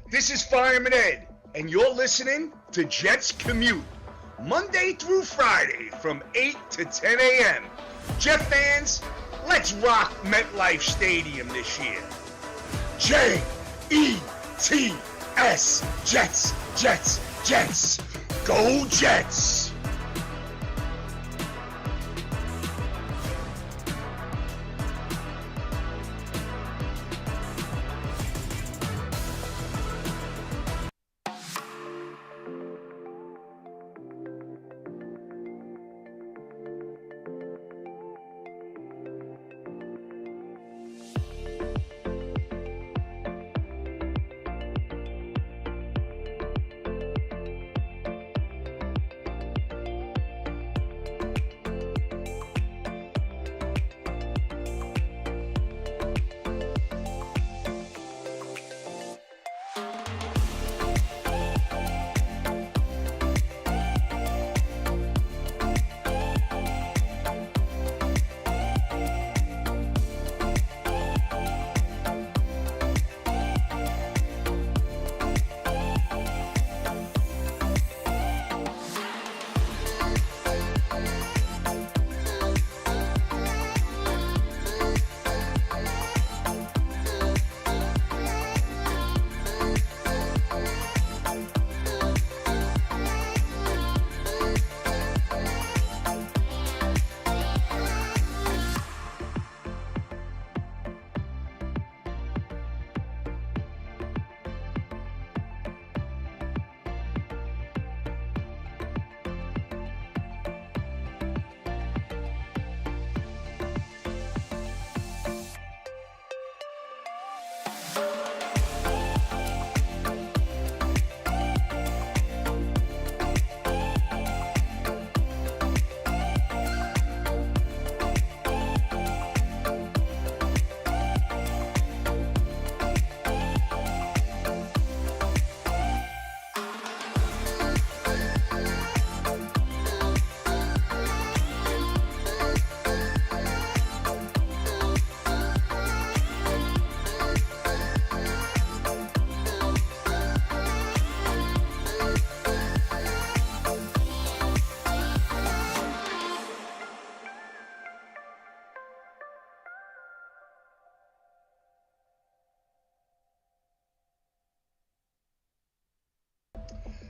This is Fireman Ed, and you're listening to Jets Commute, Monday through Friday from 8 to 10 a.m. Jet fans, let's rock MetLife Stadium this year. J-E-T-S, Jets, Jets, Jets. Go Jets!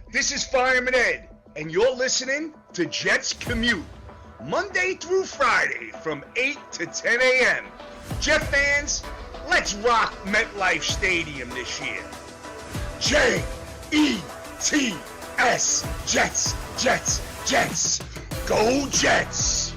This is Fireman Ed, and you're listening to Jets Commute, Monday through Friday from 8 to 10 a.m. Jet fans, let's rock MetLife Stadium this year. J-E-T-S, Jets, Jets, Jets. Go Jets!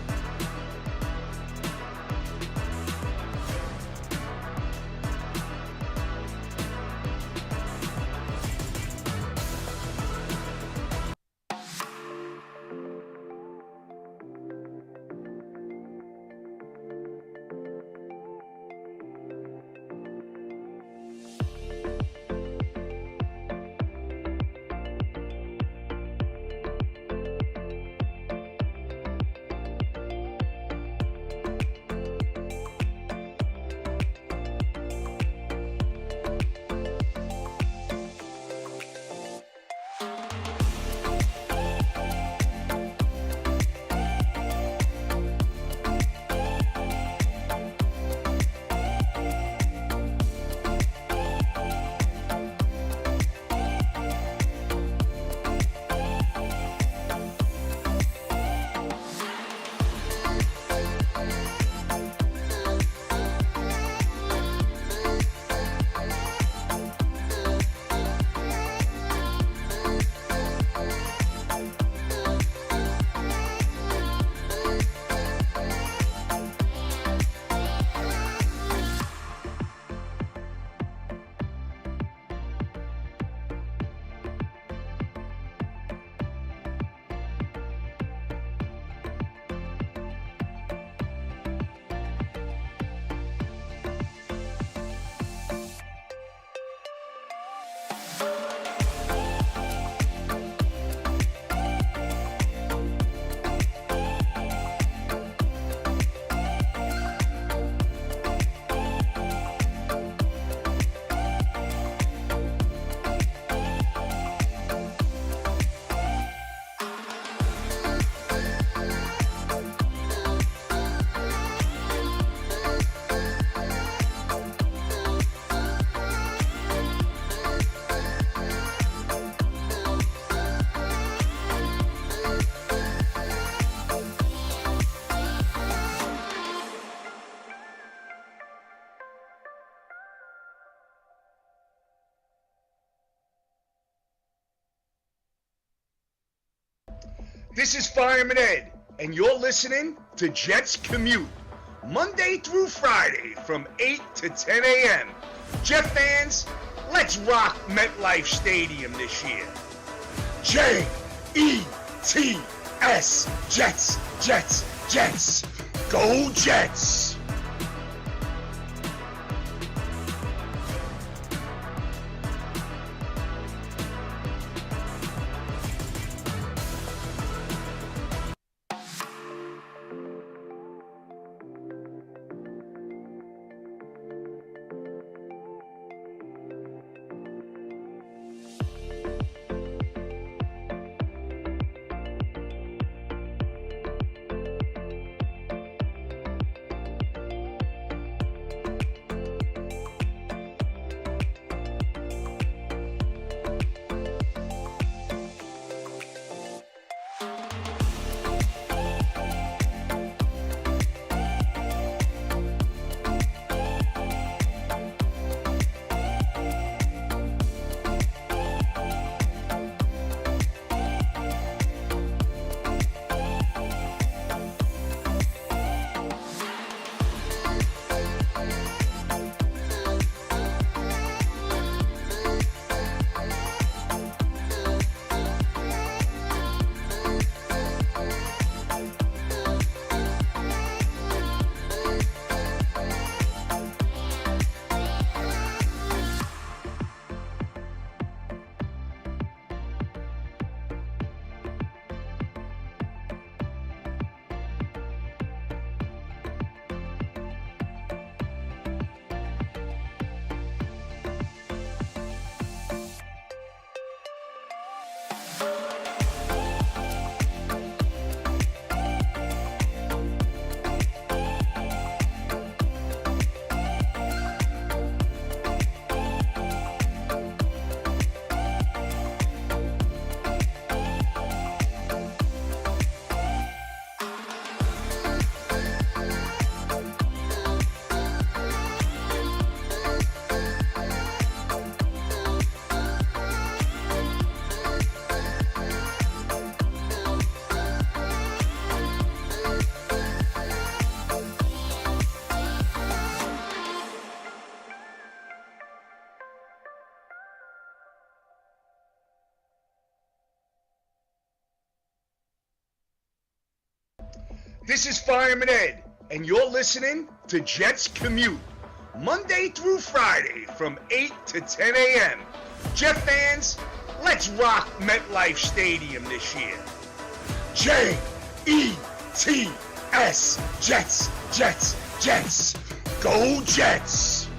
This is Fireman Ed, and you're listening to Jets Commute, Monday through Friday from 8 to 10 a.m. Jet fans, let's rock MetLife Stadium this year. J-E-T-S, Jets, Jets, Jets. Go Jets! This is Fireman Ed, and you're listening to Jets Commute, Monday through Friday from 8 to 10 a.m. Jet fans, let's rock MetLife Stadium this year. J-E-T-S, Jets, Jets, Jets. Go Jets!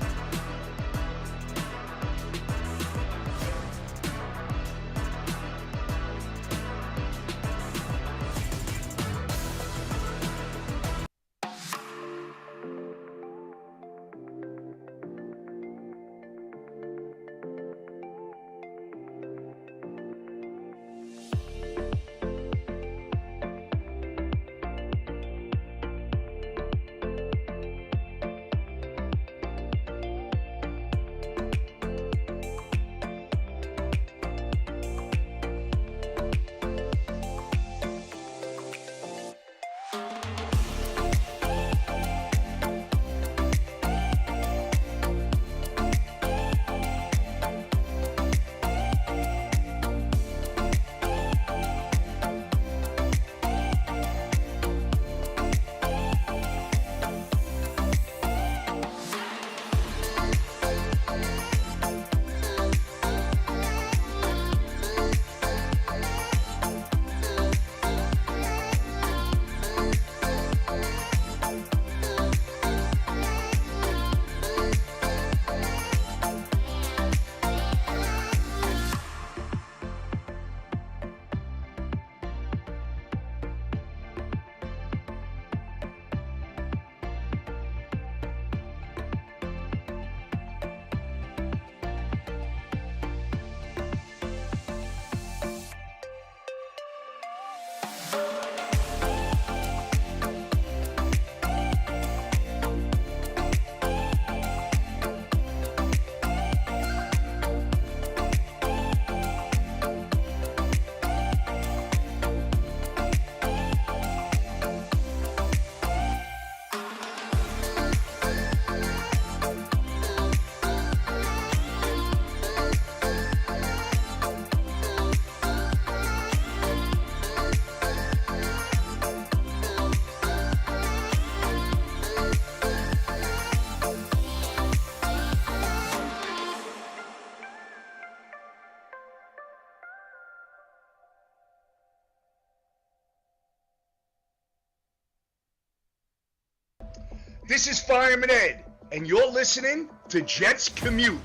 This is Fireman Ed, and you're listening to Jets Commute,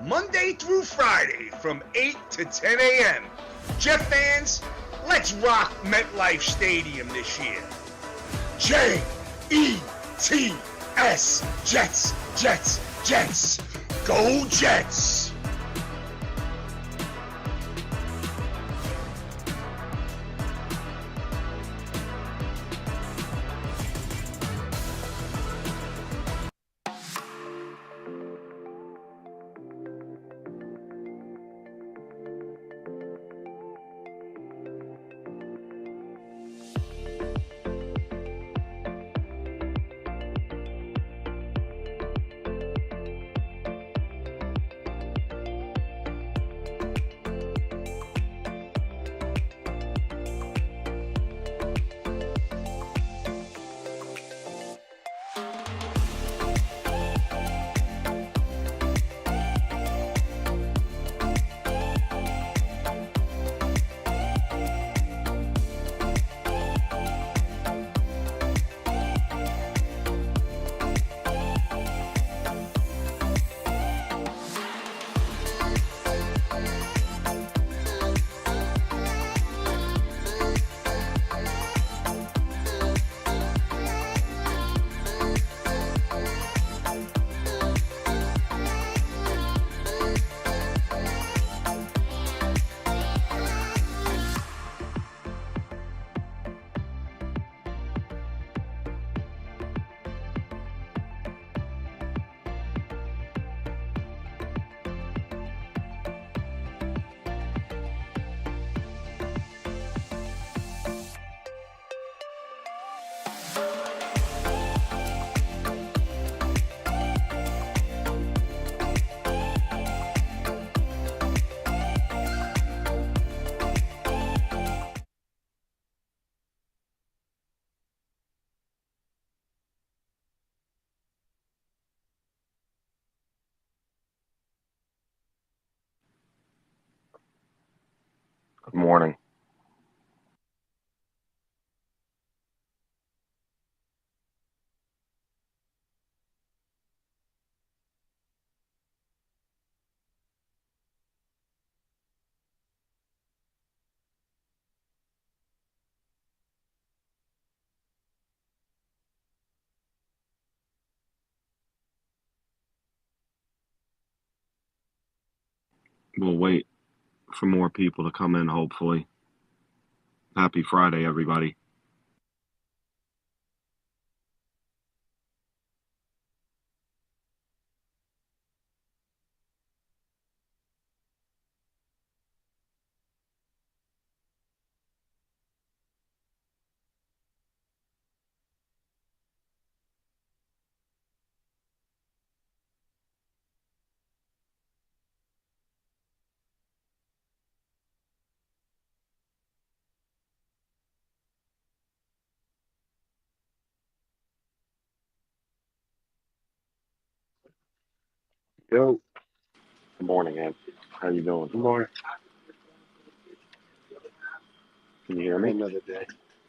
Monday through Friday from 8 to 10 a.m. Jet fans, let's rock MetLife Stadium this year. J-E-T-S, Jets, Jets, Jets. Go Jets! Good morning. We'll wait for more people to come in, hopefully. Happy Friday, everybody. Yo, Good morning, Ed. How you doing? good morning. Can you hear me? Another day.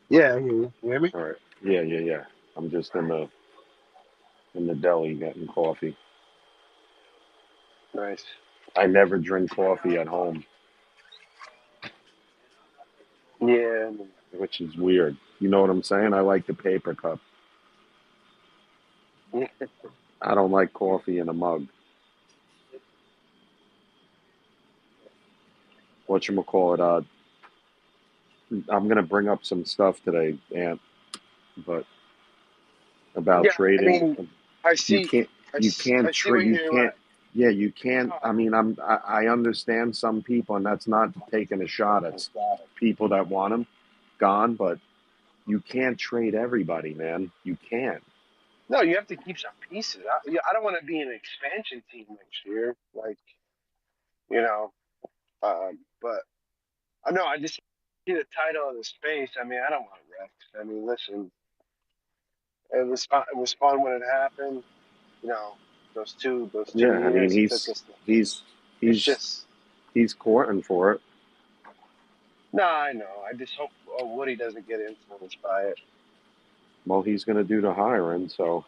Yeah, I hear you. You hear me? All right. Yeah. I'm just in the deli getting coffee. Nice. I never drink coffee at home, Yeah. which is weird. You know what I'm saying? I like the paper cup. I don't like coffee in a mug. Whatchamacallit, I'm gonna bring up some stuff today, Ant, but about Yeah, I trading. mean, I You see. can't you I can't see what you you're. can't yeah, you can't. I mean, I understand some people, and that's not taking a shot at people that want them gone, but you can't trade everybody, man. You can't. No, you have to keep some pieces. I don't want to be an expansion team next year. Like, you know, but I know I just see the title of the space. I mean, I don't want Rex. I mean, listen, it was fun when it happened. You know, those two Yeah, I mean, years it took us. he's It's he's just. he's courting for it. No, I know. I just hope Woody doesn't get influenced by it. Well, he's going to do the hiring, so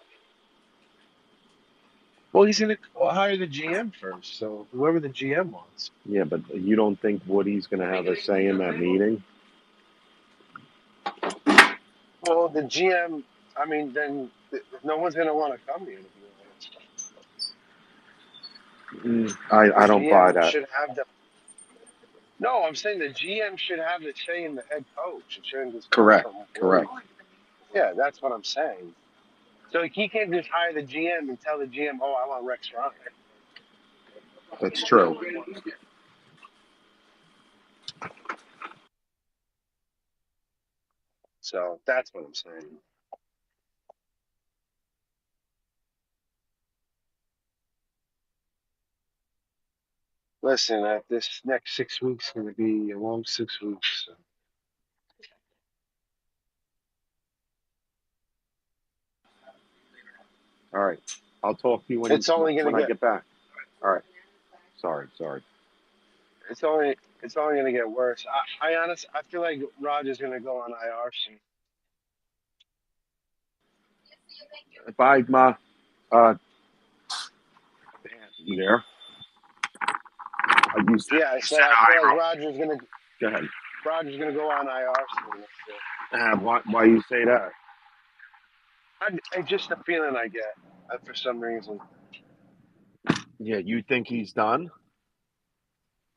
Well, he's gonna hire the GM first, so whoever the GM wants. Yeah, but you don't think Woody's going to have a say in that meeting? Well, the GM. I mean, then no one's gonna want to come here, to be honest. The I don't buy GM that. should have the. No, I'm saying the GM should have the say in the head coach. It shouldn't just come Correct. from Correct. Woody. Yeah, that's what I'm saying. So he can't just hire the GM and tell the GM, "Oh, I want Rex Ryan." That's true. So that's what I'm saying. Listen, this next 6 weeks is going to be a long 6 weeks. So. All right. I'll talk to you It's only going to when I get. get back. All right. Sorry. It's only going to get worse. I feel like Roger's going to go on IR soon. Bye, Ma. Uh, you there? You said, Yeah, I you said said I feel like eye roll. Go ahead. Roger's going to go on IR soon. That's it. Why you say that? It's just a feeling I get for some reason. Yeah, you think he's done?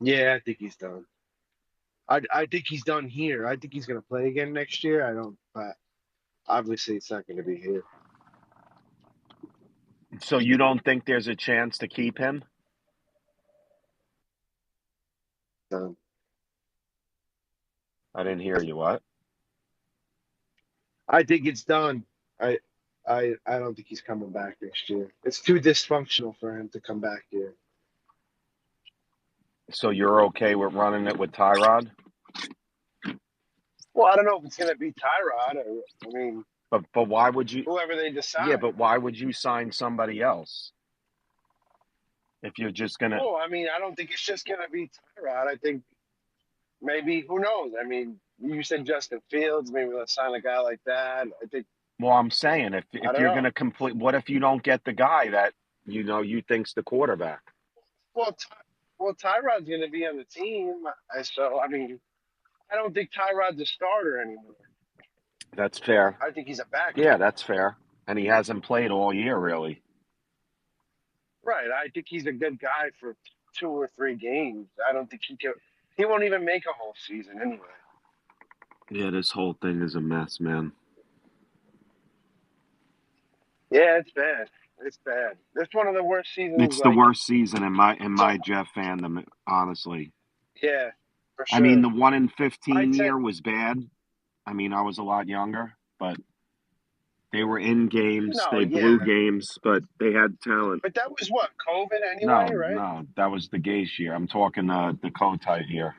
Yeah, I think he's done. I think he's done here. I think he's going to play again next year. I don't, but obviously it's not going to be here. So you don't think there's a chance to keep him? So I didn't hear you. What? I think it's done. I I don't think he's coming back next year. It's too dysfunctional for him to come back here. So you're okay with running it with Tyrod? Well, I don't know if it's going to be Tyrod or I mean But why would you? whoever they Yeah, decide. but why would you sign somebody else if you're just gonna? Oh, I mean, I don't think it's just going to be Tyrod. I think maybe who knows? I mean, you said Justin Fields. Maybe let's sign a guy like that. I think Well, I'm saying I if don't you're know. gonna complete, what if you don't get the guy that you think's the quarterback? Well, Tyrod's going to be on the team. So I mean, I don't think Tyrod's a starter anymore. That's fair. I think he's a backup. Yeah, that's fair. And he hasn't played all year, really. Right. I think he's a good guy for 2 or 3 games. I don't think he can. He won't even make a whole season anyway. Yeah, this whole thing is a mess, man. Yeah, it's bad. It's bad. It's one of the worst seasons. It's the Like, worst season in so my Jeff fandom, honestly. yeah, for I mean, sure. the 1-15 I'd say year was bad. I mean, I was a lot younger, but they were in games. no. They Yeah, blew games, but they had talent. but that was what COVID anyway, No, right? no, that was the Gase year. I'm talking the Kotite year.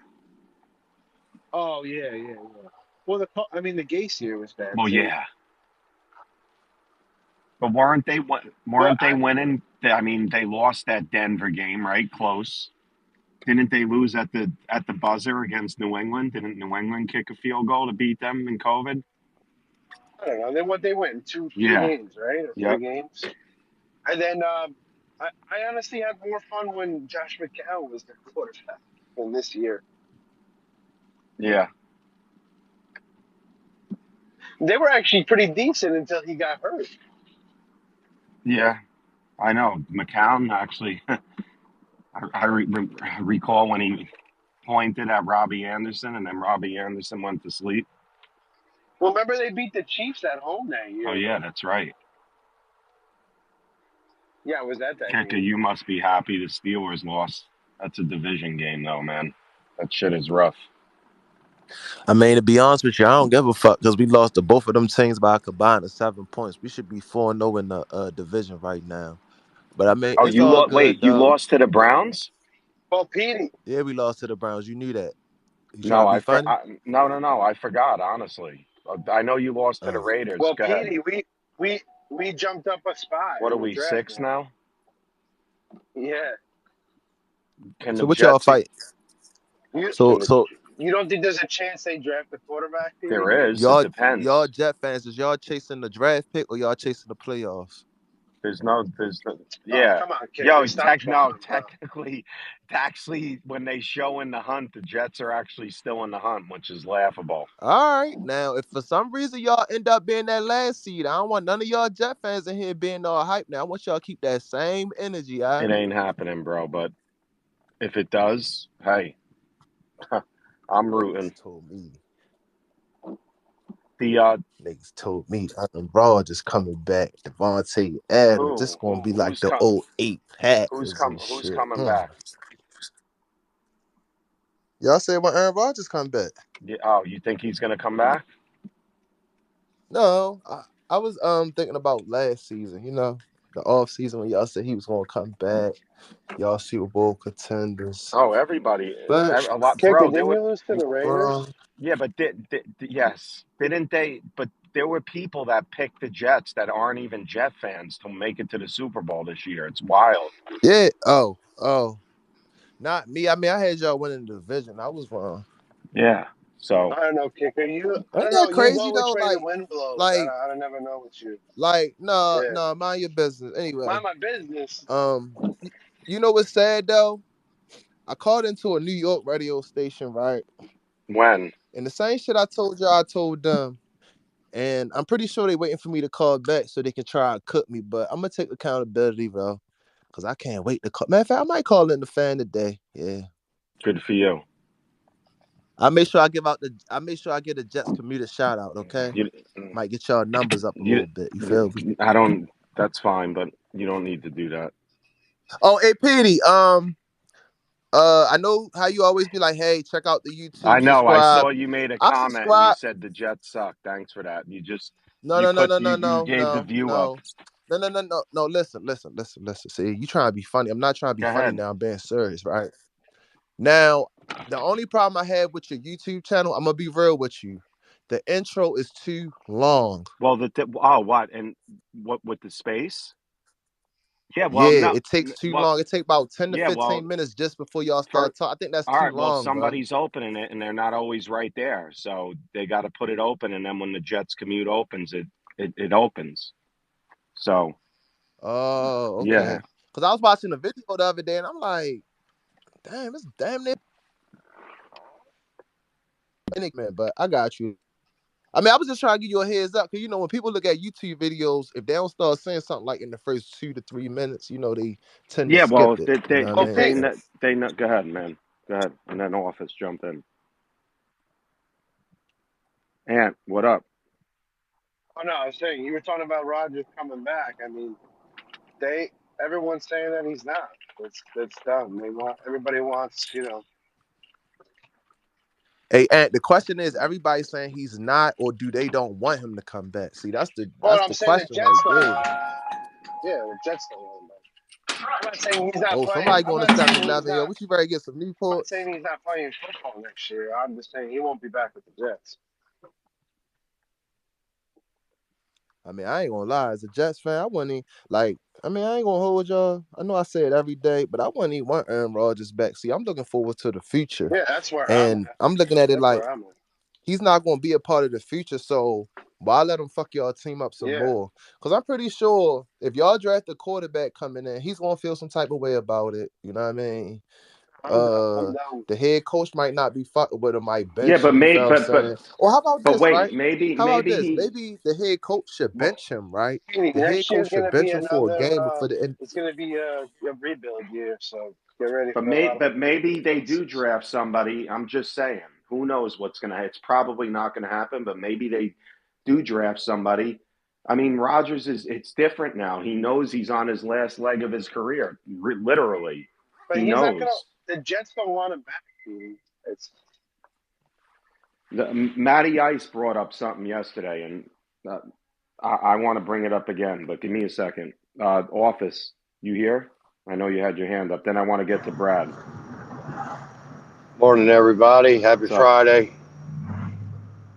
Oh yeah. Well, I mean, the Gase year was bad Well, too. yeah, but weren't they But weren't they winning? I mean, they lost that Denver game, right? Close. Didn't they lose at the buzzer against New England? Didn't New England kick a field goal to beat them in COVID? I don't know. Then what they win two Yeah. games, right, or three Yep. games, and then I honestly had more fun when Josh McCown was the quarterback than this year. Yeah. They were actually pretty decent until he got hurt. Yeah. I know. McCown actually. I recall when he pointed at Robbie Anderson, and then Robbie Anderson went to sleep. Well, remember they beat the Chiefs at home that Oh year. yeah, that's right. Yeah, it was at that Kicker, game. you must be happy the Steelers lost. That's a division game, though, man. That shit is rough. I mean, to be honest with you, I don't give a fuck because we lost to both of them teams by a combined of 7 points. We should be 4-0 in the division right now. But I mean, Oh, it's all good, Wait, you though. lost to the Browns? Well, Petey. Yeah, we lost to the Browns. You knew that. You trying No, to be funny? no. I forgot. Honestly, I know you lost to the Uh, Raiders. Well, Go ahead. Petey, we jumped up a spot What are in the we, draft 6 now. now? Yeah. Can the so what y'all Jets? fight? You So you don't think there's a chance they draft the quarterback, Petey? There is. It y'all depends. Jet fans, is y'all chasing the draft pick or y'all chasing the playoffs? There's no, Oh, yeah. come on, Yo, Kicker. Stop trying, bro. actually, when they show in the hunt, the Jets are actually still in the hunt, which is laughable. All right, now if for some reason y'all end up being that last seed, I don't want none of y'all Jet fans in here being all hype. Now I want y'all to keep that same energy. All It right. ain't happening, bro. But if it does, hey, I'm rooting. Niggas told me. The Niggas told me Raw just coming back. Devontae Adams. This gonna be like the 08 Packers and who's shit. coming back? Y'all say when Aaron Rodgers come back? Yeah, oh, you think he's gonna come back? No, I was thinking about last season. You know, the off season when y'all said he was gonna come back. Y'all Super Bowl contenders. Oh, everybody, But a lot, Kicker, bro. There didn't were, you lose to the Raiders? yeah, but yes, didn't they? But there were people that picked the Jets that aren't even Jet fans to make it to the Super Bowl this year. It's wild. yeah, oh. Not me. I mean, I had y'all winning the division. I was wrong. Yeah. So I don't know, Kicker. I Ain't don't know. that You crazy go which though? way the wind blows. Like, I don't never know with you. no, Yeah, mind your business. mind Anyway, my business. you know what's sad though? I called into a New York radio station, right? when? And the same shit I told y'all, I told them. And I'm pretty sure they waiting for me to call back so they can try to cook me. But I'm gonna take accountability, bro. Cause I can't wait to call. Matter of fact, I might call in the fan today. Yeah. Good for you. I make sure I get a Jets commuter shout out, okay? You, Might get y'all numbers up a you, little bit. You feel me? I don't. That's fine, but you don't need to do that. Oh, hey Petey, I know how you always be like, hey, check out the I YouTube, know. I subscribe. saw you made a I comment and you subscribe. said the Jets suck. Thanks for that. No, no, no, no, no, You no, gave the no, view up. no. No. Listen. See, you trying to be funny. I'm not trying to be Go funny ahead. now. I'm being serious, right? Now, the only problem I have with your YouTube channel, I'm gonna be real with you. The intro is too long. Well, what and what with the space? Yeah. Yeah, Well, no. it takes too Well, long. It takes about 10 to yeah. Well, 15 minutes just before y'all for start talking. I think that's all too right. Well, long, bro. somebody's opening it, and they're not always right there, so they got to put it open, and then when the Jets commute opens, it opens. So Oh, yeah. okay. Because I was watching the video the other day and I'm like, damn, it's damn near man, but I got you. I mean, I was just trying to give you a heads up because you know when people look at YouTube videos, if they don't start saying something like in the first 2 to 3 minutes, you know they tend to Yeah. skip Well, it. You know what I mean? Okay. they know. Go ahead, man. Go ahead, and then Office jump in. Ant, what up? Oh no, I was saying you were talking about Rodgers coming back. I mean, everyone's saying that he's not. That's dumb. Everybody wants, Hey, Ant, the question is, everybody saying he's not, or do they don't want him to come back? See, that's Well, the I'm saying the question Jets right don't there. want him. Yeah, the Jets don't want him. I'm not saying he's not Oh, playing. somebody I'm going to not saying he's 7-Eleven. Yo, not. what you better get some I'm not Newports? saying he's not playing football next year. I'm just saying he won't be back with the Jets. I mean, I ain't gonna lie. As a Jets fan, I wouldn't even, like. I mean, I ain't gonna hold y'all. I know I say it every day, but I wouldn't even want Aaron Rodgers back. See, I'm looking forward to the future, Yeah, that's where I'm and at. I'm looking at it That's like where I'm at. he's not gonna be a part of the future. So why let him fuck y'all team up some Yeah, more? Because I'm pretty sure if y'all draft a quarterback coming in, he's gonna feel some type of way about it. You know what I mean? I'm down. I'm down. The head coach might not be fucking with him, might Yeah, bench but him. You feel what I'm saying? Or how about this, wait, right? maybe How about this? he. Maybe the head coach should Well, bench him, right? The head next year's coach should gonna be bench him for a another. game before the end. It's gonna be a rebuild year, so get ready for a lot of But maybe new they do faces. draft somebody. I'm just saying. Who knows what's gonna? It's probably not gonna happen, but maybe they do draft somebody. I mean, Rodgers is. It's different now. He knows he's on his last leg of his career. Literally, But he he's not gonna. knows. The Jets don't want him back. Dude. It's Matty Ice brought up something yesterday, and I want to bring it up again. But give me a second. Office, you here? I know you had your hand up. Then I want to get to Brad. Morning, everybody. Happy What's up? Friday.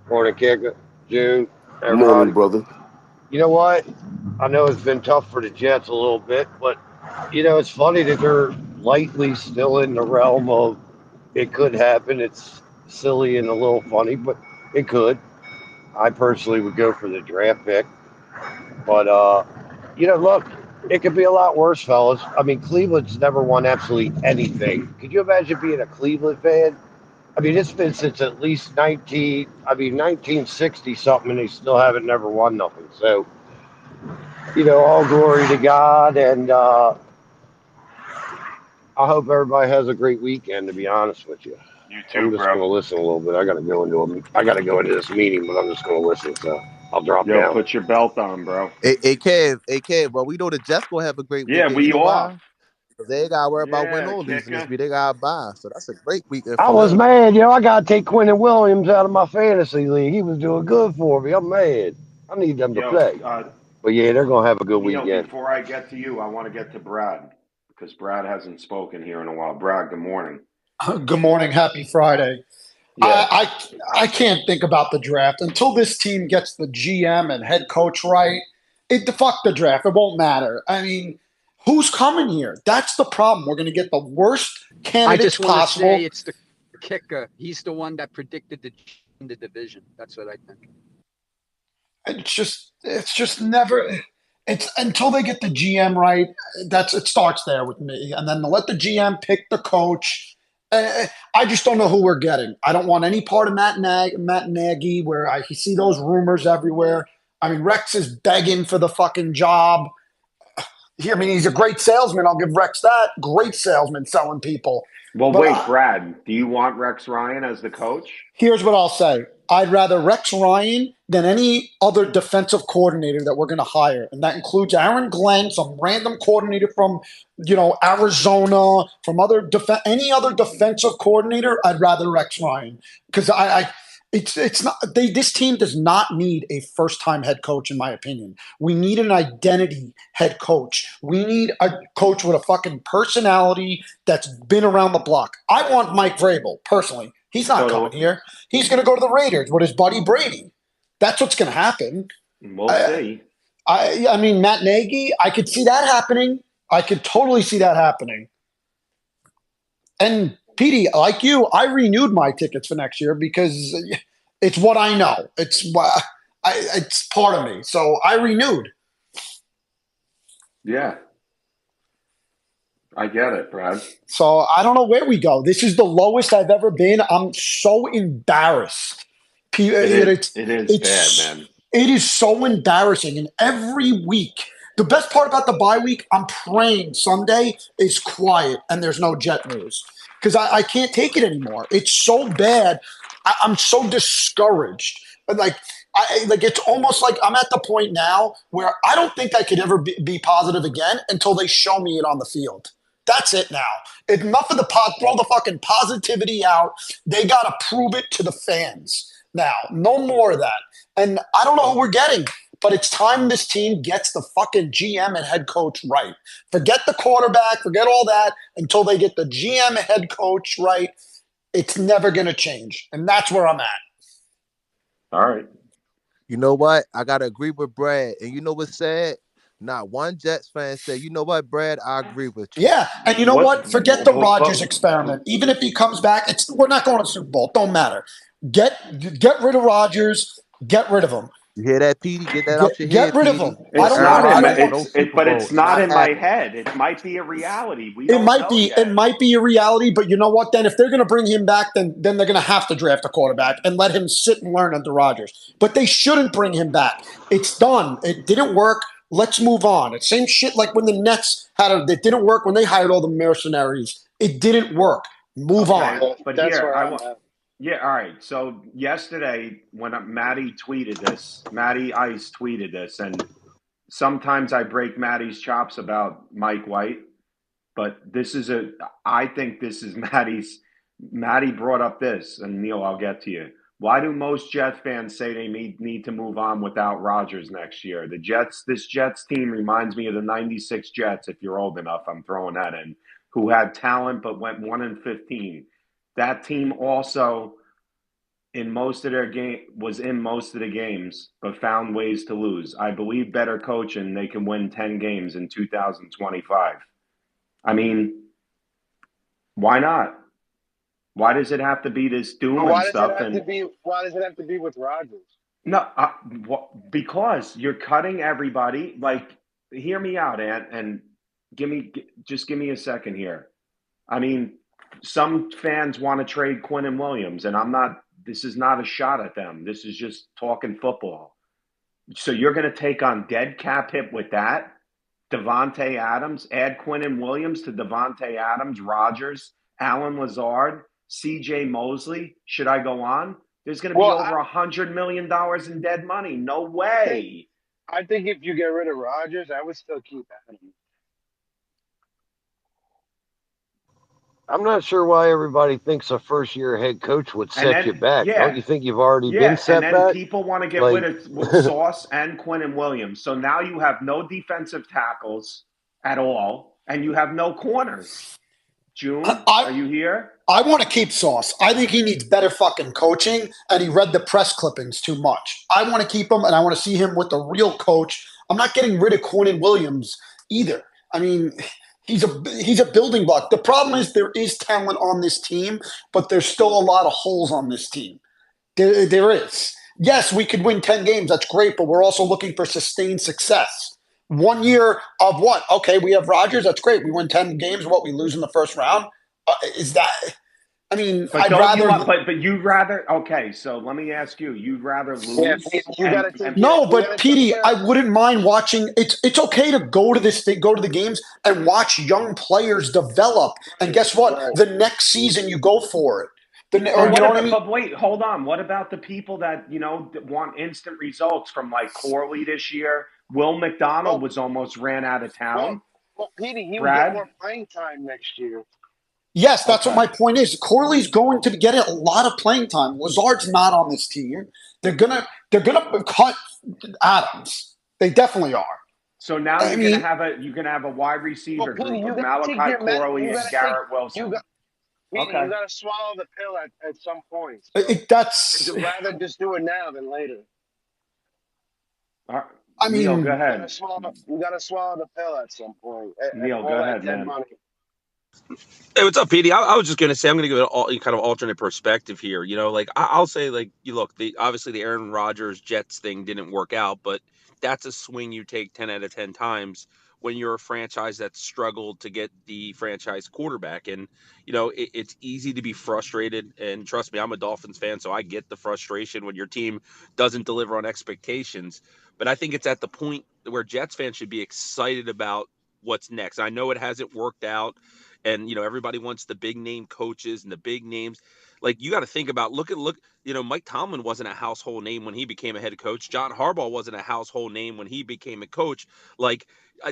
Morning, Kicker. June, Morning, everybody. brother. You know what? I know it's been tough for the Jets a little bit, but, it's funny that they're lightly still in the realm of it could happen. It's silly and a little funny, but it could. I personally would go for the draft pick. But, look, It could be a lot worse, fellas. I mean, Cleveland's never won absolutely anything. Could you imagine being a Cleveland fan? I mean, it's been since at least 1960 something, and they still haven't never won nothing. So, all glory to God, and I hope everybody has a great weekend. To be honest with you, You I'm too, just bro. going to listen a little bit. I got to go into this meeting, but I'm just going to listen. So I'll drop Yo, down. put your belt on, bro. AK. Well, we know the Jets gonna have a great Yeah, weekend. You we know off. why? Because they ain't gotta worry about win Yeah, or losing this kicker. week. They gotta buy. So that's a great weekend I for was them. mad, I got to take Quentin Williams out of my fantasy league. He was doing good for me. I'm mad. I need them to Yo, play. But yeah, they're going to have a good Neil, weekend. before I get to you, I want to get to Brad because Brad hasn't spoken here in a while. Brad, good morning. Good morning. Happy Friday. Yeah. I can't think about the draft until this team gets the GM and head coach right. Fuck the draft. It won't matter. I mean, who's coming here? That's the problem. We're going to get the worst I candidates just want to say possible. it's the kicker. He's the one that predicted the division. That's what I think. It's just never. It's until they get the GM right. It starts there with me, and then let the GM pick the coach. I just don't know who we're getting. I don't want any part of Matt Nagy, where I see those rumors everywhere. I mean, Rex is begging for the fucking job. I mean, he's a great salesman. I'll give Rex that. Great salesman selling people. Well, But wait, Brad, do you want Rex Ryan as the coach? here's what I'll say. I'd rather Rex Ryan than any other defensive coordinator that we're going to hire. And that includes Aaron Glenn, some random coordinator from, Arizona, from any other defensive coordinator. I'd rather Rex Ryan because it's not this team does not need a first time head coach in my opinion. We need an identity head coach. We need a coach with a fucking personality that's been around the block. I want Mike Vrabel personally. He's not coming here. He's going to go to the Raiders with his buddy Brady. That's what's going to happen. We'll see. I mean, Matt Nagy, I could see that happening. I could totally see that happening. And Petey, like you, I renewed my tickets for next year because it's what I know. It's part of me. So I renewed. Yeah. I get it, Brad. So I don't know where we go. This is the lowest I've ever been. I'm so embarrassed. It is bad, man. It is so embarrassing. And every week, the best part about the bye week, I'm praying Sunday is quiet and there's no Jet news because I can't take it anymore. It's so bad. I'm so discouraged. But it's almost like I'm at the point now where I don't think I could ever be positive again until they show me it on the field. That's it now. Enough of throw the fucking positivity out. They got to prove it to the fans now. No more of that. And I don't know who we're getting, but it's time this team gets the fucking GM and head coach right. Forget the quarterback, forget all that until they get the GM and head coach right. It's never going to change. And that's where I'm at. All right. You know what? I gotta agree with Brad. And you know what's sad? Not one Jets fan said, you know what, Brad, I agree with you. Yeah, and you know what? Forget the Rodgers experiment. Even if he comes back, we're not going to Super Bowl. Don't matter. Get rid of Rodgers. Get rid of him. You hear that, Petey? Get that out your head, Get rid of Petey. him. It's But it's not in my head. It might be a reality. It might be a reality, but you know what? Then if they're going to bring him back, then they're going to have to draft a quarterback and let him sit and learn under Rodgers. But they shouldn't bring him back. It's done. It didn't work. Let's move on. It's same shit like when the Nets it didn't work when they hired all the mercenaries. It didn't work. Move on. But that's here, I want. Yeah, all right. So yesterday, when Matty Ice tweeted this, and sometimes I break Matty's chops about Mike White, but I think this is Matty brought up this, and Neil, I'll get to you. Why do most Jets fans say they need to move on without Rodgers next year? This Jets team reminds me of the 96 Jets, if you're old enough, I'm throwing that in, who had talent but went 1-15. That team also was in most of the games, but found ways to lose. I believe better coaching, they can win 10 games in 2025. I mean, why not? Why does it have to be this doom and stuff? Why does it have to be with Rodgers? No, because you're cutting everybody. Like, hear me out, Ant, and give me a second here. I mean, some fans want to trade Quinn and Williams, and I'm not. This is not a shot at them. This is just talking football. So you're going to take on dead cap hit with that? Devontae Adams, add Quinn and Williams to Devontae Adams, Rodgers, Alan Lazard, C.J. Mosley. Should I go on? There's going to be over $100 million in dead money. No way. I think if you get rid of Rodgers, I would still keep Adams. I'm not sure why everybody thinks a first-year head coach would set you back. Yeah. Don't you think you've already been set back? And then people want to get rid of Sauce and Quinn and Williams. So now you have no defensive tackles at all, and you have no corners. June, are you here? I want to keep Sauce. I think he needs better fucking coaching, and he read the press clippings too much. I want to keep him, and I want to see him with the real coach. I'm not getting rid of Quinn and Williams either. I mean, he's a building block. The problem is there is talent on this team, but there's still a lot of holes on this team. There is. Yes, we could win 10 games. That's great, but we're also looking for sustained success. 1 year of what? Okay, we have Rodgers. That's great. We win 10 games. What, we lose in the first round? Is that – I mean, but I'd you'd rather – okay, so let me ask you. You'd rather lose? No, but Petey, I wouldn't mind watching – it's okay to go to the games and watch young players develop. And guess what? The next season you go for it. But wait, hold on. What about the people that, that want instant results from like Corley this year? Will McDonald was almost ran out of town. Well, Petey, he will get more playing time next year. Yes, that's what my point is. Corley's going to get a lot of playing time. Lazard's not on this team. They're gonna cut Adams. They definitely are. So now you're gonna have a wide receiver group of Malachi Corley and Garrett Wilson. You got to swallow the pill at some point. So you'd rather just do it now than later. I mean, Neil, go ahead. You got to swallow the pill at some point. Neil, go ahead, man. Hey, what's up, Petey? I was just going to say, I'm going to give it a kind of alternate perspective here. I'll say, obviously the Aaron Rodgers Jets thing didn't work out, but that's a swing you take 10 out of 10 times when you're a franchise that's struggled to get the franchise quarterback. And, it's easy to be frustrated. And trust me, I'm a Dolphins fan, so I get the frustration when your team doesn't deliver on expectations. But I think it's at the point where Jets fans should be excited about what's next. I know it hasn't worked out. And, everybody wants the big name coaches and the big names. Like, you got to think about, look, Mike Tomlin wasn't a household name when he became a head coach. John Harbaugh wasn't a household name when he became a coach. Like,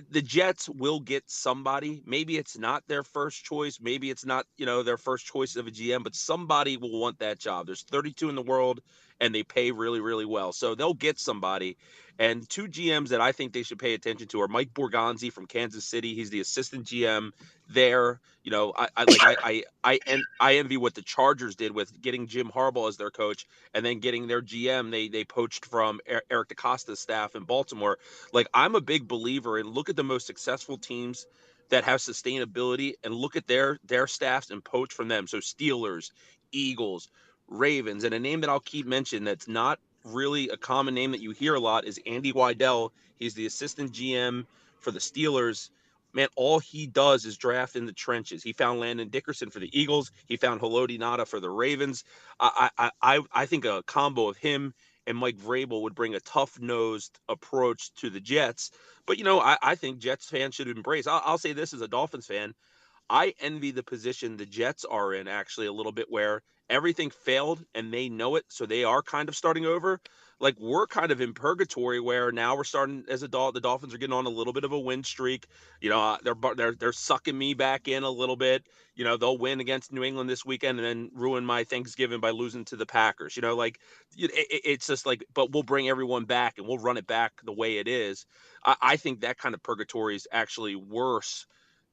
the Jets will get somebody. Maybe it's not their first choice. Maybe it's not, their first choice of a GM, but somebody will want that job. There's 32 in the world, and they pay really, really well. So they'll get somebody. And two GMs that I think they should pay attention to are Mike Borgonzi from Kansas City. He's the assistant GM there. I envy what the Chargers did with getting Jim Harbaugh as their coach and then getting their GM. They poached from Eric DeCosta's staff in Baltimore. Like, I'm a big believer in look at the most successful teams that have sustainability and look at their staffs and poach from them. So Steelers, Eagles, Ravens, and a name that I'll keep mentioning that's not really a common name that you hear a lot is Andy Weidel. He's the assistant GM for the Steelers. Man, all he does is draft in the trenches. He found Landon Dickerson for the Eagles. He found Haloti Ngata for the Ravens. I think a combo of him and Mike Vrabel would bring a tough-nosed approach to the Jets. But, I think Jets fans should embrace. I'll say this as a Dolphins fan. I envy the position the Jets are in, actually, a little bit, where everything failed and they know it, so they are kind of starting over. Like, we're kind of in purgatory where now we're starting as the Dolphins are getting on a little bit of a win streak. They're sucking me back in a little bit. They'll win against New England this weekend and then ruin my Thanksgiving by losing to the Packers. It's just like, but we'll bring everyone back and we'll run it back the way it is. I think that kind of purgatory is actually worse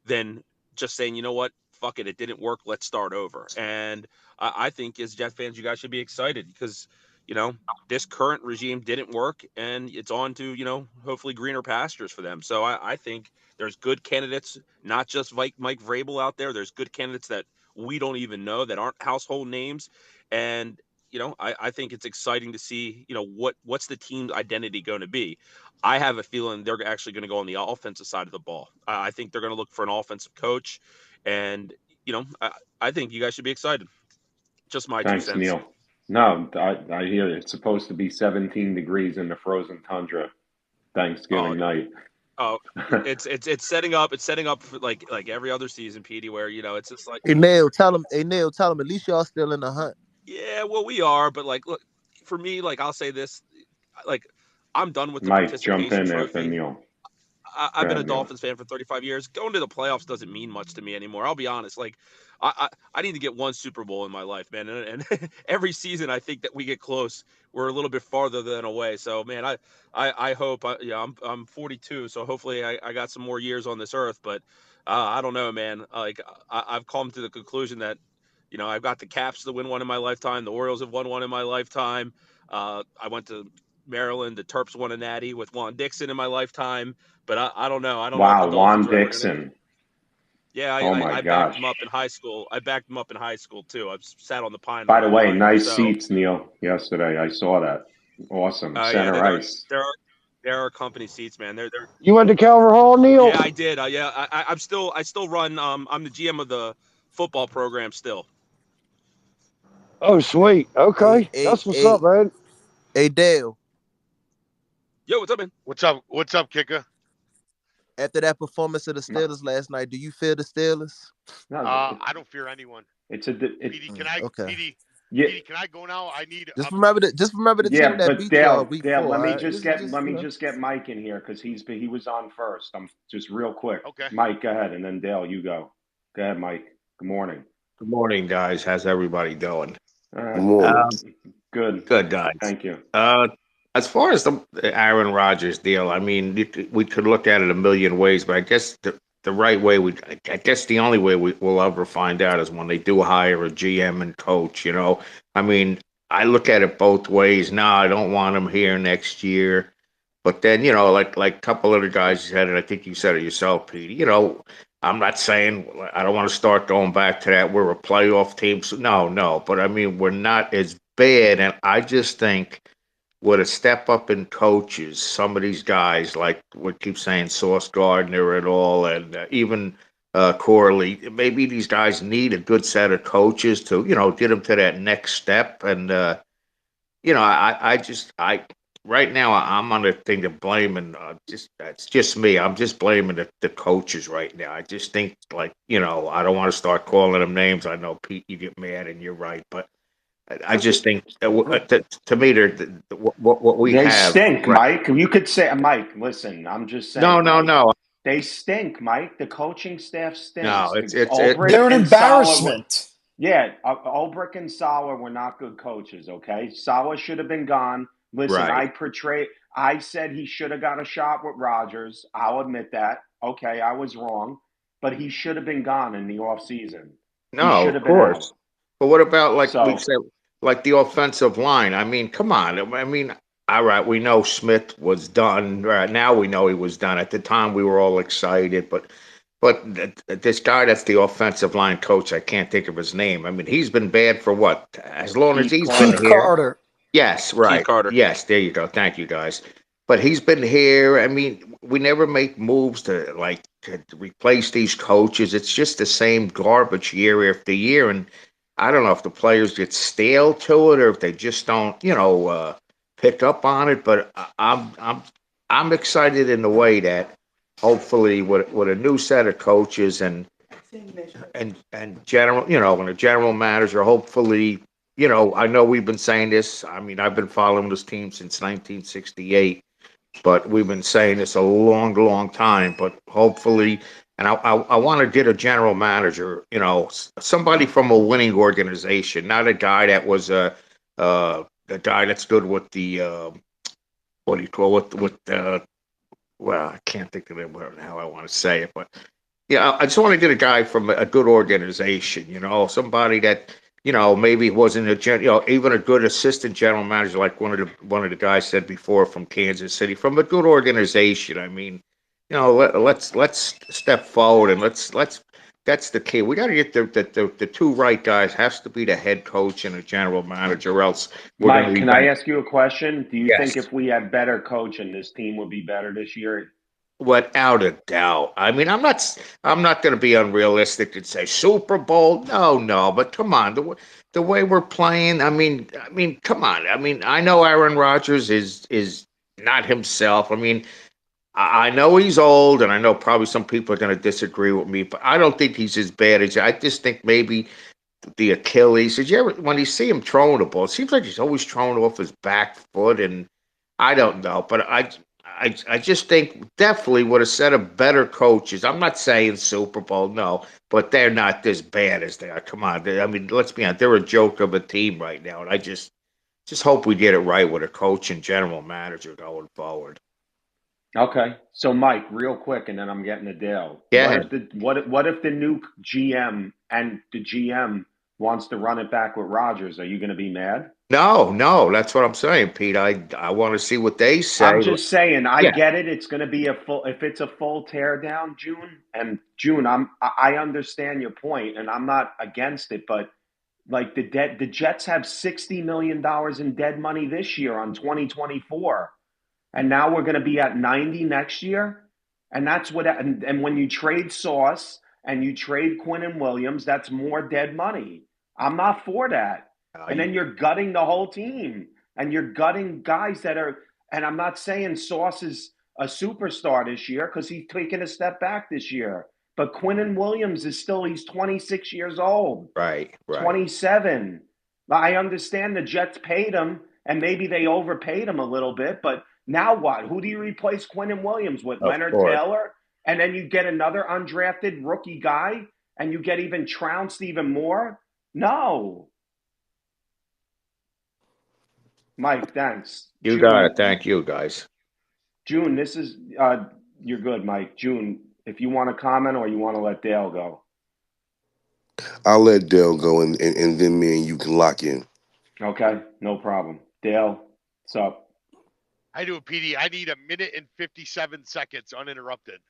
than just saying, you know what, fuck it didn't work, let's start over. And I think as Jets fans, you guys should be excited because, this current regime didn't work and it's on to, hopefully greener pastures for them. So I think there's good candidates, not just Mike Vrabel out there. There's good candidates that we don't even know that aren't household names. And I think it's exciting to see, what's the team's identity going to be. I have a feeling they're actually going to go on the offensive side of the ball. I think they're going to look for an offensive coach, and I think you guys should be excited. Just my two Thanks, cents. Neil. No, I hear you. It's supposed to be 17 degrees in the frozen tundra Oh, Thanksgiving night. oh, it's setting up. It's setting up for like every other season, Petey, where it's just like, Hey Neil, tell him. Hey Neil, tell him. At least y'all still in the hunt. yeah, well, we are, but like, look, for me, like, I'll say this, like, I'm done with the Mike, jump participation in after trophy. Neil. Go I've been a ahead, Neil. Dolphins fan for 35 years. Going to the playoffs doesn't mean much to me anymore. I'll be honest. Like, I need to get one Super Bowl in my life, man. And every season, I think that we get close. We're a little bit farther than away. So, man, I hope. I'm 42, so hopefully I got some more years on this earth. But I don't know, man. Like, I've come to the conclusion that I've got the Caps to win one in my lifetime. The Orioles have won one in my lifetime. I went to Maryland. The Terps won a Natty with Juan Dixon in my lifetime. But I don't know. I don't know if the Wow, Juan Dolphins are ever going to. Dixon. Yeah, Oh my I backed gosh. them up in high school. I backed them up in high school too. I've sat on the pine By when the they way, won. nice So, seats, Neil, yesterday. I saw that. Awesome. yeah, Center ice. there are company seats, man. They're You went to Calvert Hall, Neil? Yeah, I did. Yeah, I still run. I'm the GM of the football program still. Oh, sweet. Hey, Okay, hey, that's what's hey, up, man. hey, Dale. Yo, what's up, man? What's up? What's up, Kicker? After that performance of the No, Steelers last night, do you fear the Steelers? no, I don't fear anyone. it's a, Petey, Okay. yeah, Petey, can I go now? I need Just remember the team yeah, that but beat y'all Dale, week Dale, 4. let All me right, just get just let me just get Mike in here because he was on first. I'm just real quick. okay. Mike, go ahead, and then Dale, you go. Go ahead, Mike. Good morning. Good morning, guys. How's everybody doing? Good morning. Good. Good, guys. Thank you. As far as the Aaron Rodgers deal, I mean, we could look at it a million ways, but I guess the right way I guess the only way we'll ever find out is when they do hire a GM and coach. I mean, I look at it both ways. No, I don't want him here next year. But then, like a couple other guys said it, I think you said it yourself, Pete. I'm not saying I don't want to start going back to that. We're a playoff team. So no. But I mean, we're not as bad. And I just think with a step up in coaches, some of these guys, like we keep saying Sauce Gardner and all, and even Corley, maybe these guys need a good set of coaches to, get them to that next step. And, I right now I'm on the thing to blame, and that's just me. I'm just blaming the coaches right now. I just think I don't want to start calling them names. I know Pete, you get mad, and you're right, but I just think to me, what we They have. stink, Right. Mike. You could say, Mike. Listen, I'm just saying. No. They stink, Mike. The coaching staff No, stinks. it's Ulbrich They're an and Salah. embarrassment. Yeah, Ulbrich and Salah were not good coaches. Okay, Salah should have been gone. Listen, right. I said he should have got a shot with Rodgers. I'll admit that. Okay, I was wrong, but he should have been gone in the off season. He No, should of have been out. course. But what about like we So said, like the offensive line? I mean, come on. I mean, all right, we know Smith was done. Right now, we know he was done. At the time, we were all excited, but this guy that's the offensive line coach, I can't think of his name. I mean, he's been bad for what? As long as Keith he's been Keith Carter. here. Carter. Yes, Keith right. Carter. Yes, there you go. Thank you, guys. But he's been here. I mean, we never make moves to replace these coaches. It's just the same garbage year after year, and I don't know if the players get stale to it or if they just don't, pick up on it. But I'm excited in the way that hopefully with a new set of coaches and general, and a general manager, hopefully I know we've been saying this. I mean, I've been following this team since 1968, but we've been saying this a long, long time. But hopefully, and I want to get a general manager, somebody from a winning organization, not a guy that was the guy that stood with the what do you call it with well, I can't think of it how I want to say it, but yeah, I just want to get a guy from a good organization, somebody that, maybe wasn't even a good assistant general manager, like one of the guys said before from Kansas City, from a good organization. I mean, let's step forward and let's That's the key. We got to get the two right guys. Has to be the head coach and the general manager, or else we're Mike, going can I ask you a question? Do you think yes. if we had better coaching, this team would be better this year? Without a doubt. I mean, I'm not going to be unrealistic and say Super Bowl. No, no, but come on, the way we're playing. I mean, come on. I mean, I know Aaron Rodgers is not himself. I mean, I know he's old, and I know probably some people are going to disagree with me, but I don't think he's as bad as I just think maybe the Achilles. Did you ever, when you see him throwing the ball, it seems like he's always throwing off his back foot, and I don't know, but I just think definitely with a set of better coaches. I'm not saying Super Bowl, no, but they're not this bad as they are. Come on, I mean, let's be honest, they're a joke of a team right now, and I just hope we get it right with a coach and general manager going forward. Okay, so Mike, real quick, and then I'm getting to Dale. What Yeah. if the new GM and the GM wants to run it back with Rodgers? Are you going to be mad? No, no, that's what I'm saying, Pete. I want to see what they I'm say. just saying, I Yeah, get it. It's going to be a full, if it's a full tear down, June, I understand your point, and I'm not against it, but like the Jets have $60 million in dead money this year on 2024, and now we're going to be at 90 next year, and that's what. And when you trade Sauce and you trade Quinn and Williams, that's more dead money. I'm not for that. And you then you're gutting the whole team, and you're gutting guys that are. And I'm not saying Sauce is a superstar this year because he's taken a step back this year. But Quinn Williams is still, he's 26 years old, right, right, 27. I understand the Jets paid him and maybe they overpaid him a little bit, but now what? Who do you replace Quinn Williams with? of Leonard course. Taylor? And then you get another undrafted rookie guy and you get even trounced even more? No. Mike, thanks. You got it. Thank you, guys. June, this is you're good, Mike. June, if you want to comment or you want to let Dale go. I'll let Dale go, and then me and you can lock in. Okay, no problem. Dale, what's up? I do a PD. I need a minute and 57 seconds uninterrupted.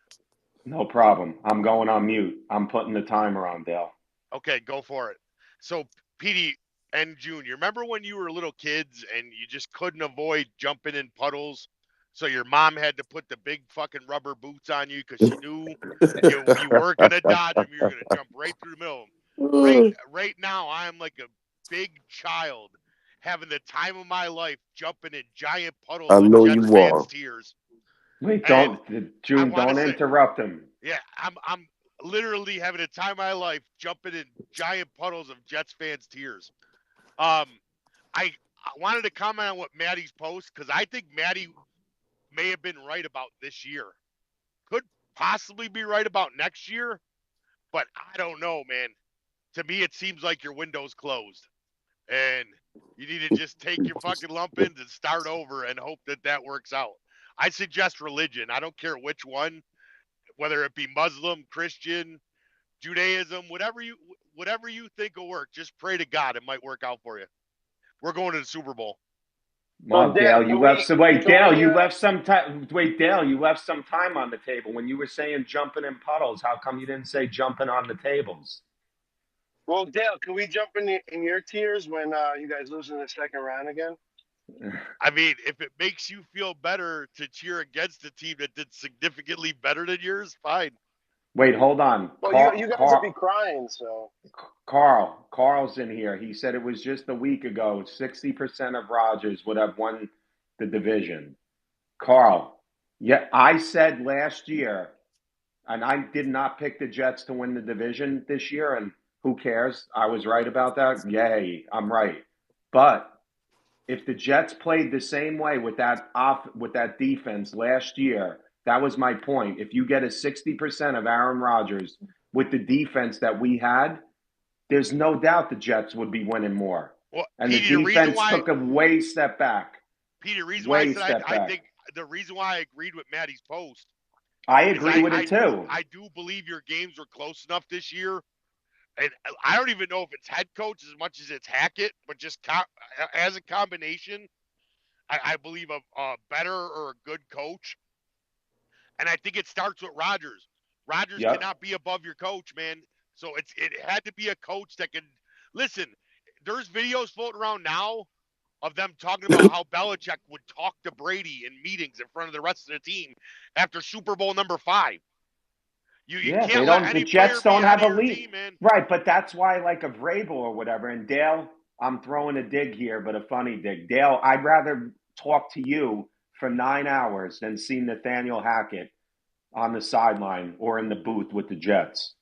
No problem. I'm going on mute. I'm putting the timer on, Dale. Okay, go for it. So, PD and June, you remember when you were little kids and you just couldn't avoid jumping in puddles? So your mom had to put the big fucking rubber boots on you because she knew you weren't gonna dodge them. You were gonna jump right through the middle of them. Right now, I am like a big child having the time of my life jumping in giant puddles I of know Jets you fans' are. tears. Wait, And I June, want to don't say, interrupt him. yeah, I'm literally having the time of my life jumping in giant puddles of Jets fans' tears. Um, I wanted to comment on what Maddie's post because I think Maddie may have been right about this year. Could possibly be right about next year, but I don't know, man. To me, it seems like your window's closed, and you need to just take your fucking lumpins and start over and hope that that works out. I suggest religion. I don't care which one, whether it be Muslim, Christian, Judaism, whatever you think will work. Just pray to God; it might work out for you. We're going to the Super Bowl. Well, Dale, you left some. Wait, can Dale, we you left some time. Wait, Dale, you left some time on the table when you were saying jumping in puddles. How come you didn't say jumping on the tables? well, Dale, can we jump in your tears when you guys lose in the second round again? I mean, if it makes you feel better to cheer against a team that did significantly better than yours, fine. Wait, hold on. Well, you guys would be crying, so Carl's in here. He said it was just a week ago. 60% of Rogers would have won the division. Carl, yeah, I said last year, and I did not pick the Jets to win the division this year, and who cares? I was right about that. Yay, I'm right. But if the Jets played the same way with that defense last year, that was my point. If you get a 60% of Aaron Rodgers with the defense that we had, there's no doubt the Jets would be winning more. Well, And the Petey, the reason defense why took a way step back. Petey, the reason why I Way said step I back. think the reason why I agreed with Maddie's post I is agree with it too. I do believe your games were close enough this year, and I don't even know if it's head coach as much as it's Hackett, but just as a combination, I believe a better or a good coach, and I think it starts with Rodgers. Rodgers Yep. cannot be above your coach, man. So it had to be a coach that can listen. There's videos floating around now of them talking about how Belichick would talk to Brady in meetings in front of the rest of the team after Super Bowl number 5. You Yeah, they can't let don't. The any player Jets be don't ahead have of a your lead, team, man. right? But that's why, like a Vrabel or whatever. And Dale, I'm throwing a dig here, but a funny dig. Dale, I'd rather talk to you for 9 hours than see Nathaniel Hackett on the sideline or in the booth with the Jets.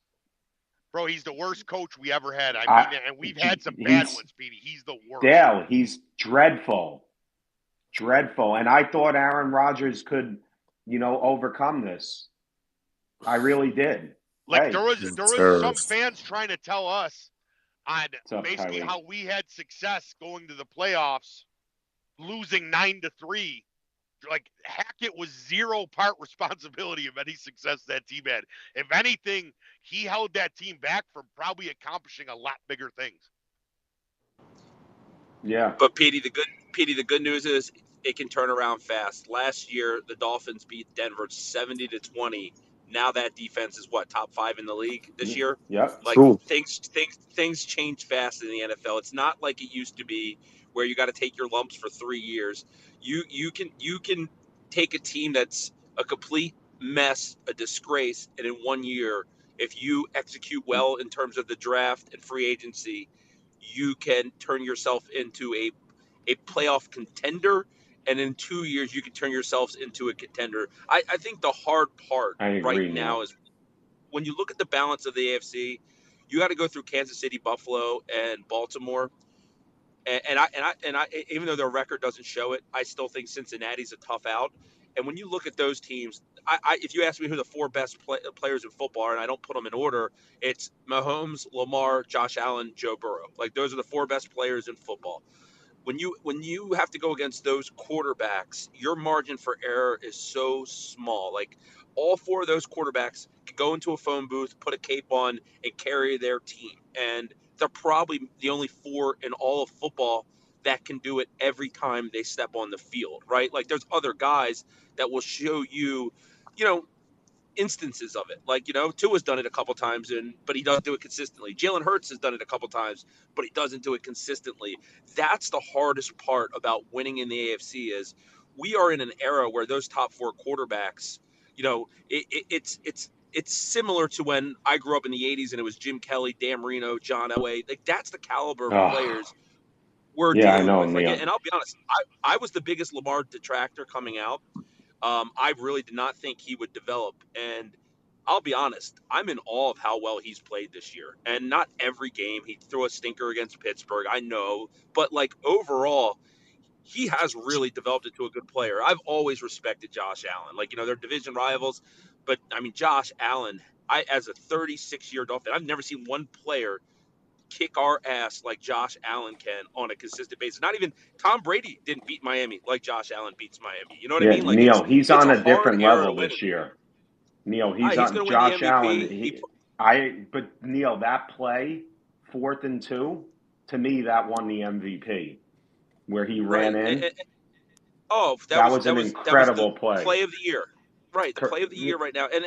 Bro, he's the worst coach we ever had. I I, mean, and we've had some bad he's ones, Petey. He's the worst. Dale. He's dreadful, dreadful. And I thought Aaron Rodgers could, overcome this. I really did. Like Hey, there was some fans trying to tell us on what's up, basically Tyree? how we had success going to the playoffs, losing 9-3. Like Hackett was zero part responsibility of any success that team had. If anything, he held that team back from probably accomplishing a lot bigger things. Yeah. But Petey, the good news is it can turn around fast. Last year, the Dolphins beat Denver 70-20. Now that defense is what, top 5 in the league this year? Yep. Like True. things change fast in the NFL. It's not like it used to be where you got to take your lumps for 3 years. You can take a team that's a complete mess, a disgrace, and in 1 year, if you execute well in terms of the draft and free agency, you can turn yourself into a playoff contender, and in 2 years you can turn yourselves into a contender. I think the hard part I right agree, now Neil. is when you look at the balance of the AFC, you got to go through Kansas City, Buffalo, and Baltimore. And I, even though their record doesn't show it, I still think Cincinnati's a tough out. And when you look at those teams, if you ask me who the 4 best players in football are, and I don't put them in order, it's Mahomes, Lamar, Josh Allen, Joe Burrow. Like those are the 4 best players in football. When you have to go against those quarterbacks, your margin for error is so small. Like all 4 of those quarterbacks could go into a phone booth, put a cape on, and carry their team. And they're probably the only 4 in all of football that can do it every time they step on the field, right? Like there's other guys that will show you, you know, instances of it. Like, Tua's done it a couple times, but he doesn't do it consistently. Jalen Hurts has done it a couple times, but he doesn't do it consistently. That's the hardest part about winning in the AFC is we are in an era where those top 4 quarterbacks, it's similar to when I grew up in the 80s and it was Jim Kelly, Dan Marino, John Elway. Like that's the caliber of Oh, players we're yeah, I dealing know, with. Like, Neil. and I'll be honest, I was the biggest Lamar detractor coming out. I really did not think he would develop. And I'll be honest, I'm in awe of how well he's played this year. And not every game. He threw a stinker against Pittsburgh, I know. But, like, overall, he has really developed into a good player. I've always respected Josh Allen. Like, they're division rivals. But, I mean, Josh Allen, as a 36-year Dolphin, I've never seen one player kick our ass like Josh Allen can on a consistent basis. Not even Tom Brady didn't beat Miami like Josh Allen beats Miami. You know what I Yeah, mean? Like Neil, he's it's on a a hard different era to level win this in. year. Neil, he's He's on going to win the Josh Allen. MVP. But Neil, that play, 4th and 2, to me, that won the MVP where he ran Right. in. That That was was an the incredible play. play of the year. Right, the play of the year right now. And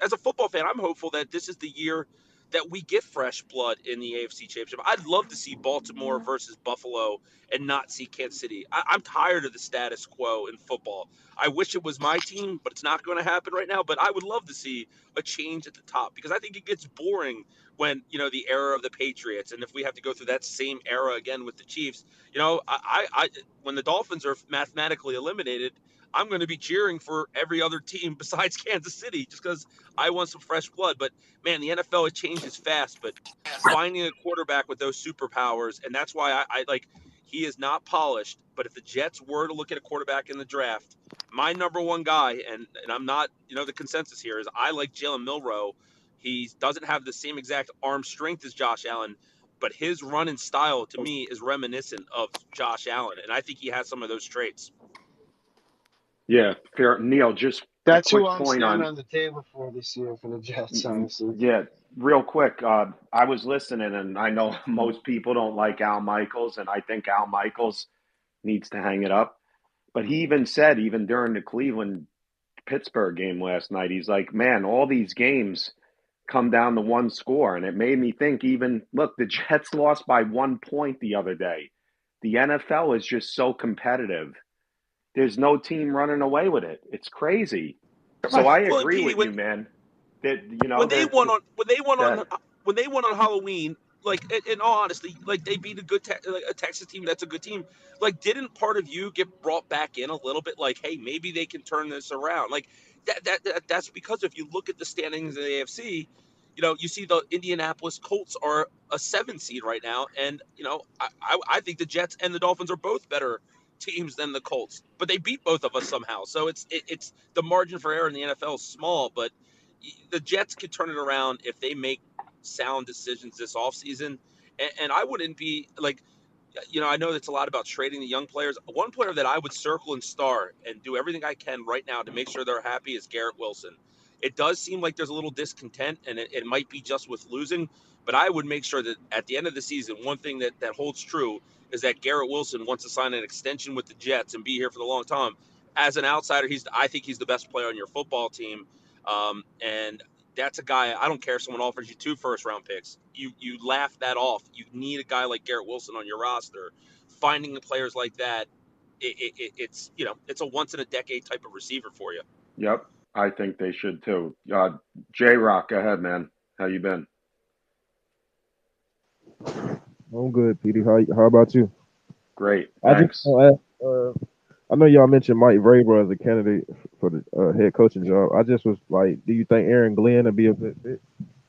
as a football fan, I'm hopeful that this is the year that we get fresh blood in the AFC Championship. I'd love to see Baltimore versus Buffalo and not see Kansas City. I'm tired of the status quo in football. I wish it was my team, but it's not going to happen right now. But I would love to see a change at the top because I think it gets boring when, the era of the Patriots. And if we have to go through that same era again with the Chiefs, when the Dolphins are mathematically eliminated, I'm going to be cheering for every other team besides Kansas City just because I want some fresh blood. But man, the NFL, it changes fast. But finding a quarterback with those superpowers, and that's why I like he is not polished. But if the Jets were to look at a quarterback in the draft, my number one guy, and I'm not, the consensus here is I like Jalen Milroe. He doesn't have the same exact arm strength as Josh Allen, but his running style to me is reminiscent of Josh Allen, and I think he has some of those traits. Yeah, fair. Neil, just a That's who quick I'm point standing on. on the table for this year for the Jets, honestly. Yeah, real quick. I was listening, and I know most people don't like Al Michaels, and I think Al Michaels needs to hang it up. But he even said, even during the Cleveland Pittsburgh game last night, he's like, man, all these games come down to one score. And it made me think, even look, the Jets lost by 1 point the other day. The NFL is just so competitive. There's no team running away with it. It's crazy. So I Well, and agree Petey, with you, man. That when they won on that when they won on Halloween, like in all honesty, like they beat like a Texas team that's a good team. Like, didn't part of you get brought back in a little bit? Like, hey, maybe they can turn this around. Like that's because if you look at the standings in the AFC, you see the Indianapolis Colts are a 7 seed right now, and I think the Jets and the Dolphins are both better teams than the Colts, but they beat both of us somehow. So it's the margin for error in the NFL is small, but the Jets could turn it around if they make sound decisions this offseason. And I wouldn't be like, I know it's a lot about trading the young players. One player that I would circle and star and do everything I can right now to make sure they're happy is Garrett Wilson. It does seem like there's a little discontent, and it might be just with losing, but I would make sure that at the end of the season, one thing that holds true is that Garrett Wilson wants to sign an extension with the Jets and be here for the long time. As an outsider, I think he's the best player on your football team, and that's a guy. I don't care if someone offers you 2 first-round picks. You laugh that off. You need a guy like Garrett Wilson on your roster. Finding players like that, it's a once in a decade type of receiver for you. Yep, I think they should too. J Rock, go ahead, man. How you been? I'm good, Petey. How about you? Great, I just thanks. I know y'all mentioned Mike Vrabel as a candidate for the head coaching job. I just was like, do you think Aaron Glenn would be a good fit?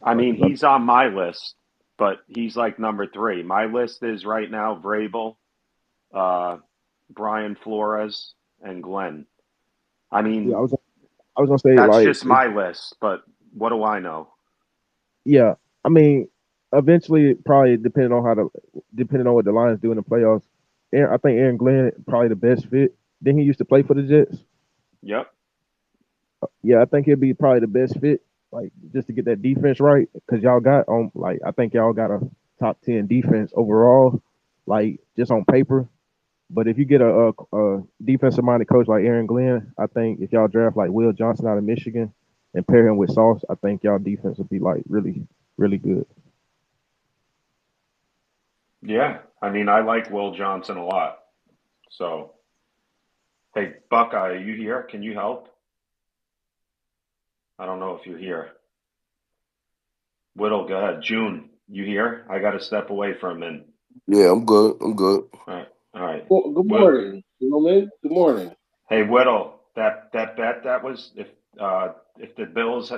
I Like, mean, he's on my list, but he's like number 3. My list is right now Vrabel, Brian Flores, and Glenn. I yeah, mean, I was gonna say that's like, just my list, but what do I know? yeah, I mean, eventually, probably depending on what the Lions do in the playoffs. I think Aaron Glenn probably the best fit. Then he used to play for the Jets. Yep. Yeah, I think he'd be probably the best fit, like just to get that defense right. Because y'all got I think y'all got a top 10 defense overall, like just on paper. But if you get a defensive minded coach like Aaron Glenn, I think if y'all draft like Will Johnson out of Michigan and pair him with Sauce, I think y'all defense would be like really, really good. Yeah. I mean, I like Will Johnson a lot. So, hey, Buckeye, are you here? Can you help? I don't know if you're here. Whittle, go ahead. June, you here? I got to step away for a minute. Yeah, I'm good. I'm good. All right. All right. Well, good morning, gentlemen. Good morning. Hey, Whittle, that bet that was if the Bills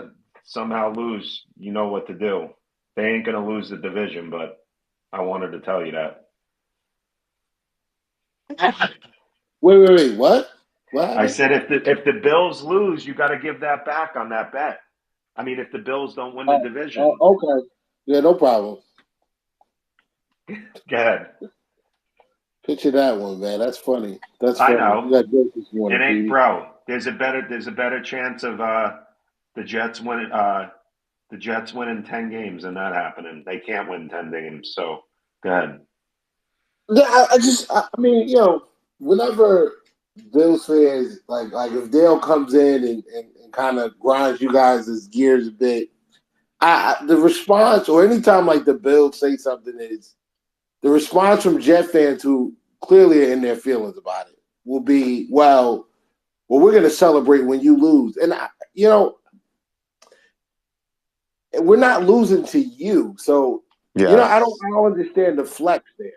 somehow lose, you know what to do. They ain't gonna lose the division, but I wanted to tell you that. Wait. What? What I happened? said if the Bills lose, you got to give that back on that bet. I mean, if the Bills don't win the division, Okay. Yeah, no problem. go ahead. Picture that one, man. That's funny. That's I funny. know. You got jokes this It morning, ain't, Petey. bro. There's a better chance of the Jets winning the Jets winning 10 games than that happening. They can't win 10 games. So go ahead. Yeah, I mean, whenever Bills fans like if Dale comes in and kind of grinds you guys' gears a bit, the response or anytime like the Bills say something is the response from Jet fans who clearly are in their feelings about it will be, well, we're going to celebrate when you lose. And, we're not losing to you. So, I don't understand the flex there.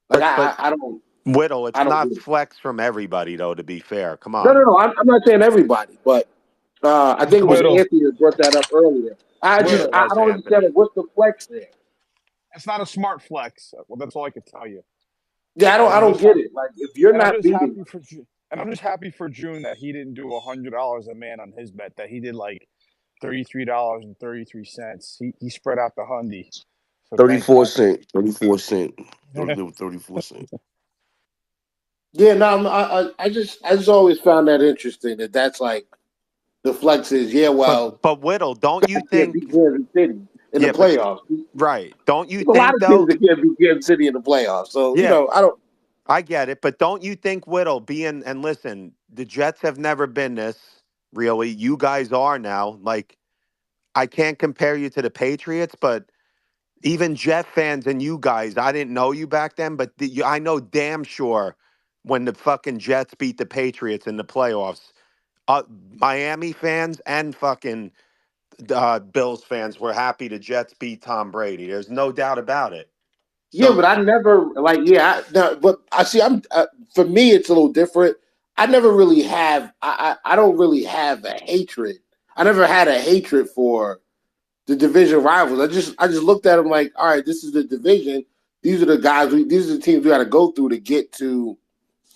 Like, But I don't. Whittle, I it's don't not get it. flex from everybody though. To be fair, come No, on. I'm not saying everybody, but I think it was Whittle, Anthony that brought that up earlier. I Whittle. don't understand it. What's the flex there? It's not a smart flex. Well, that's all I can tell you. Yeah, And I I'm don't just get it. Like, if you're and I'm not just beating, happy for and I'm just happy for June that he didn't do $100 a man on his bet. That he did like $33.33. He spread out the hundy. So thank 34 God. cent. 34 cent. Don't live with 34 cent. yeah, no, I just always found that interesting. That's like the flex is, yeah, well, But Whittle, don't you can't beat think? Kansas City in the Yeah, but playoffs. right. Don't you There's a lot think of teams though? that can't beat Kansas City in the playoffs. So Yeah, I don't. I get it, but don't you think Whittle being and listen, the Jets have never been this really. You guys are now. Like I can't compare you to the Patriots, but even Jet fans and you guys, I didn't know you back then, but I know damn sure when the fucking Jets beat the Patriots in the playoffs, uh, Miami fans and fucking Bills fans were happy the Jets beat Tom Brady. There's no doubt about it. Yeah, So but I never like. Yeah, no, but I see. I'm for me, it's a little different. I never really have. I don't really have a hatred. I never had a hatred for the division rivals. I just looked at them like, all right, this is the division. These are the guys. These are the teams we got to go through to get to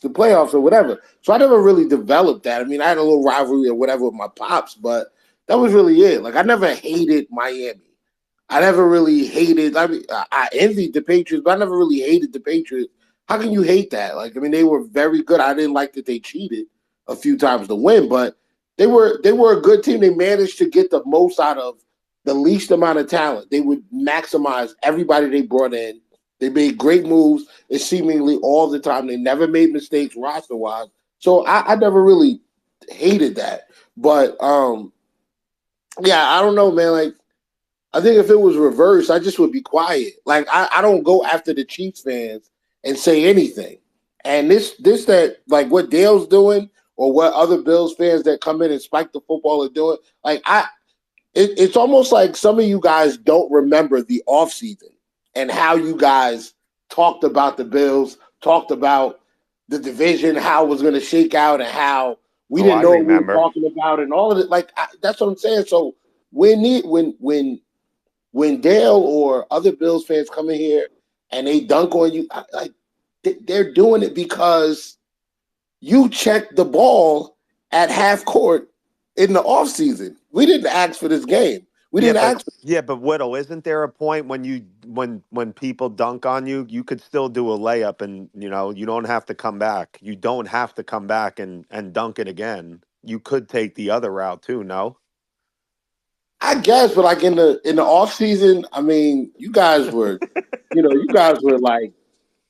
the playoffs or whatever. So I never really developed that. I mean, I had a little rivalry or whatever with my pops, but that was really it. Like I never hated Miami. I never really hated. I mean, I envied the Patriots, but I never really hated the Patriots. How can you hate that? Like, I mean, they were very good. I didn't like that they cheated a few times to win, but they were a good team. They managed to get the most out of the least amount of talent. They would maximize everybody they brought in. They made great moves, and seemingly all the time. They never made mistakes roster wise. So I never really hated that. But yeah, I don't know, man. Like I think if it was reversed, I just would be quiet. Like I don't go after the Chiefs fans and say anything. And this that like what Dale's doing or what other Bills fans that come in and spike the football are doing, like it's almost like some of you guys don't remember the offseason and how you guys talked about the Bills, talked about the division, how it was going to shake out, and how we oh, didn't I know what we were remember. talking about, and all of it. Like that's what I'm saying. So when Dale or other Bills fans come in here and they dunk on you, like they're doing it because you checked the ball at half court in the offseason. We didn't ask for this game. We Yeah, didn't but ask. Whittle, isn't there a point when when people dunk on you, you could still do a layup and you don't have to come back. You don't have to come back and dunk it again. You could take the other route too, no? I guess, but like in the off season, I mean, you guys were like,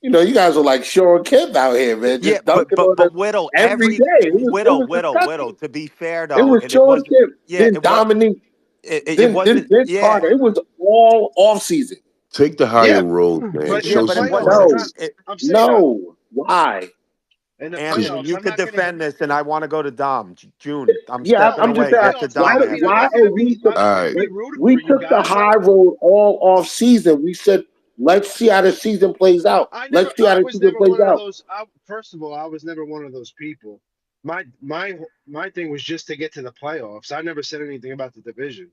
you guys were like Sean Kemp out here, man, Yeah, just dunking on us but Whittle, every every day. It was Whittle. disgusting. To be fair It though, was it Sean was Kemp, yeah, then Dominique, it then wasn't Vince yeah. Carter. It was all off season. Take the higher Yeah, road, man. but in Yeah, the Show but it some playoffs, wasn't. I'm No, class. not. I'm saying why? in the Cause Anthony, playoffs, you I'm could not gonna. defend this, and I want to go to Dom. June, I'm Yeah, stepping No, I'm in just the away. Get asking to playoffs, I'm why Dom, not. I'm why Anthony. not are gonna we be. I'm not all gonna right. be rooting for we you took the guys. high road all off season. We said let's see how the season plays out. Let's see how I the was season never plays one of out. those. First of all, I was never one of those people. My thing was just to get to the playoffs. I never said anything about the division.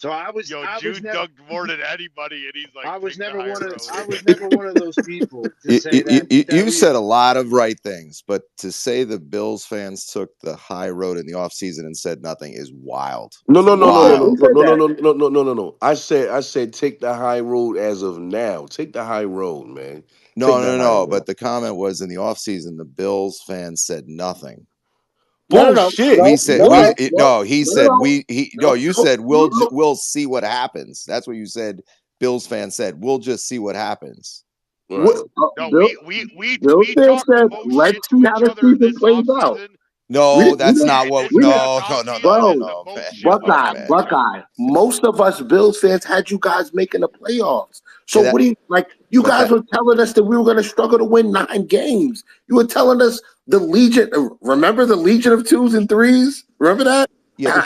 So Yo, I was Jude never dunked more than anybody, and he's like, I was take the never higher one of road. I was never one of those people to say that You we. said a lot of right things, but to say the Bills fans took the high road in the offseason and said nothing is wild. No, It's no, no, no, no, Who no, wild. no, said no, no, that? no, no, no, no, no, no. I said take the high road as of now. Take the high road, man. No, Take the no, high no. road. But the comment was in the offseason, the Bills fans said nothing. No, no, no, Bullshit. We no, said no, What? no, no, no. He no, no, said no, no. no, You no, said no, no. we'll see what happens. That's what you said. Bills fans said we'll just see what happens. What, Right. No, Bill, Bill we Sims talked the said, most let's shit see to how each the other season this plays out. offseason. No, We that's didn't, not In what. this we didn't, No, no, playoffs no, no, offseason no, is bro, the no, most man. shit No, we've no, Buckeye, talked man. about. Buckeye. Most of us Bills fans had you guys making the playoffs. So That what do you like? You but guys that were telling us that we were going to struggle to win 9 games. You were telling us the Legion. Remember the Legion of twos and threes? Remember that? yeah,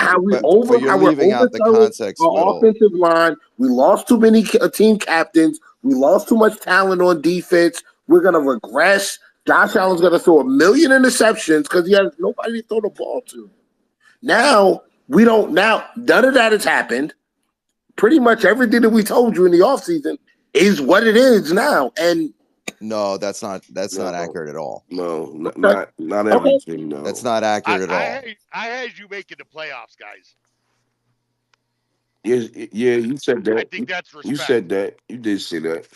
but you're How we're leaving out the overselling context, our Whittle. offensive line. We lost too many team captains. We lost too much talent on defense. We're gonna regress. Josh Allen's gonna throw a million interceptions because he has nobody to throw the ball to. Now we don't. Now none of that has happened. Pretty much everything that we told you in the offseason is what it is now. And No, that's not No, accurate at all. no, not okay, not okay. everything. That's No. not accurate at all. I had you making the playoffs, guys. Yes, yeah. You said I that. think that's You respect. said that. You did say that.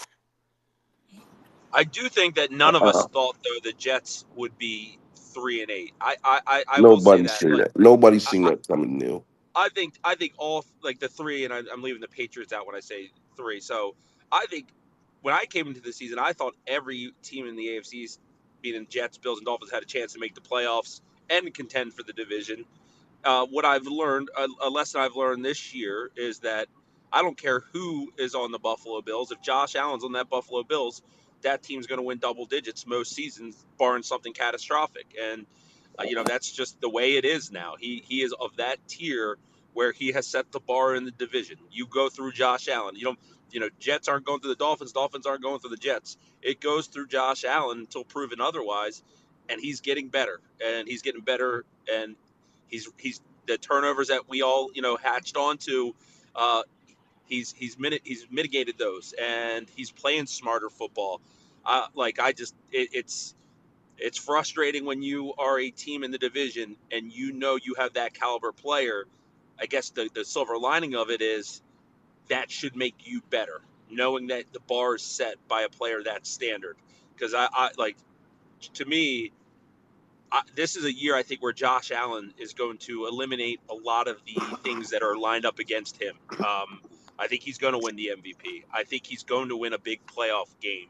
I do think that none of us Uh, thought though the Jets would be 3-8. I will say Nobody that. seen Like that. Nobody I, seen I that coming new. I think all like the three, and I'm leaving the Patriots out when I say three. So I think when I came into the season, I thought every team in the AFC's, being Jets, Bills, and Dolphins, had a chance to make the playoffs and contend for the division. what I've learned, a lesson I've learned this year is that I don't care who is on the Buffalo Bills. If Josh Allen's on that Buffalo Bills, that team's going to win double digits most seasons, barring something catastrophic. And that's just the way it is now. He is of that tier where he has set the bar in the division. You go through Josh Allen. Jets aren't going through the Dolphins. Dolphins aren't going through the Jets. It goes through Josh Allen until proven otherwise, and he's getting better. And he's getting better, and he's the turnovers that we all hatched onto. Uh, he's mitigated those, and he's playing smarter football. It's frustrating when you are a team in the division and you have that caliber player. I guess the silver lining of it is that should make you better, knowing that the bar is set by a player that standard. Because to me, this is a year I think where Josh Allen is going to eliminate a lot of the things that are lined up against him. I think he's going to win the MVP. I think he's going to win a big playoff game.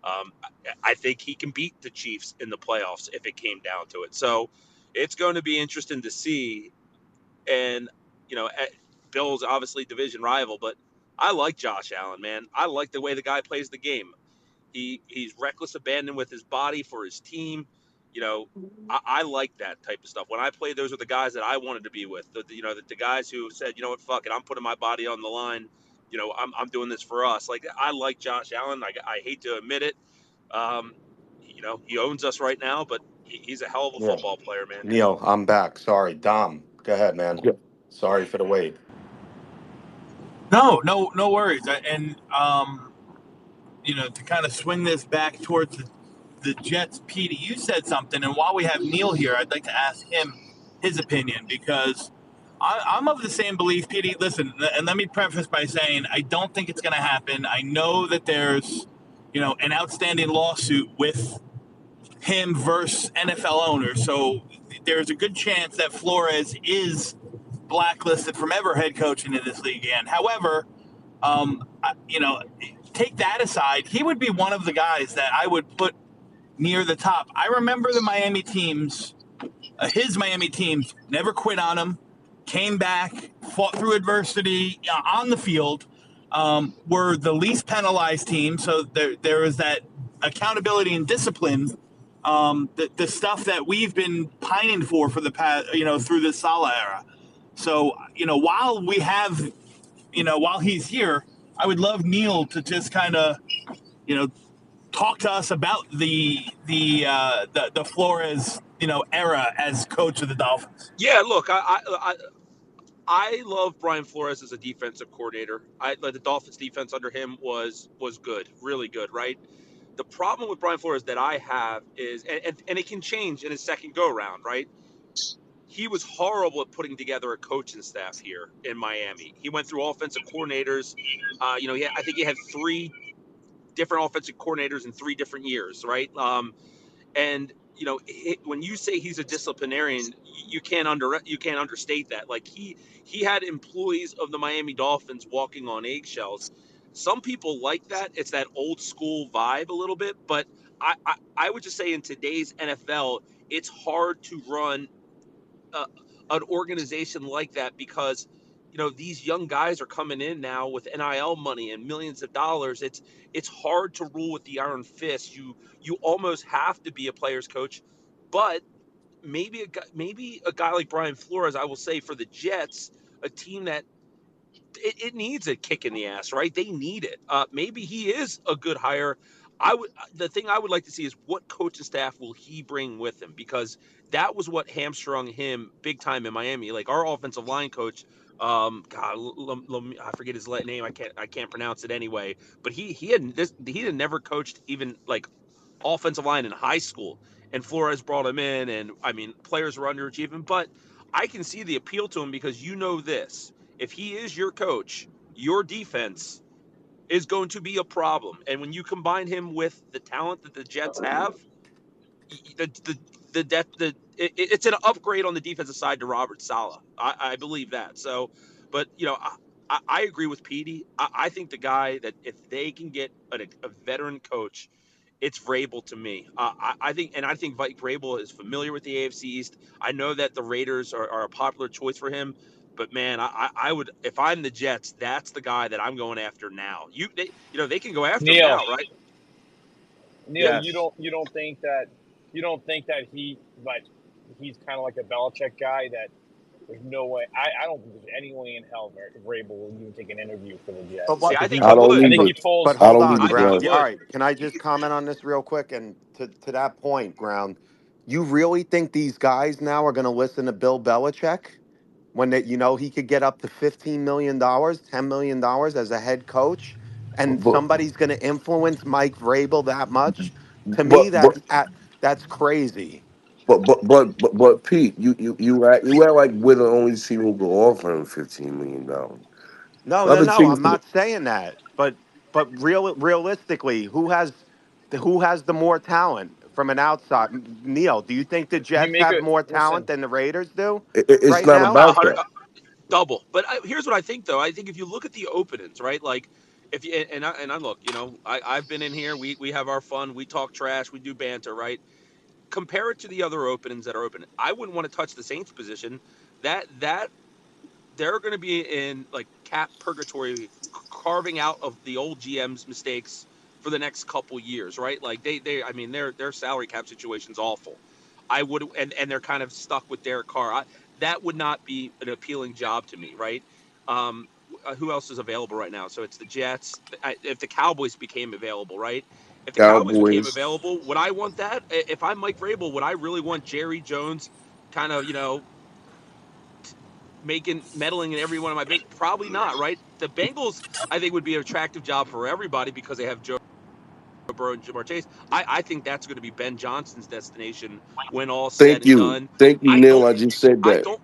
I think he can beat the Chiefs in the playoffs if it came down to it. So it's going to be interesting to see. And, Bills obviously division rival, but I like Josh Allen, man. I like the way the guy plays the game. He's reckless abandon with his body for his team. I like that type of stuff. When I played, those were the guys that I wanted to be with. The guys who said, you know what, fuck it, I'm putting my body on the line. I'm doing this for us. Like, I like Josh Allen. I hate to admit it. He owns us right now, but he's a hell of a Yeah. football player, man. Neil, I'm back. Sorry. Dom, go ahead, man. Yeah. Sorry for the wait. No worries. And to kind of swing this back towards the Jets, Petey, you said something, and while we have Neil here, I'd like to ask him his opinion because I'm of the same belief, Petey. Listen, and let me preface by saying I don't think it's going to happen. I know that there's, an outstanding lawsuit with him versus NFL owners, so there's a good chance that Flores is blacklisted from ever head coaching in this league again. However, take that aside, he would be one of the guys that I would put near the top. I remember the Miami teams, his Miami teams, never quit on him, came back, fought through adversity on the field, were the least penalized team. So there is that accountability and discipline, the stuff that we've been pining for the past, through this Salah era. So, while we have, while he's here, I would love Neil to just kind of, talk to us about the Flores, era as coach of the Dolphins. Yeah, look, I love Brian Flores as a defensive coordinator. The Dolphins defense under him was good, really good, right? The problem with Brian Flores that I have is, and it can change in his second go round, right? He was horrible at putting together a coaching staff here in Miami. He went through offensive coordinators. I think he had 3 different offensive coordinators in 3 different years, right? And when you say he's a disciplinarian, you can't understate that. Like, he had employees of the Miami Dolphins walking on eggshells. Some people like that. It's that old school vibe a little bit, but I would just say in today's NFL, it's hard to run an organization like that because these young guys are coming in now with NIL money and millions of dollars. It's hard to rule with the iron fist. You almost have to be a player's coach, but maybe a guy like Brian Flores, I will say, for the Jets, a team that it needs a kick in the ass, right? They need it. Maybe he is a good hire. The thing I would like to see is what coaching staff will he bring with him, because that was what hamstrung him big time in Miami. Like, our offensive line coach, I forget his name. I can't pronounce it anyway. But he had never coached even like offensive line in high school, and Flores brought him in, and I mean, players were underachieving, but I can see the appeal to him because this. If he is your coach, your defense is going to be a problem. And when you combine him with the talent that the Jets have, it's an upgrade on the defensive side to Robert Saleh. I believe that. So, but I agree with Petey. I think the guy that if they can get a veteran coach it's Vrabel to me. I think, and I think Vrabel is familiar with the AFC East. I know that the Raiders are a popular choice for him, but man, I would, if I'm the Jets, that's the guy that I'm going after now. They can go after him Neil, now, right? Neil, Yeah. Yes. you don't think that he's kind of like a Belichick guy that there's no way. I don't think there's any way in hell Vrabel will even take an interview for the But Jets. See, what? I think I he don't I would. think either. he pulls. But I hold don't on, either, I think he Ground. Ground. Yeah, all would. right. Can I just comment on this real quick? And to that point, Ground, you really think these guys now are going to listen to Bill Belichick when he could get up to $15 million, $10 million as a head coach, and But somebody's going to influence Mike Vrabel that much? To me, but but that's crazy. but Pete, you act like we're the only team who will offer him $15 million. No, no, Other no. teams, I'm not saying that. But realistically, who has the more talent from an outside? Neil, do you think the You Jets make have it. more talent Listen, than the Raiders do it's right not now? about that. Double. But here's what I think, though. I think if you look at the openings, right? Like, if you and I look, I've been in here. We have our fun. We talk trash. We do banter, right? Compare it to the other openings that are open. I wouldn't want to touch the Saints position. That they're going to be in like cap purgatory, carving out of the old GM's mistakes for the next couple years, right? Like I mean, their salary cap situation's awful. I would, and they're kind of stuck with Derek Carr. That would not be an appealing job to me, right? Um, who else is available right now? So it's the Jets. If the Cowboys became available, right? If the Cowboys became Cowboys. available, would I want that? If I'm Mike Vrabel, would I really want Jerry Jones kind of, meddling in every one of my business? Probably not, right? The Bengals, I think, would be an attractive job for everybody because they have Joe Burrow and Jamar Chase. I think that's going to be Ben Johnson's destination when all's said and done. Thank you, I Neil. don't, I just said I that. don't.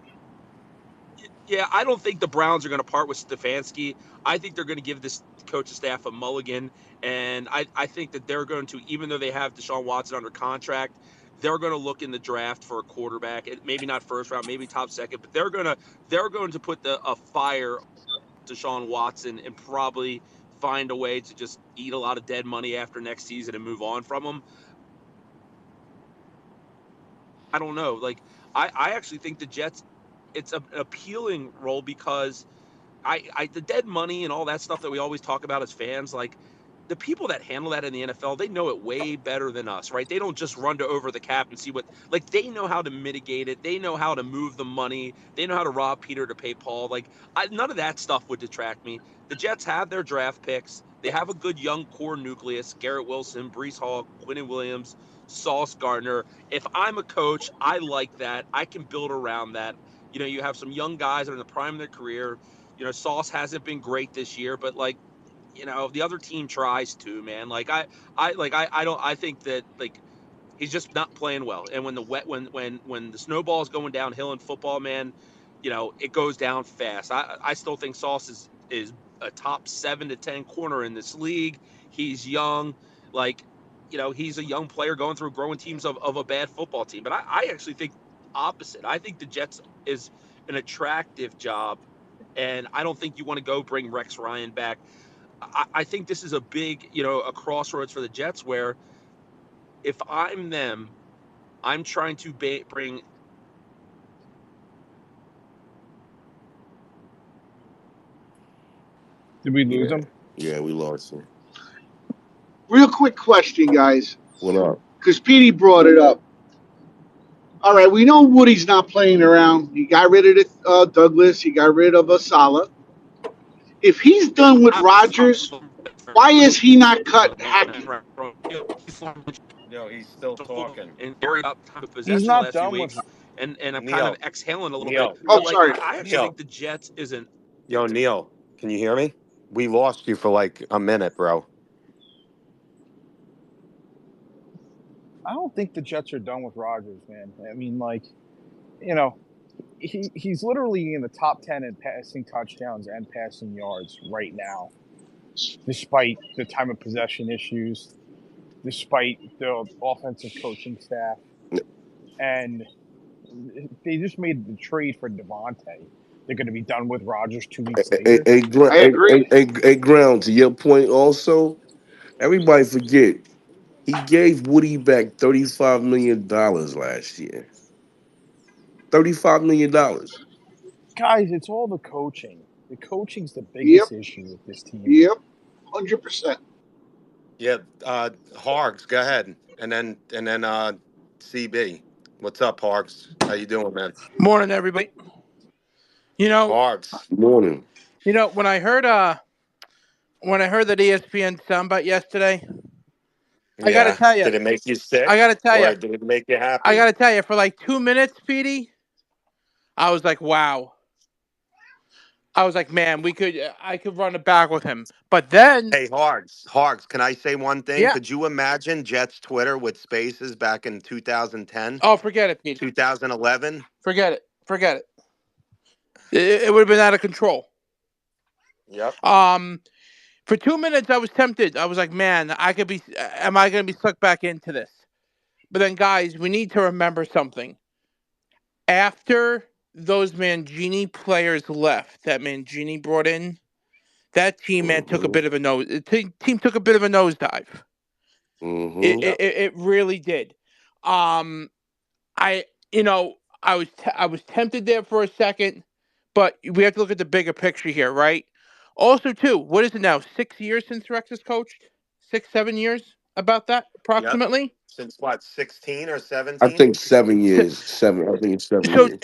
Yeah, I don't think the Browns are going to part with Stefanski. I think they're going to give this coaching staff a mulligan, and I think that they're going to, even though they have Deshaun Watson under contract, they're going to look in the draft for a quarterback. Maybe not first round, maybe top second, but they're going to put a fire to Deshaun Watson and probably find a way to just eat a lot of dead money after next season and move on from him. I don't know. Like I actually think the Jets, it's an appealing role because the dead money and all that stuff that we always talk about as fans, like the people that handle that in the NFL, they know it way better than us, right? They don't just run to over the cap and see like they know how to mitigate it. They know how to move the money. They know how to rob Peter to pay Paul. Like none of that stuff would detract me. The Jets have their draft picks. They have a good young core nucleus: Garrett Wilson, Brees Hall, Quinnen Williams, Sauce Gardner. If I'm a coach, I like that. I can build around that. You have some young guys that are in the prime of their career. Sauce hasn't been great this year, but like, the other team tries to, man. Like I don't, I think that like he's just not playing well. And when the snowball is going downhill in football, man, it goes down fast. I still think Sauce is a top 7 to 10 corner in this league. He's young, like, he's a young player going through growing teams of a bad football team. But I actually think opposite. I think the Jets is an attractive job, and I don't think you want to go bring Rex Ryan back. I think this is a big, a crossroads for the Jets where if I'm them, I'm trying to bring. did we lose Yeah, him? yeah, we lost him. Real quick question, guys, What up? because Petey brought it up. All right, we know Woody's not playing around. You got rid of Douglas. You got rid of Asala. If he's done with Rodgers, why is he not cut Hackett? He's still talking. And carry up time of He's possession the not last few done with. weeks, and I'm kind of Neil, exhaling a little bit. Neil, Oh, But like, sorry. I actually Neil. think the Jets isn't. Yo, Neil, can you hear me? We lost you for like a minute, bro. I don't think the Jets are done with Rodgers, man. I mean, like, you know, he's literally in the top 10 in passing touchdowns and passing yards right now, despite the time of possession issues, despite the offensive coaching staff, and they just made the trade for Devontae. They're going to be done with Rodgers 2 weeks A, later. a, I a, agree. a, a ground to your point also. Everybody forget. He gave Woody back $35 million last year. $35 million. Guys, it's all the coaching. The coaching's the Yep, biggest issue with this team. yep, 100%. Yeah, Hargs, go ahead, and then CB. What's up, Hargs? How you doing, man? Morning, everybody. You know, Hargs. Morning. when I heard that ESPN soundbite yesterday, I got to Yeah. tell you, Did it make you sick, I got to tell you, or did it make you I got happy? to tell you, for like 2 minutes, Petey, I was like, wow. I was like, man, I could run it back with him. But then, Hey, Hargs, can I say one thing? yeah, Could you imagine Jets Twitter with spaces back in 2010, oh, forget it, Petey, 2011? forget it. It would have been out of control. Yep. Um, for 2 minutes, I was tempted. I was like, man, am I going to be sucked back into this? But then, guys, we need to remember something. After those Mangini players left, that Mangini brought in, that team, man, took a Mm-hmm. bit of a nose. The team took a bit of a nosedive. It Mm-hmm. it, Yep. it it really did. Um, I I was tempted there for a second, but we have to look at the bigger picture here, right? Also, too, what is it now? 6 years since Rex has coached? 6, 7 years? About that, Yep. approximately. Since what, 16 or I 17? think 7 years. Seven. I think it's 7 years.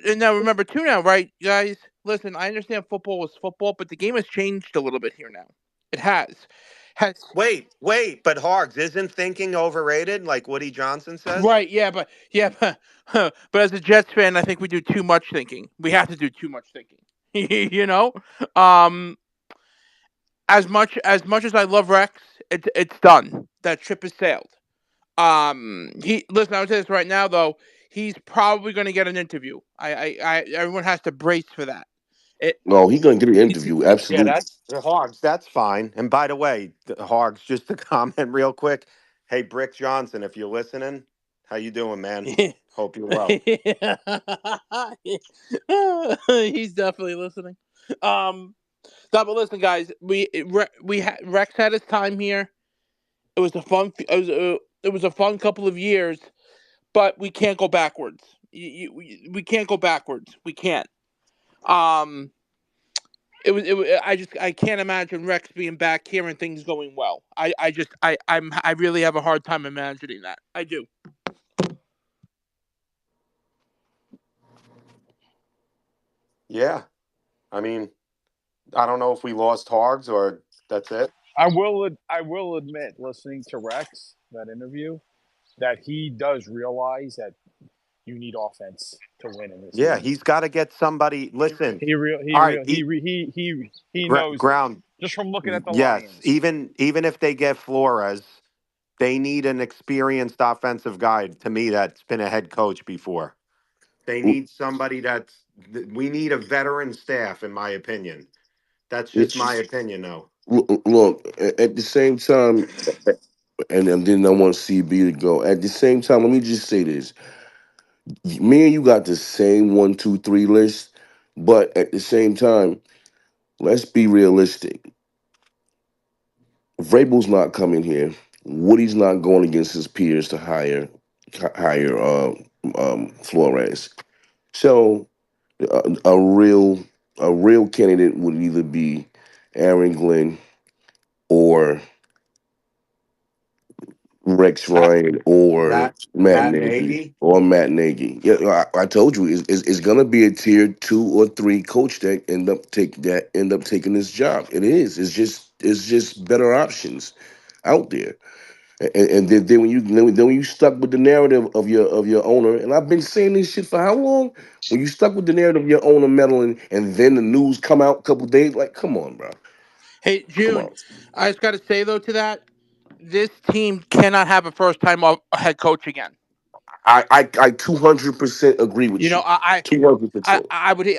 And now remember too now, right, guys? Listen, I understand football is football, but the game has changed a little bit here now. It has Wait, but Hargs, isn't thinking overrated like Woody Johnson says? right, but as a Jets fan, I think we do too much thinking. We have to do too much thinking. you know, um, as much as I love Rex, it's done. That ship has sailed. He listen. I would say this right now, though. He's probably going to get an interview. Everyone has to brace for that. It, No, he's gonna get an it- interview. Yeah, Absolutely. that's Hargs. That's fine. And by the way, Hargs, just to comment real quick. Hey, Brick Johnson, if you're listening, how you doing, man? Hope you're well. he's definitely listening. Um, no, but listen, guys, Rex had his time here. It was a fun. It was a fun couple of years, but we can't go backwards. We can't go backwards. We can't. Um, I can't imagine Rex being back here and things going well. I really have a hard time imagining that. I do. Yeah. I mean, I don't know if we lost Hargs or that's it. I will admit, listening to Rex that interview, that he does realize that you need offense to win in this Yeah, league. he's got to get somebody. Listen, He real he all right, real he knows that ground. just from looking at the Yes, Lions. even if they get Flores, they need an experienced offensive guy. To me, that's been a head coach before. They need somebody we need a veteran staff, in my opinion. That's just my opinion, though. Look, at the same time, and then I want CB to go. At the same time, let me just say this: me and you got the same 1, 2, 3 list, but at the same time, let's be realistic. Vrabel's not coming here. Woody's not going against his peers to hire Flores. So a real candidate would either be Aaron Glenn or Rex Matt Ryan or Matt Matt Matt Nagy Nagy. or Matt Nagy. Yeah, I told you it's gonna be a tier 2 or 3 coach that end up taking this job. It is. It's just better options out there. And then when you stuck with the narrative of your owner, and I've been saying this shit for how long? When you stuck with the narrative of your owner meddling, and then the news come out a couple days, like, come on, bro, Hey, come June, on. I just got to say though to that, this team cannot have a first time head coach again. I 200% agree You with know, you. 200%.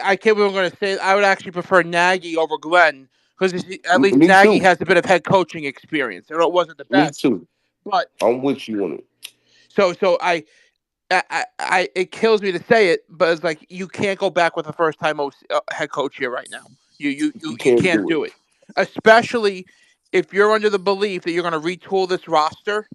I can't believe I'm going to say I would actually prefer Nagy over Glenn because at least Me Nagy too. has a bit of head coaching experience. I know it wasn't the Me best, too. but I'm with you on it. so it kills me to say it, but it's like you can't go back with a first time head coach here right now. You You can't can't do it. do it, especially if you're under the belief that you're going to retool this roster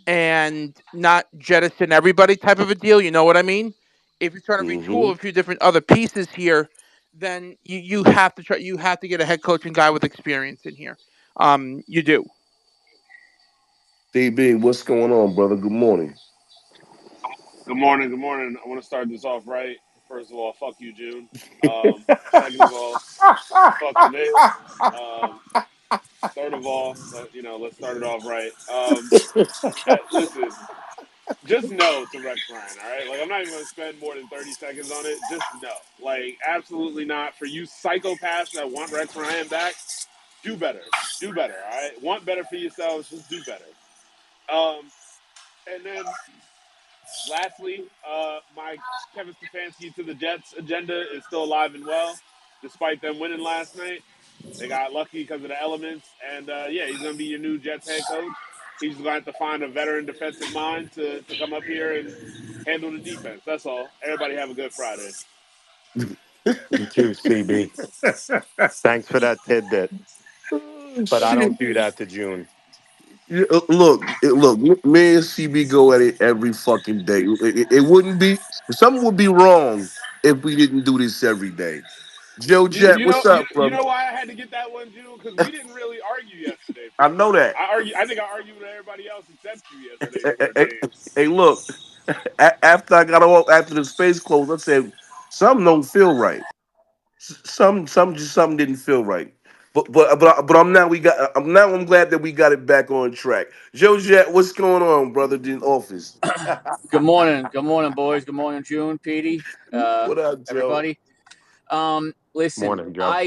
and not jettison everybody type of a deal. You know what I mean? If you're trying to retool Mm-hmm. a few different other pieces here, then you have to try. You have to get a head coaching guy with experience in here. You do. DB, what's going on, brother? Good morning. Good morning. Good morning. I want to start this off right. First of all, fuck you, June. Second of all, fuck the Knicks. Third of all, let's start it off right. Listen, just no to Rex Ryan. All right, like I'm not even going to spend more than 30 seconds on it. Just no, like absolutely not. For you psychopaths that want Rex Ryan back, do better. Do better. All right, want better for yourselves. Just do better. And then lastly, my Kevin Stefanski to the Jets agenda is still alive and well, despite them winning last night. They got lucky because of the elements, and yeah, he's going to be your new Jets head coach. He's going to have to find a veteran defensive mind to come up here and handle the defense. That's all. Everybody have a good Friday. You too, CB. Thanks for that tidbit. Oh, But I shit. don't do that to June. Yeah, look. Me and CB go at it every fucking day. It wouldn't be something would be wrong if we didn't do this every day. Joe You, Jet, you what's know you, up, you brother? know why I had to get that one, June? Because we didn't really argue yesterday I for a know change. that. I think I argued with everybody else except you yesterday Hey, for a hey, change. hey, look. After I got off, after the space closed, I said something don't feel right. Something didn't feel right. But I'm now we got I'm glad that we got it back on track. Joe Jet, what's going on, brother? In office. Good morning. Good morning, boys. Good morning, June, Petey, What up, Joe? everybody. Listen, Morning, Joe.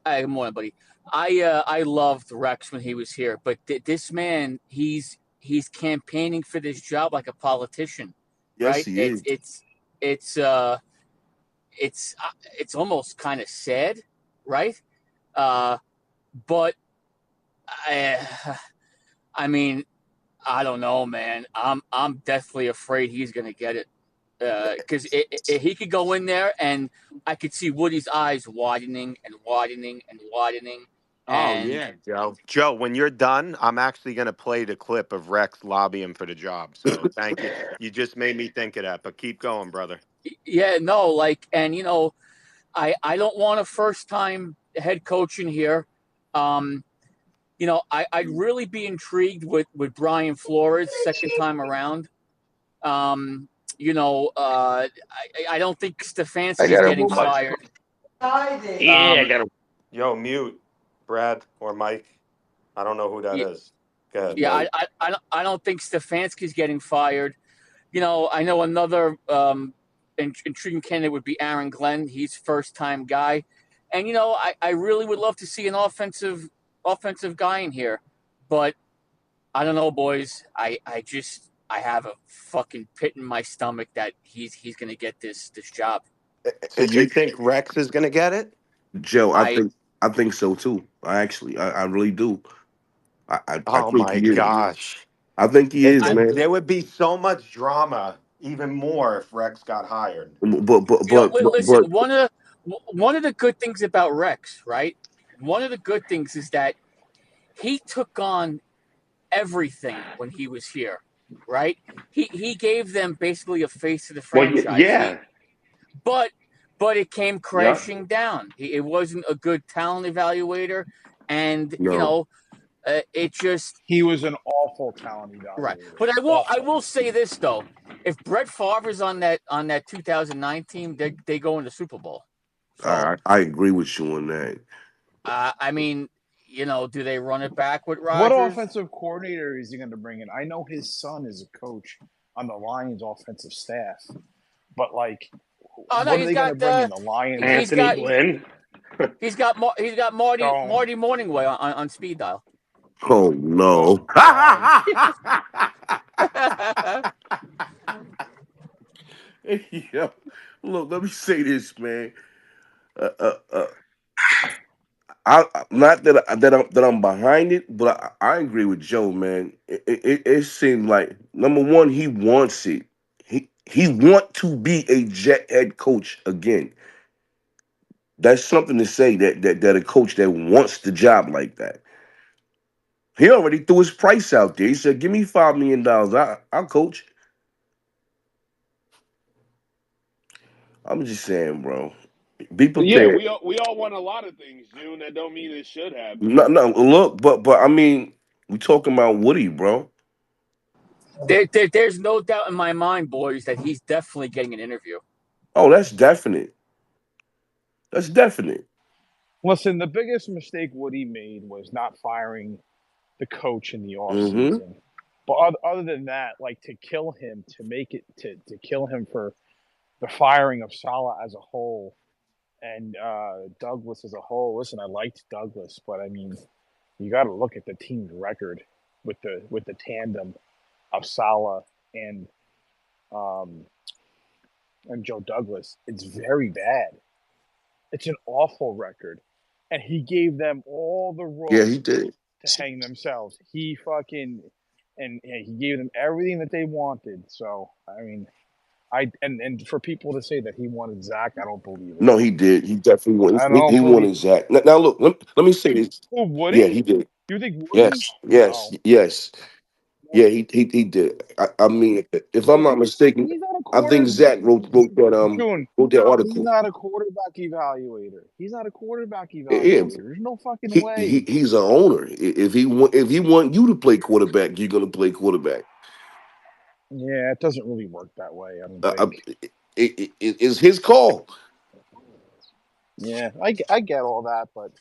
good morning, buddy. I loved Rex when he was here, but this man, he's campaigning for this job like a politician, Yes, right? he is. It's uh it's almost kind of sad, right? Uh, but I, I mean, I don't know, man. I'm definitely afraid he's gonna get it. Because he could go in there and I could see Woody's eyes widening and widening and widening, Oh and yeah, Joe. Joe, when you're done, I'm actually gonna play the clip of Rex lobbying for the job. So thank you. You just made me think of that. But keep going, brother. yeah, no, like, and I don't want a first time head coach in here. Um, I'd really be intrigued with Brian Flores second time around. Um, I don't think I Stefanski's gotta getting move my. fired. Yeah, I Um, gotta. Yo, mute, Brad or Mike. I don't know who that is. Go ahead. Yeah, I don't think Stefanski's getting fired. I know another intriguing candidate would be Aaron Glenn. He's first time guy, and I really would love to see an offensive guy in here, but I don't know, boys. I have a fucking pit in my stomach that he's gonna get this job. So you think Rex is gonna get it? Joe, I I think I think so too. I really do. I Oh think my he is. gosh. I think he is, I man. There would be so much drama, even more, if Rex got hired. But listen. One of the good things about Rex, right? One of the good things is that he took on everything when he was here, right? He gave them basically a face to the Well, franchise. yeah, But but it came yep. crashing down. It wasn't a good talent evaluator, and no. it just He was an awful talent right. evaluator. But I Awful. will say this though: if Brett Favre is on that 2009 team, they go in the Super Bowl. So I agree with you on that. I mean, do they run it back with What Rodgers? offensive coordinator is he going to bring in? I know his son is a coach on the Lions offensive staff, but like, Oh no, what are they going to bring in? The Lions? he's Anthony got Lynn. he's got Marty Don't. Marty Morningway on speed dial. Oh no. Oh God. Yo, look, let me say this, man. Uh, uh, uh, not that I'm behind it, but I agree with Joe, man. It seems like number one, he wants it. He want to be a Jet head coach again. That's something to say that a coach that wants the job like that. He already threw his price out there. He said, "Give me $5 million. I'll coach." I'm just saying, bro. Be Yeah, prepared. we all want a lot of things, June. That don't mean it should happen. No, no. Look, but I mean, we talking about Woody, bro. There's no doubt in my mind, boys, that he's definitely getting an interview. Oh, that's definite. That's definite. Listen, the biggest mistake Woody made was not firing the coach in the Mm-hmm. offseason. But other than that, like to kill him, to kill him for the firing of Salah as a whole and Douglas as a whole. Listen, I liked Douglas, but I mean, you got to look at the team's record with the tandem of Salah and um, and Joe Douglas. It's very bad. It's an awful record, and he gave them all the Yeah, he rope did. to hang themselves. He fucking and he gave them everything that they wanted. So I mean, and for people to say that he wanted Zach, I don't believe it. No, he did. He definitely won. I He don't believe wanted Zach. Now look, let me say this. who Yeah, Woody. he did. You think Woody? Yes, yes, No, yes. no. Yeah, he did. I mean, if I'm not mistaken, He's not a I think quarter. Zach June. wrote that He's article. not a quarterback evaluator. He's not a quarterback Yeah, evaluator. There's no fucking way. he's an owner. If he want you to play quarterback, you're gonna play quarterback. Yeah, it doesn't really work that way. I don't Uh, uh, think. it's his call. Yeah, I get all that, but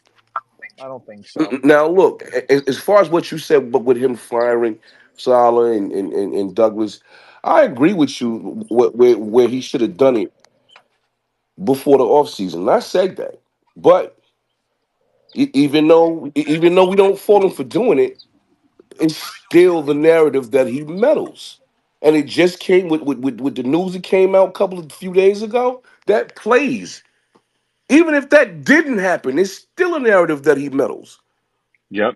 I don't think so. Now look, as far as what you said, but with him firing Salah and Douglas, I agree with you where he should have done it before the offseason. I said that, but even though we don't fault him for doing it, it's still the narrative that he meddles. And it just came with the news that came out a few days ago. That plays. Even if that didn't happen, it's still a narrative that he meddles. Yep.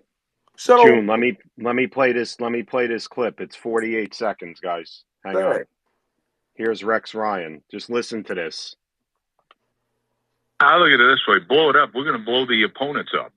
So, June, let me play this. Let me play this clip. It's 48 seconds, guys. Hang all on. right. Here's Rex Ryan. Just listen to this. I look at it this way: blow it up. We're going to blow the opponents up.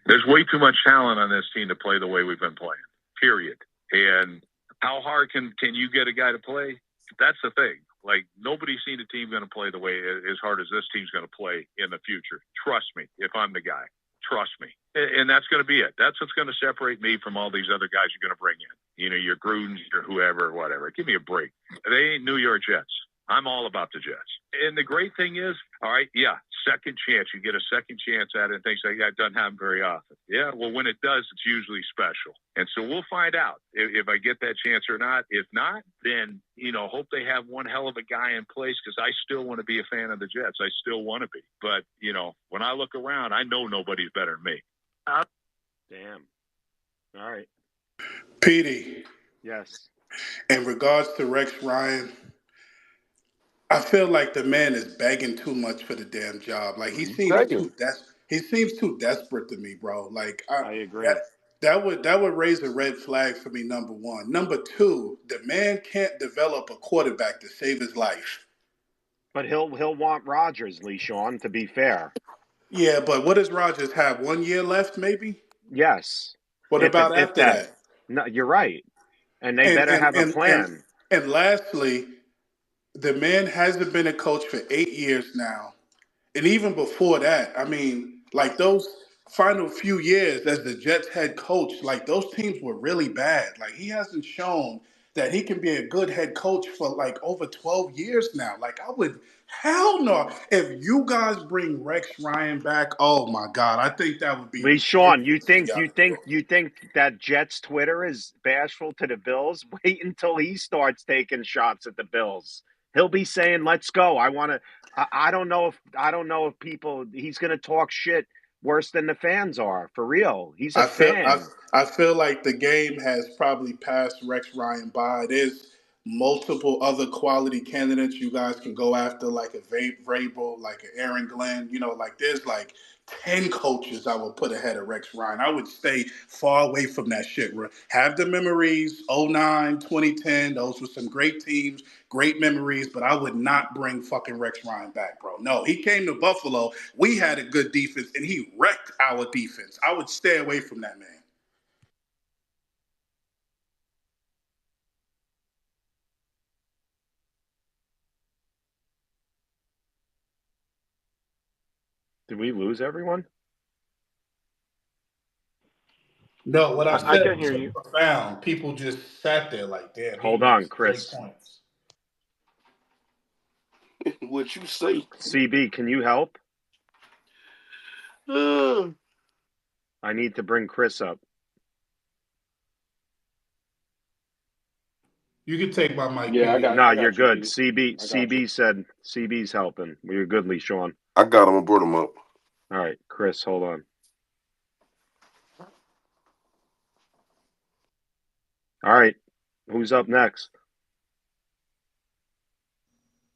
There's way too much talent on this team to play the way we've been playing. Period. And how hard can you get a guy to play? That's the thing. Like, nobody's seen a team going to play the way as hard as this team's going to play in the future. Trust me, if I'm the guy. Trust me. And that's going to be it. That's what's going to separate me from all these other guys you're going to bring in. You know, your Grudens, your whoever, whatever. Give me a break. They ain't New York Jets. I'm all about the Jets. And the great thing is, all right, yeah, second chance. You get a second chance at it and things like that. Doesn't happen very often. Yeah, well, when it does, it's usually special. And so we'll find out if I get that chance or not. If not, then, you know, hope they have one hell of a guy in place, because I still want to be a fan of the Jets. I still want to be. But, you know, when I look around, I know nobody's better than me. Damn. All right. Petey, Yes. in regards to Rex Ryan, I feel like the man is begging too much for the damn job. Like He's begging. he seems too desperate to me, bro. Like I that agree. that would raise a red flag for me. Number one. Number two, the man can't develop a quarterback to save his life. But he'll want Rodgers, Lee Sean, to be fair. Yeah, but what does Rodgers have? 1 year left, maybe. Yes. What about If after that. that? No, you're right. And they And better and have a and and plan. and lastly, the man hasn't been a coach for 8 years now. And even before that, I mean, like those final few years as the Jets head coach, like those teams were really bad. Like he hasn't shown that he can be a good head coach for like over 12 years now. Like I would, hell no. If you guys bring Rex Ryan back, oh my God, I think that would be Lee Sean, you ridiculous for think y'all you to do. think you think that Jets Twitter is bashful to the Bills? Wait until he starts taking shots at the Bills. He'll be saying, "Let's go." I want to. I don't know if people. He's going to talk shit worse than the fans are for real. He's a I feel I, fan. I feel like the game has probably passed Rex Ryan by. There's multiple other quality candidates you guys can go after, like a Vrabel, like an Aaron Glenn. You know, like there's like 10 coaches I would put ahead of Rex Ryan. I would stay far away from that shit. Have the memories, '09, 2010. Those were some great teams, great memories, but I would not bring fucking Rex Ryan back, bro. No, he came to Buffalo. We had a good defense, and he wrecked our defense. I would stay away from that man. Did we lose everyone? No, what I I said can was hear so you. profound. People just sat there like, damn, he Hold on, makes great Chris. points. What you say? CB, can you help? Uh, I need to bring Chris up. You can take my mic, Yeah, Petty. No, I you're got you, good. Petey. CB I got you. CB said CB's helping. You're good, Lee Sean. I got him. I brought him up. All right, Chris, hold on. All right, who's up next?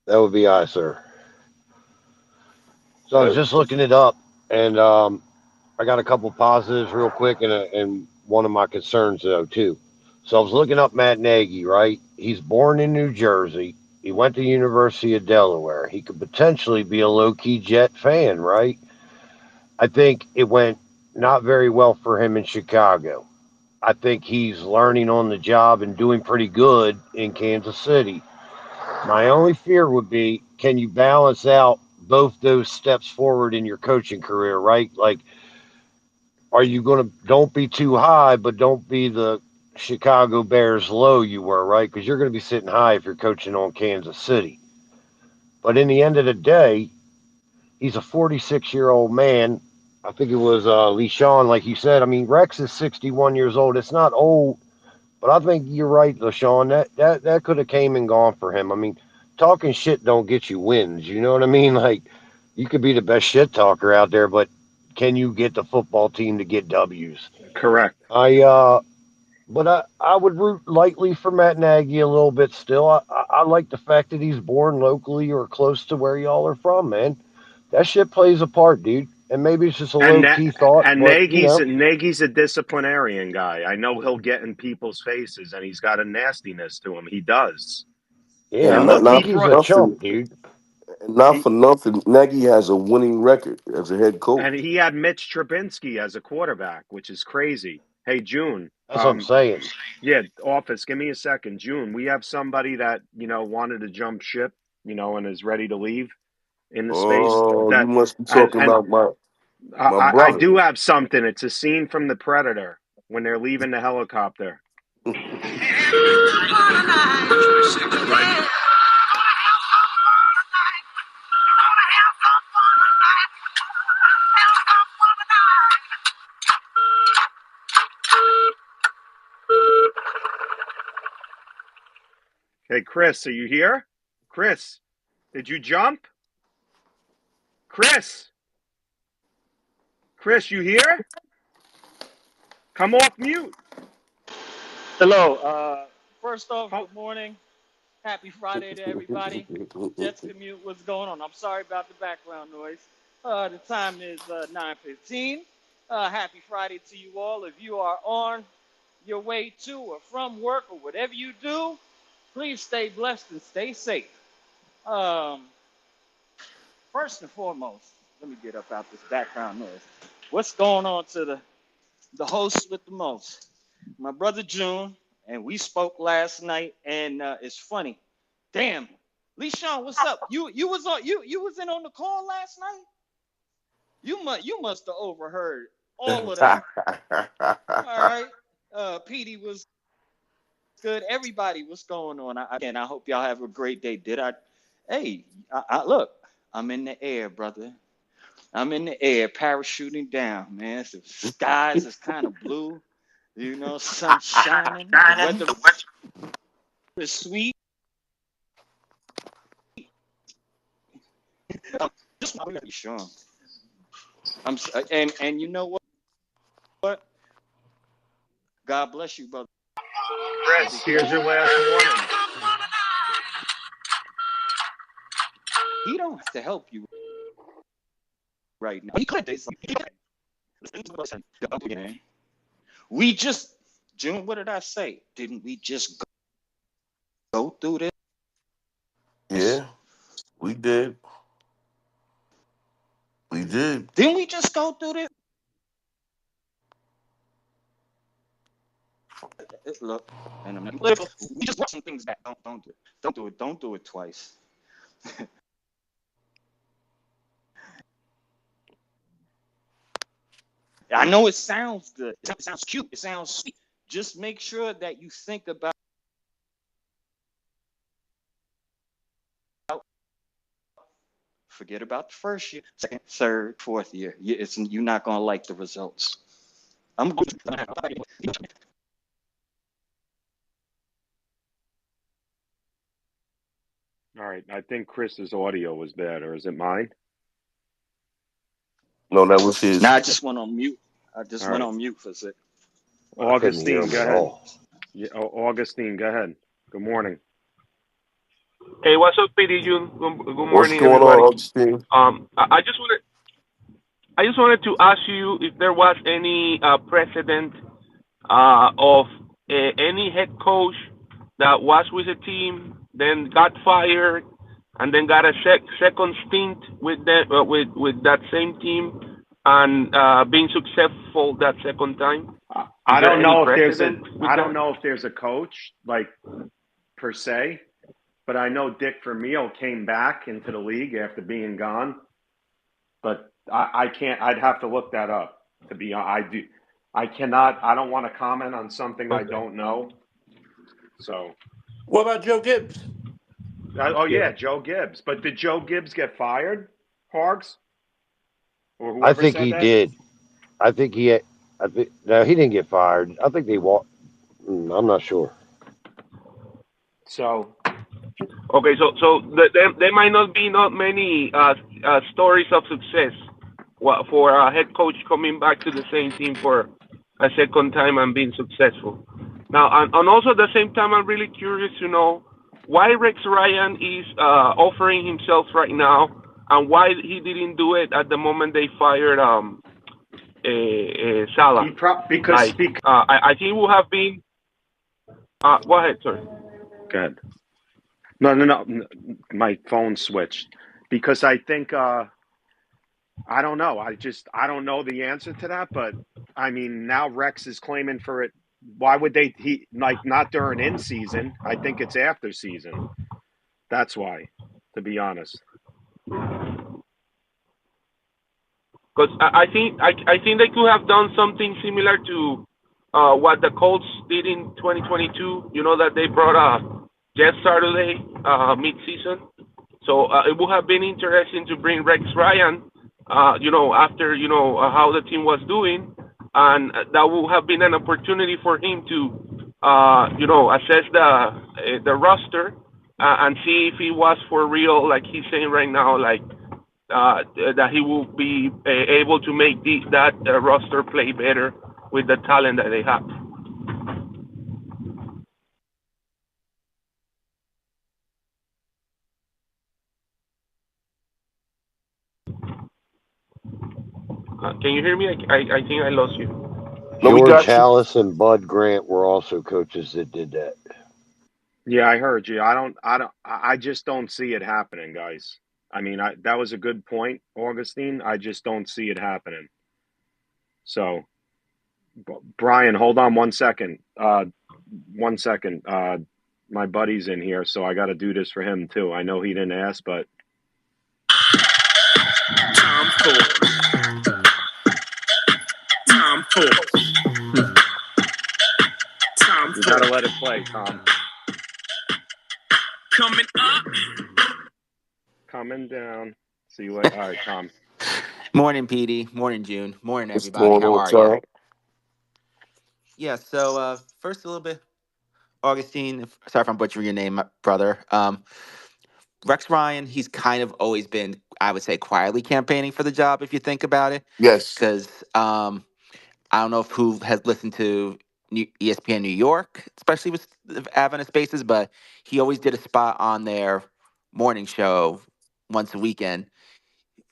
That would be I, sir. So I was That, just looking it up, and I got a couple positives real quick, and one of my concerns though too. So I was looking up Matt Nagy, right? He's born in New Jersey. He went to University of Delaware. He could potentially be a low-key Jet fan, right? I think it went not very well for him in Chicago. I think he's learning on the job and doing pretty good in Kansas City. My only fear would be, can you balance out both those steps forward in your coaching career, right? Like, are you going to, don't be too high, but don't be the Chicago Bears low you were, right? Because you're going to be sitting high if you're coaching on Kansas City. But in the end of the day, he's a 46-year-old man. I think it was Lee Sean, like you said. I mean, Rex is 61 years old. It's not old, but I think you're right, LaShawn. That could have came and gone for him. I mean, talking shit don't get you wins. You know what I mean? Like, you could be the best shit talker out there, but can you get the football team to get W's? Correct. I would root lightly for Matt Nagy a little bit still. I like the fact that he's born locally or close to where y'all are from, man. That shit plays a part, dude. And maybe it's just a And low key thought, but Nagy's a disciplinarian guy. I know he'll get in people's faces, and he's got a nastiness to him. He does. yeah, I And and know look, not Petey's for a nothing. chump, dude. And not he for nothing. Nagy has a winning record as a head coach. and he had Mitch Trubinsky as a quarterback, which is crazy. Hey, June. That's what I'm saying. Yeah, office. Give me a second, June. We have somebody that wanted to jump ship, and is ready to leave in the space. Oh, you That must be and talking and about my I brother. do have something. It's a scene from The Predator when they're leaving the helicopter. Hey, Chris, are you here? Chris, did you jump? Chris, you here? Come off mute. Hello. First off, good morning. Happy Friday to everybody. Jets Commute, what's going on? I'm sorry about the background noise. The time is 9:15. Happy Friday to you all. If you are on your way to or from work or whatever you do, please stay blessed and stay safe. Um, First and foremost, let me get up out this background noise. What's going on to the host with the most? My brother June, and we spoke last night, and it's funny. Damn, Lee Sean, what's up? You was on you was in on the call last night. You must have overheard all of that. All right, Petey was good. Everybody, what's going on? Again, I hope y'all have a great day. Did I? Hey, look, I'm in the air, brother. I'm in the air, parachuting down, man. The skies is kind of blue. Sun shining. The weather is sweet. Just want to be sure. And you know what? God bless you, brother. Chris, here's your last warning. He don't have to help you right now. He could do something. We just, June, what did I say? Didn't we just go through this? Yeah, we did. We did. Didn't we just go through this? Look, and I'm not, we just brought some things back. Don't do it. Don't do it. Don't do it twice. I know it sounds good. It sounds cute. It sounds sweet. Just make sure that you think about forget about the first year, second, third, fourth year. You're not gonna like the results. I'm going to All right. I think Chris's audio was bad, or is it mine? No, that was Now his. I just went on mute. I just All went right. on mute for a sec. I couldn't hear Augustine, him go at ahead. all. Yeah, Augustine, go ahead. Good morning. Hey, what's up, PD? Good What's morning, going everybody. on, Augustine? I just wanted to ask you if there was any precedent of any head coach that was with a team, then got fired, and then got a second stint with that same team, and being successful that second time. Is I there don't any know if precedent with I don't that? know if there's a coach like per se, but I know Dick Vermeil came back into the league after being gone. But I can't. I'd have to look that up to be. I do. I cannot. I don't want to comment on something I Okay. don't know. So. What about Joe Gibbs? Oh Yeah. yeah, Joe Gibbs. But did Joe Gibbs get fired, Parks, or I whoever think said he that? did. I think he. I think no, he didn't get fired. I think they walked. I'm not sure. So Okay, so there might not be not many stories of success for a head coach coming back to the same team for a second time and being successful. Now, and also at the same time, I'm really curious to know why Rex Ryan is offering himself right now, and why he didn't do it at the moment they fired Salah. because Like, I think it would have been. Go ahead, sorry. good. No. My phone switched because I think I don't know. I don't know the answer to that, but I mean now Rex is claiming for it. Why would he like not during in season? I think it's after season. That's why, to be honest. Because I think they could have done something similar to what the Colts did in 2022. You know that they brought Jeff Saturday mid-season, so it would have been interesting to bring Rex Ryan. After how the team was doing, and that would have been an opportunity for him to assess the roster and see if he was for real, like he's saying right now, like that he will be able to make that roster play better with the talent that they have. Can you hear me? I think I lost you. No, we George got you. Hallis and Bud Grant were also coaches that did that. Yeah, I heard you. I just don't see it happening, guys. I mean, that was a good point, Augustine. I just don't see it happening. So, Brian, hold on 1 second. 1 second. My buddy's in here, so I got to do this for him too. I know he didn't ask, but Tom Ford. Tom Ford. Tom you got to Ford. let it play, Tom. Coming up. Coming down. See you later. All right, Tom. Morning, PD. Morning, June. Morning, What's everybody. going How on, are you? Tom? Yeah. So first, a little bit, Augustine. Sorry if I'm butchering your name, brother. Rex Ryan. He's kind of always been, I would say, quietly campaigning for the job. If you think about it, Yes. because I don't know if who has listened to ESPN New York, especially with Adventist Spaces, but he always did a spot on their morning show once a weekend.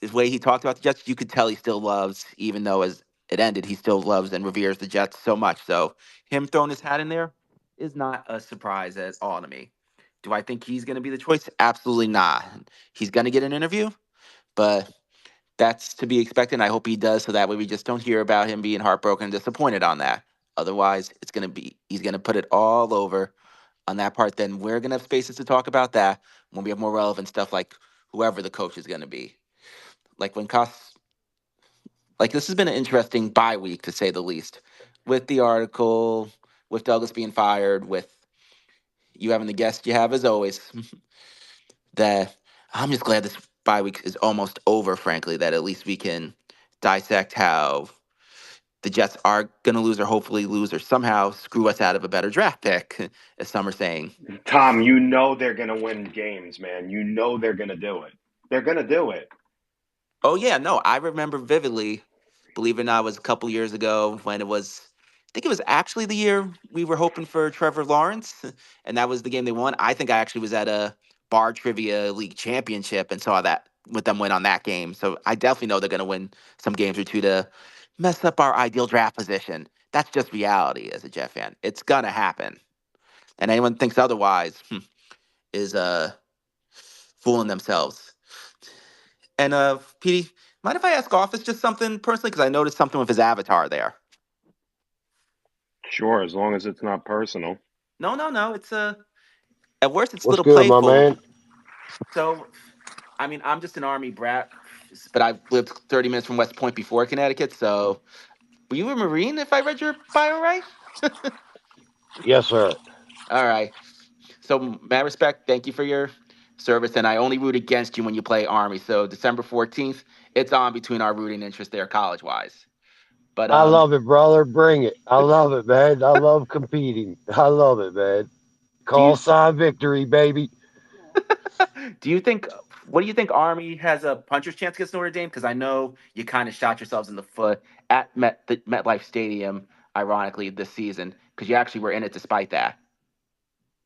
The way he talked about the Jets, you could tell he still loves, even though as it ended, he still loves and reveres the Jets so much. So him throwing his hat in there is not a surprise at all to me. Do I think he's going to be the choice? Absolutely not. He's going to get an interview, but that's to be expected. And I hope he does, so that way we just don't hear about him being heartbroken and disappointed on that. Otherwise, he's going to put it all over on that part. Then we're going to have spaces to talk about that when we have more relevant stuff like whoever the coach is going to be. Like when Like this has been an interesting bye week to say the least, with the article, with Douglas being fired, with you having the guest you have as always. That I'm just glad this bye week is almost over. Frankly, that at least we can dissect how the Jets are going to lose or hopefully lose or somehow screw us out of a better draft pick, as some are saying. Tom, you know they're going to win games, man. You know they're going to do it. They're going to do it. Oh yeah, no, I remember vividly. Believe it or not, it was a couple years ago when it was. I think it was actually the year we were hoping for Trevor Lawrence, and that was the game they won. I think I actually was at a bar trivia league championship and saw that with them win on that game. So I definitely know they're going to win some games or two to mess up our ideal draft position. That's just reality as a Jet fan. It's gonna happen, and anyone thinks otherwise is fooling themselves. And PD, mind if I ask Office just something personally? Because I noticed something with his avatar there. Sure, as long as it's not personal. No, no, no. It's at worst it's a What's little good, my playful. man? So, I mean, I'm just an Army brat, but I've lived 30 minutes from West Point before Connecticut. So, were you a Marine? If I read your bio right? Yes, sir. All right. So, mad respect. Thank you for your service, and I only root against you when you play Army. So, December 14th, it's on between our rooting interests there, college wise. But I love it, brother. Bring it. I love it, man. I love competing. I love it, man. do Call you sign victory, baby. do you think what do you think Army has a puncher's chance against Notre Dame? Because I know you kind of shot yourselves in the foot at the MetLife Stadium, ironically, this season, because you actually were in it despite that.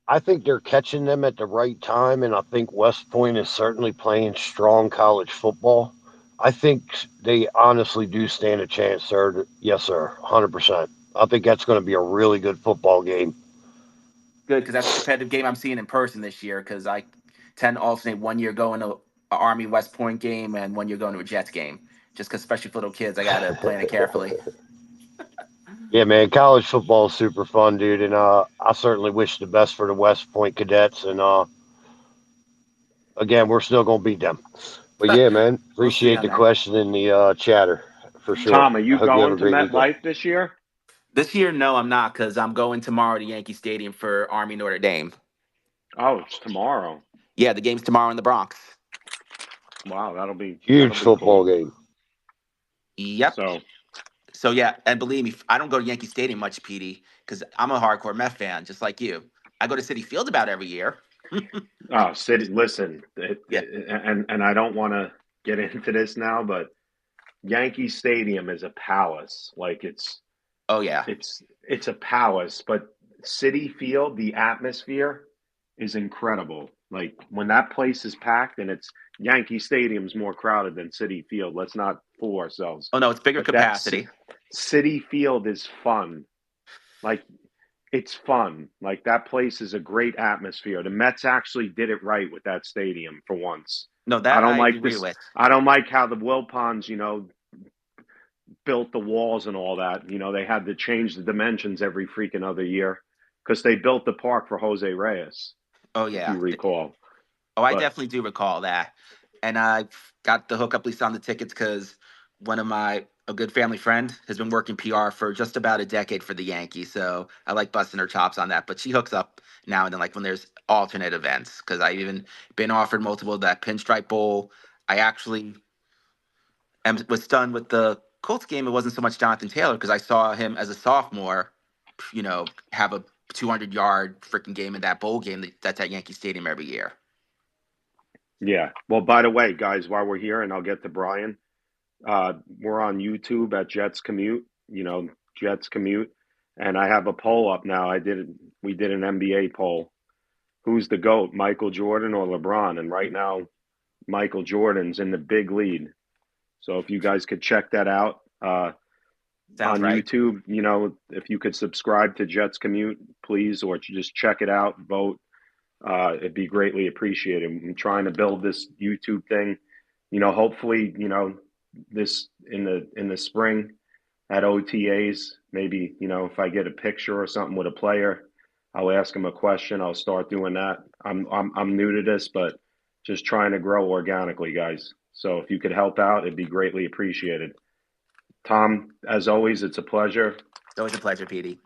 I think they're catching them at the right time, and I think West Point is certainly playing strong college football. I think they honestly do stand a chance, sir. Yes, sir. 100%. I think that's going to be a really good football game. Good, because that's a competitive game I'm seeing in person this year. Because I tend to alternate 1 year going to a Army West Point game and 1 year going to a Jets game. Just because, especially for little kids, I gotta plan it carefully. Yeah, man, college football is super fun, dude, and I certainly wish the best for the West Point cadets. And again, we're still gonna beat them. But yeah, man, We'll see appreciate on the that. question in the chatter for sure. Tom, are I you hope you have a going to great weekend. MetLife this year? This year, no, I'm not, because I'm going tomorrow to Yankee Stadium for Army Notre Dame. Oh, it's tomorrow. Yeah, the game's tomorrow in the Bronx. Wow, that'll Huge be football cool. game. Yep. So, So yeah, and believe me, I don't go to Yankee Stadium much, PD, because I'm a hardcore Met fan, just like you. I go to City Field about every year. City, listen, Yeah. and I don't want to get into this now, but Yankee Stadium is a palace. Like Oh yeah. it's a palace, but City Field, the atmosphere is incredible. Like when that place is packed and it's Yankee Stadium's more crowded than City Field. Let's not fool ourselves. Oh no, it's bigger But that capacity. City Field is fun. Like it's fun. Like that place is a great atmosphere. The Mets actually did it right with that stadium for once. No, I that don't I like agree this. with. I don't like how the Wilpons, built the walls and all that. They had to change the dimensions every freaking other year because they built the park for Jose Reyes, Oh if yeah. you recall. Oh, I But definitely do recall that. And I got the hookup least on the tickets because one of a good family friend has been working PR for just about a decade for the Yankees. So I like busting her chops on that. But she hooks up now and then, like when there's alternate events, because I've even been offered multiple that Pinstripe Bowl. I actually was stunned with the Colts game. It wasn't so much Jonathan Taylor because I saw him as a sophomore, have a 200-yard freaking game in that bowl game that's at Yankee Stadium every year. yeah. Well, by the way, guys, while we're here, and I'll get to Brian, we're on YouTube at Jets Commute, Jets Commute. And I have a poll up now. We did an NBA poll. Who's the GOAT, Michael Jordan or LeBron? And right now, Michael Jordan's in the big lead. So if you guys could check that out Sounds on right. YouTube, if you could subscribe to Jets Commute, please, or just check it out, vote. It'd be greatly appreciated. I'm trying to build this YouTube thing. Hopefully, this in the spring at OTAs, maybe, if I get a picture or something with a player, I'll ask him a question. I'll start doing that. I'm new to this, but just trying to grow organically, guys. So if you could help out, it'd be greatly appreciated. Tom, as always, it's a pleasure. It's always a pleasure, Petey.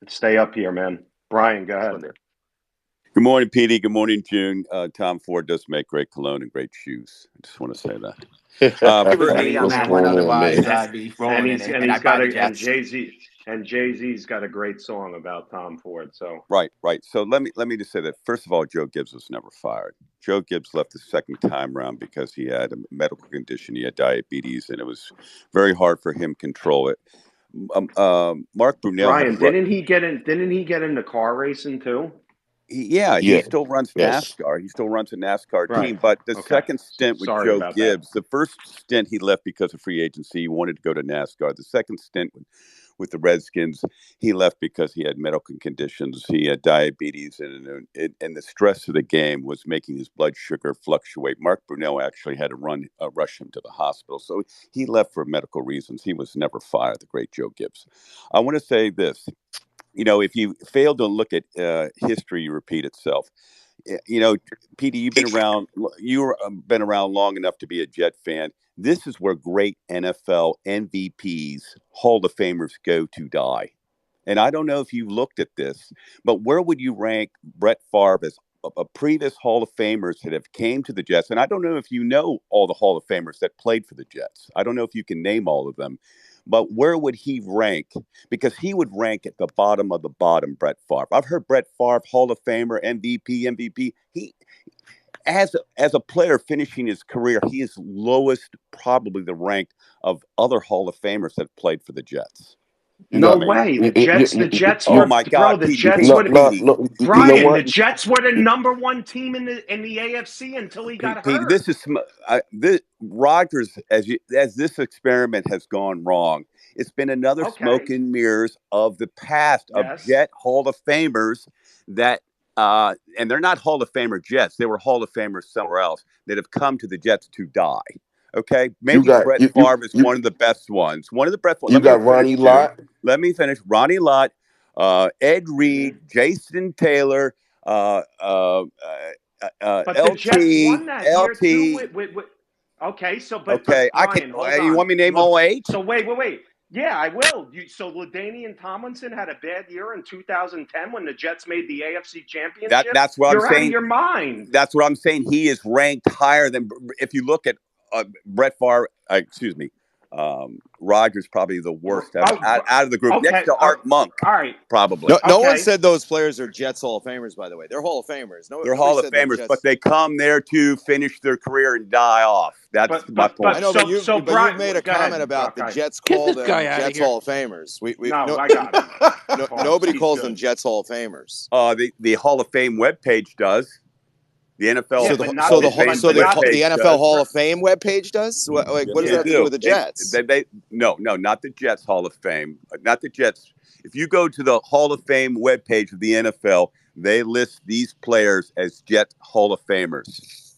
Stay up here, man. Brian, go ahead. Good morning, Petey. Good morning, June. Tom Ford does make great cologne and great shoes. I just want to say that. If it was me on What's that going one, on, otherwise man? I'd be rolling in it, and he's I'd buy got the and Jets. Jay-Z's got a great song about Tom Ford. So Right. So let me just say that first of all, Joe Gibbs was never fired. Joe Gibbs left the second time round because he had a medical condition. He had diabetes, and it was very hard for him to control it. Mark Brunell had a Brian, didn't he get into car racing too? he still runs Yes. NASCAR. He still runs a NASCAR Right. team. But the Okay. second stint with Sorry Joe about Gibbs, the first stint he left because of free agency. He wanted to go to NASCAR. The second stint with the Redskins, he left because he had medical conditions. He had diabetes, and the stress of the game was making his blood sugar fluctuate. Mark Brunell actually had to rush him to the hospital. So he left for medical reasons. He was never fired, the great Joe Gibbs. I want to say this. If you fail to look at history repeat itself. Petey, you've been around. You've been around long enough to be a Jet fan. This is where great NFL MVPs, Hall of Famers, go to die. And I don't know if you looked at this, but where would you rank Brett Favre as a previous Hall of Famers that have came to the Jets? And I don't know if you know all the Hall of Famers that played for the Jets. I don't know if you can name all of them. But where would he rank? Because he would rank at the bottom of the bottom, Brett Favre. I've heard Brett Favre, Hall of Famer, MVP. He, as a player finishing his career, he is lowest probably the rank of other Hall of Famers that played for the Jets. No way. The Jets Oh were, my bro. God, The Petey, Jets Petey, were. Petey. No, you know Brian, the what? Jets were the number one team in the AFC until he got Pete, hurt. this Rodgers, as this experiment has gone wrong, it's been another smoke and mirrors of the past of Jet Hall of Famers that, and they're not Hall of Famer Jets. They were Hall of Famers somewhere else that have come to the Jets to die. Okay, maybe Brett Favre is one of the best ones. One of the best ones. You got Ronnie Lott. Let me finish. Ronnie Lott, Ed Reed, Jason Taylor, But the LT, Jets won that year too. LT. Okay, so Okay, I Brian, can. hold on. You want me to name all 8? So wait. Yeah, I will. So LaDainian Tomlinson had a bad year in 2010 when the Jets made the AFC Championship. That's what You're I'm saying. out of your mind. That's what I'm saying. He is ranked higher than if you look at Brett Favre. Rodgers probably the worst out of the group, next to Art Monk. All right, probably. No one said those players are Jets Hall of Famers. By the way, they're Hall of Famers. They're Hall of Famers, but they come there to finish their career and die off. That's my point. I know, but you've made a comment about the Jets call them Jets Hall of Famers. I got it. Nobody calls them Jets Hall of Famers. The Hall of Fame webpage does. The NFL. So the NFL Hall of Fame webpage does. What does that have to do with the Jets? No, not the Jets Hall of Fame. Not the Jets. If you go to the Hall of Fame webpage of the NFL, they list these players as Jet Hall of Famers.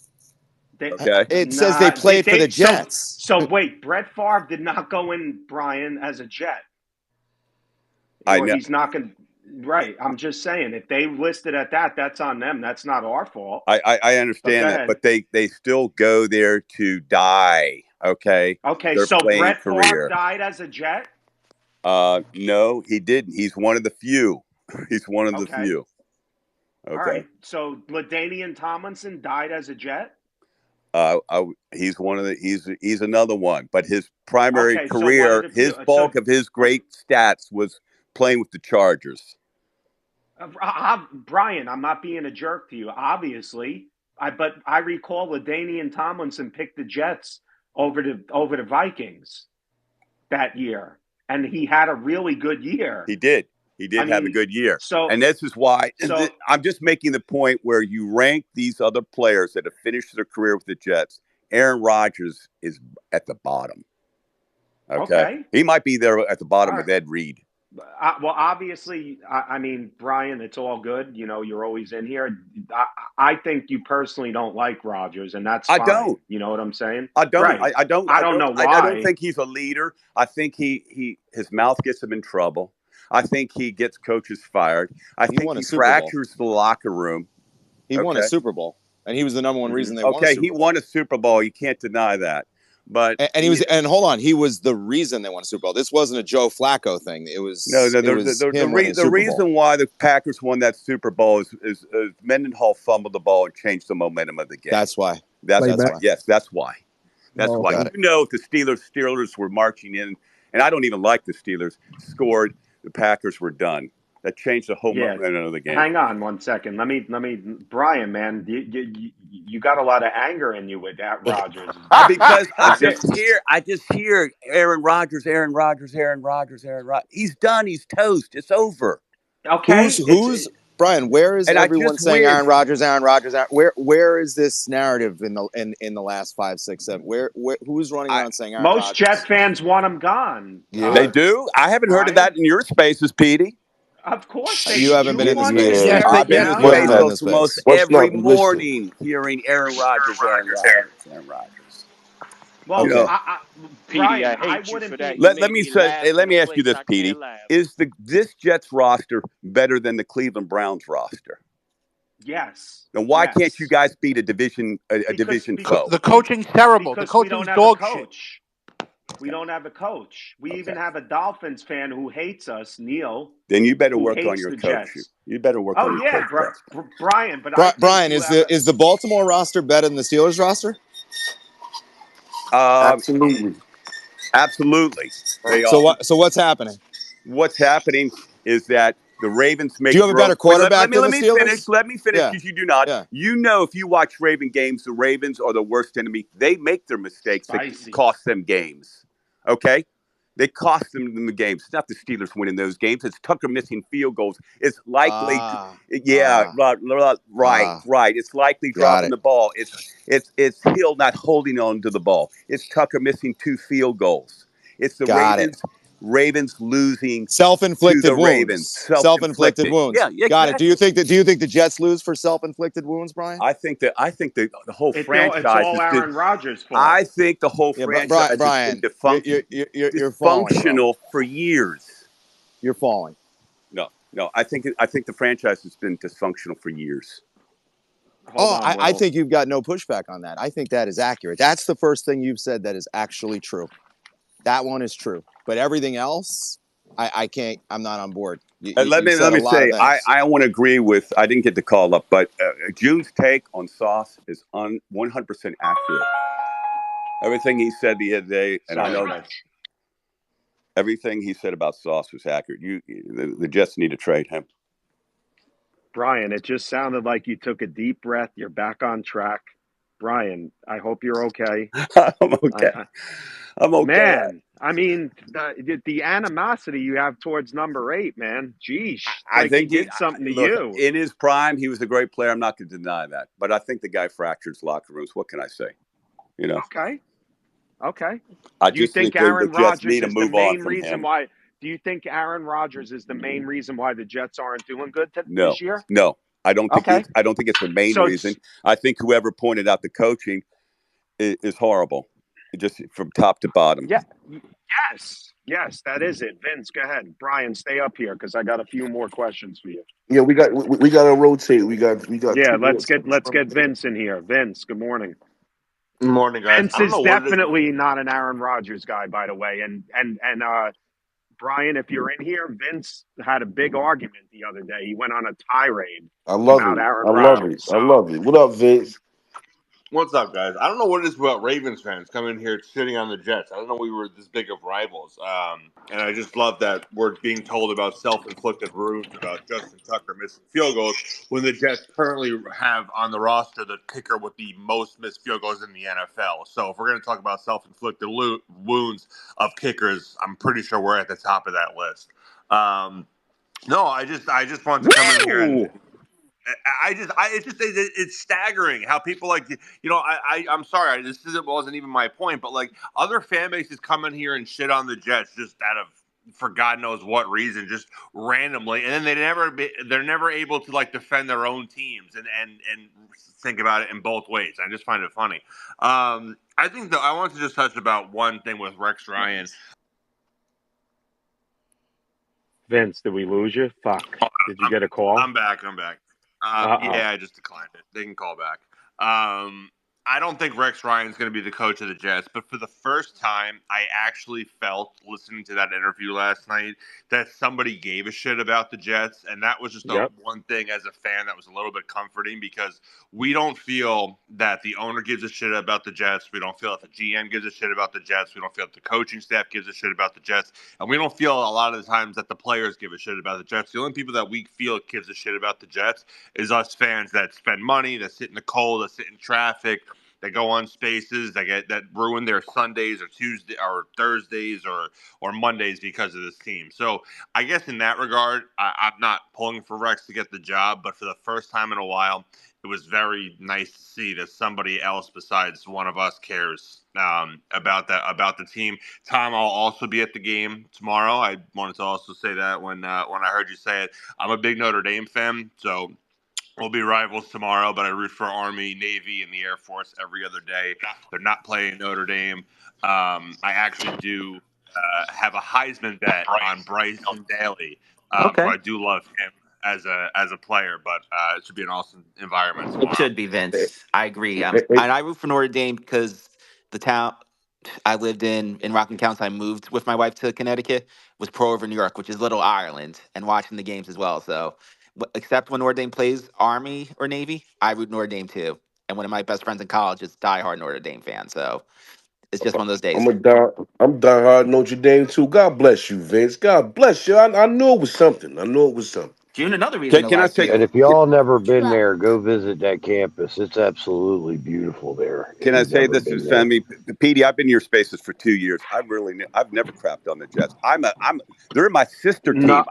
Okay. It says they played for the Jets. So wait, Brett Favre did not go in, Brian, as a Jet. I know. He's not going to. Right. I'm just saying, if they listed at that, that's on them. That's not our fault. I understand that, but they still go there to die. Okay. Okay. Their so Brett career. Favre died as a Jet? No, he didn't. He's one of the few. He's one of the few. Okay. All right. So LaDainian Tomlinson died as a Jet? He's one of the. He's another one, but his primary career, his bulk of his great stats was playing with the Chargers. Brian, I'm not being a jerk to you, obviously. But I recall LaDainian Tomlinson picked the Jets over the Vikings that year, and he had a really good year. He did. He did have a good year. And this is why I'm just making the point where you rank these other players that have finished their career with the Jets. Aaron Rodgers is at the bottom. Okay. He might be there at the bottom with Ed Reed. Well, obviously, I mean, Brian, it's all good. You're always in here. I think you personally don't like Rodgers, and that's fine. I don't. You know what I'm saying? I don't. Right. I don't. I don't know why. I don't think he's a leader. I think his mouth gets him in trouble. I think he gets coaches fired. I think he fractures the locker room. He won a Super Bowl, and he was the number one reason they won a Super Bowl. He won a Super Bowl. You can't deny that. But and he was, and hold on, he was the reason they won a Super Bowl. This wasn't a Joe Flacco thing. It was him winning a Super Bowl. The reason why the Packers won that Super Bowl is Mendenhall fumbled the ball and changed the momentum of the game. That's why. That's why. Yes, that's why. That's why. Got it. You know, if the Steelers were marching in, and I don't even like the Steelers, scored, the Packers were done. That changed the whole momentum of the game. Hang on 1 second. Let me, Brian, man, you got a lot of anger in you with that Rodgers. Because I just hear Aaron Rodgers. He's done. He's toast. It's over. Okay. Who's Brian? Where is everyone saying Aaron Rodgers? Where is this narrative in the last 5, 6, 7? Who's running around saying Aaron Rodgers? Most Jet fans want him gone. Yeah. They do. I haven't heard of that in your spaces, Petey. Of course, you haven't been in the space. Yes, I've been in the space almost every morning, hearing Aaron Rodgers. Well, you know, Brian, I hate you for that. Let me ask you this, Petey: is this Jets roster better than the Cleveland Browns roster? Yes. Then why can't you guys beat a division foe? The coaching's terrible. The coaching's dog shit. We don't have a coach. We even have a Dolphins fan who hates us, Neil. Then you better work on your coaching. You better work on your coaching. Brian. But Brian, is the Baltimore roster better than the Steelers roster? Absolutely. They are. So what's happening? What's happening is that the Ravens make. Do you have a better quarterback than the Steelers? Let me finish because you do not. Yeah. You know, if you watch Raven games, the Ravens are the worst enemy. They make their mistakes that cost them games. Okay? They cost them the games. It's not the Steelers winning those games. It's Tucker missing field goals. It's likely, right. It's likely dropping the ball. It's Hill not holding on to the ball. It's Tucker missing 2 field goals. It's the Ravens losing self-inflicted to the wounds. Ravens. Self-inflicted wounds. Yeah, exactly. Got it. Do you think the Jets lose for self-inflicted wounds, Brian? I think the whole franchise. It's all Aaron Rodgers' fault. I think the whole franchise Brian, has been you're dysfunctional for years. You're falling. No. I think the franchise has been dysfunctional for years. I think you've got no pushback on that. I think that is accurate. That's the first thing you've said that is actually true. That one is true. But everything else, I can't. I'm not on board. Let me say, I want to agree with. I didn't get the call up, but June's take on Sauce is 100% accurate. Everything he said the other day, and I know everything he said about Sauce was accurate. The Jets need to trade him. Brian, it just sounded like you took a deep breath. You're back on track. Brian, I hope you're okay. I'm okay. I'm okay. Man, I mean, the animosity you have towards number 8, man. Geez. I think he did something to you. In his prime, he was a great player. I'm not going to deny that. But I think the guy fractured locker rooms. What can I say? You know? Okay. I just think Aaron the Jets Rodgers need to is move the main on from reason him. why. Do you think Aaron Rodgers is the main reason why the Jets aren't doing good this year? No. I don't think it's the main reason. I think whoever pointed out the coaching is horrible, just from top to bottom. Yeah. Yes, that is it. Vince, go ahead. Brian, stay up here because I got a few more questions for you. Yeah, we got to rotate. We got. Yeah, let's get Vince in here. Vince, good morning. Good morning, guys. Vince is definitely not an Aaron Rodgers guy, by the way. And Brian, if you're in here, Vince had a big argument the other day. He went on a tirade about Aaron Rodgers. I love it. What up, Vince? What's up, guys? I don't know what it is about Ravens fans coming here sitting on the Jets. I don't know we were this big of rivals. And I just love that we're being told about self-inflicted wounds about Justin Tucker missing field goals when the Jets currently have on the roster the kicker with the most missed field goals in the NFL. So if we're going to talk about self-inflicted wounds of kickers, I'm pretty sure we're at the top of that list. No, I just wanted to come in here and it's staggering how people I'm sorry, this wasn't even my point, but like other fan bases come in here and shit on the Jets just out of for God knows what reason, just randomly, and then they're never able to like defend their own teams and think about it in both ways. I just find it funny. I think I want to just touch about one thing with Rex Ryan. Vince, did we lose you? Fuck. Did you get a call? I'm back. Yeah, I just declined it. They can call back. I I don't think Rex Ryan's going to be the coach of the Jets, but for the first time, I actually felt, listening to that interview last night, that somebody gave a shit about the Jets, and that was just Yep. one thing as a fan that was a little bit comforting, because we don't feel that the owner gives a shit about the Jets. We don't feel that the GM gives a shit about the Jets. We don't feel that the coaching staff gives a shit about the Jets, and we don't feel a lot of the times that the players give a shit about the Jets. The only people that we feel gives a shit about the Jets is us fans that spend money, that sit in the cold, that sit in traffic, that go on spaces, that ruin their Sundays or Tuesday or Thursdays or Mondays because of this team. So I guess in that regard, I'm not pulling for Rex to get the job, but for the first time in a while, it was very nice to see that somebody else besides one of us cares about the team. Tom, I'll also be at the game tomorrow. I wanted to also say that when I heard you say it, I'm a big Notre Dame fan, so we'll be rivals tomorrow, but I root for Army, Navy, and the Air Force every other day. They're not playing Notre Dame. I actually do have a Heisman bet on Bryson Daly, so Okay. I do love him as a player. But it should be an awesome environment It tomorrow. should be Vince. I agree. Hey, hey, And I root for Notre Dame because the town I lived in Rockland County. So I moved with my wife to Connecticut. Was Pro Over New York, which is Little Ireland, and watching the games as well. So, except when Notre Dame plays Army or Navy, I root Notre Dame too. And one of my best friends in college is diehard Notre Dame fan. So it's just one of those days. I'm diehard Notre Dame too. God bless you, Vince. God bless you. I knew it was something. I knew it was something. June, another reason to Can I like say? you. And if y'all never been there, go visit that campus. It's absolutely beautiful there. If Can I you've say never this been is there. Femi? Petey, I've been in your spaces for 2 years. I've never crapped on the Jets. They're my sister No, team.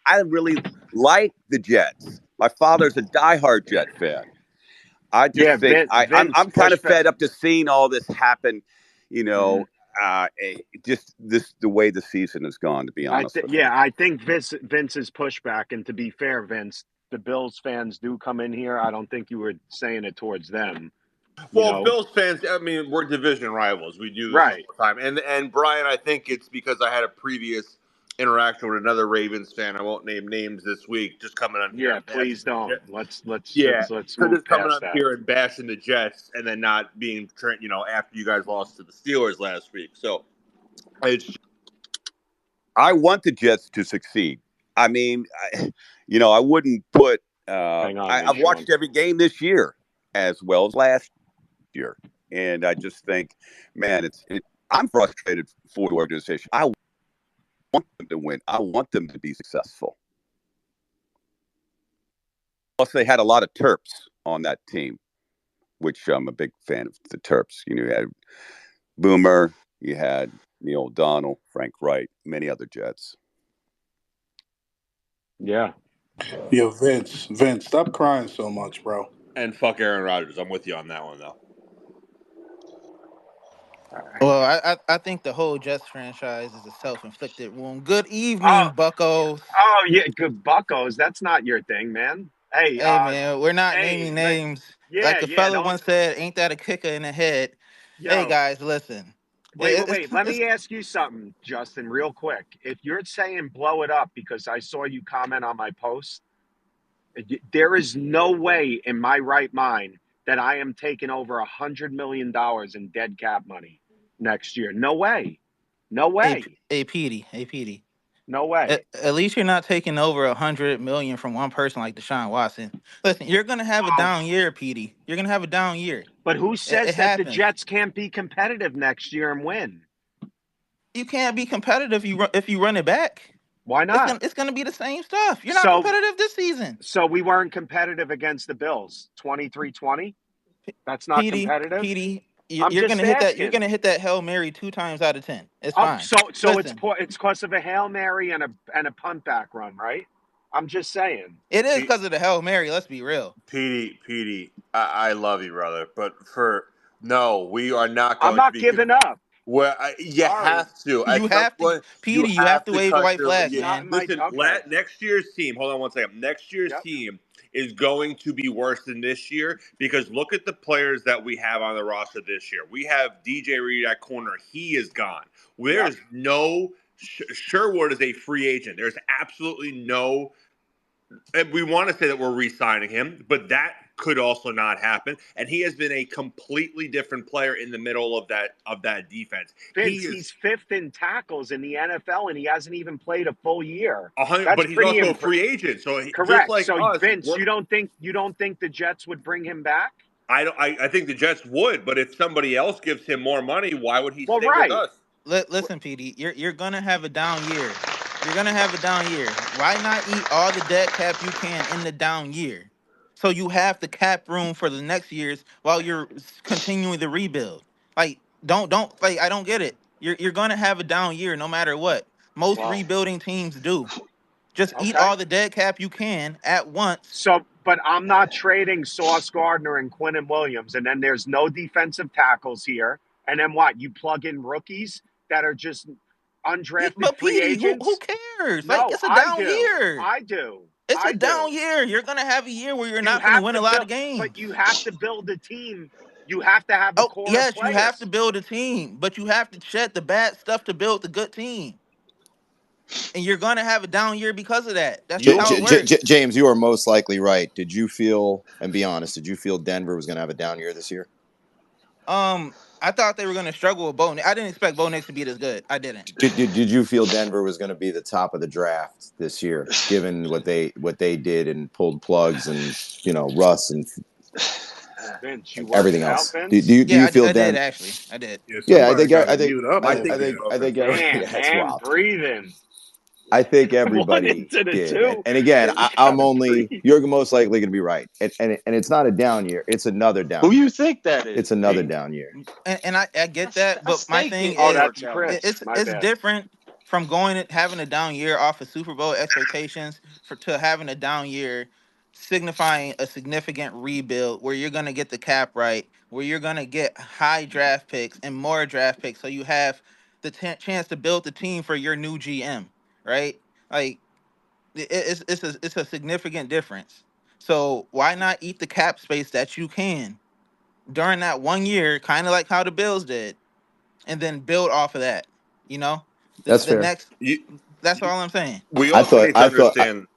I really like the Jets. My father's a diehard Jet fan. I yeah, just think Vince I'm kind push of back. fed up to seeing all this happen. You Mhm. know, just the way the season has gone. To be honest with you. I think Vince's pushback, and to be fair, Vince, the Bills fans do come in here. I don't think you were saying it towards them. You Well, know, Bills fans, I mean, we're division rivals. We do this all right? the time. And Brian, I think it's because I had a previous interaction with another Ravens fan. I won't name names this week. Just coming on here Yeah, and please bashing the don't. Jets. Yeah, Let's so move just coming past on that. here and bashing the Jets, and then not being, after you guys lost to the Steelers last week. So it's I want the Jets to succeed. I mean, I wouldn't put. Hang on, there, I've Sean. watched every game this year as well as last year, and I just think, man, I'm frustrated for the organization. I want them to win. I want them to be successful. Plus, they had a lot of Terps on that team, which I'm a big fan of the Terps. You had Boomer, you had Neil O'Donnell, Frank Wright, many other Jets. Yeah. Yo, Vince, stop crying so much, bro. and fuck Aaron Rodgers. I'm with you on that one though. Well, I think the whole Jets franchise is a self-inflicted wound. Good Oh, evening, Buckos. oh yeah, good Buckos. That's not your thing, man. Hey, Hey man, we're not hey, naming names. yeah, Like a yeah. fella Don't, once said, "Ain't that a kicker in the head?" Hey yo. guys, listen. It's Wait. Let it's me ask you something, Justin, real quick. If you're saying blow it up because I saw you comment on my post, there is no way in my right mind that I am taking over $100 million in dead cap money next year. No way. No way. a Petey, a Petey. No way. At least you're not taking over 100 million from one person like Deshaun Watson. Listen, you're gonna have a Oh, down year, Petey. You're gonna have a down year. but who It says that the happens. Jets can't be competitive next year and win? You can't be competitive if you run it back. Why not? It's gonna be the same stuff. You're not So competitive this season. so we weren't competitive against the Bills. 23-20. That's not competitive. Petey, I'm you're just gonna hit that. You're asking. gonna hit that Hail Mary 2 times out of 10. It's Oh, fine. so Listen, it's cause of a Hail Mary and a punt back run, right? I'm just saying. it is because of the Hail Mary. Let's be real. Petey, I love you, brother, but no, we are not I'm going to not be. giving up. Well, you Sorry. have to. You At some have to, point, you Petey. You have have to to wave the cut white your. flag, It's You, not man. in my listen, okay. next year's team. Hold on one second. Next year's Yep. team is going to be worse than this year because look at the players that we have on the roster this year. We have DJ Reed at corner. He is gone. Yep. There's no. Sherwood is a free agent. There's absolutely no. And we want to say that we're re-signing him, but that could also not happen. And he has been a completely different player in the middle of that defense. Vince, he's 5th in tackles in the NFL, and he hasn't even played a full year. That's but he's pretty also a free agent. So just correct. like So us, Vince, you don't think the Jets would bring him back? I think the Jets would, but if somebody else gives him more money, why would he Well, stay with right. us? Listen, PD, you're gonna have a down year. You're gonna have a down year. Why not eat all the dead cap you can in the down year, so you have the cap room for the next years while you're continuing the rebuild? Like, don't like I don't get it. You're gonna have a down year no matter what. Most Well, rebuilding teams do. Just eat okay. all the dead cap you can at once. So, but I'm not trading Sauce Gardner and Quinnen Williams, and then there's no defensive tackles here. And then what? You plug in rookies that are just undrafted But free PD, who agents? cares? Like, No, it's a I down do. year. I do. It's a I down do. year. You're gonna have a year where you're You not gonna have win to a lot build, of but games. you have to build a team. You have to have a Oh, core of yes, you have to players. build a team, but you have to shed the bad stuff to build the good team. And you're gonna have a down year because of that. That's just how it works. James, you are most likely right. Did you feel, and be honest, did you feel Denver was going to have a down year this year? I thought they were gonna struggle with Bo Nix. I didn't expect Bo Nix to be this good. I didn't. Did you feel Denver was going to be the top of the draft this year, given what they did and pulled plugs and Russ and Vince, you everything working out, else? Do Vince? do Yeah, you feel I did Den? actually. I did. Yeah, Yeah, somebody got to I think mute up I over think there. I think Damn, that's man, wild. breathing. I think 1 everybody into the did, 2. and again, You I'm gotta only breathe. you're most likely going to be right, and it's not a down year; it's another Who down you year. think that It's is, another G? down year. And I get that, I but my stay thing getting Oh, is that's worked out on. Chris. My it's bad. different from having a down year off of Super Bowl expectations to having a down year signifying a significant rebuild where you're gonna get the cap right, where you're gonna get high draft picks and more draft picks, so you have the chance to build the team for your new GM, right? Like it's a significant difference. So why not eat the cap space that you can during that 1 year, kind of like how the Bills did, and then build off of that. You know, That's the fair. next. That's all I'm saying. We I also thought need to I thought understand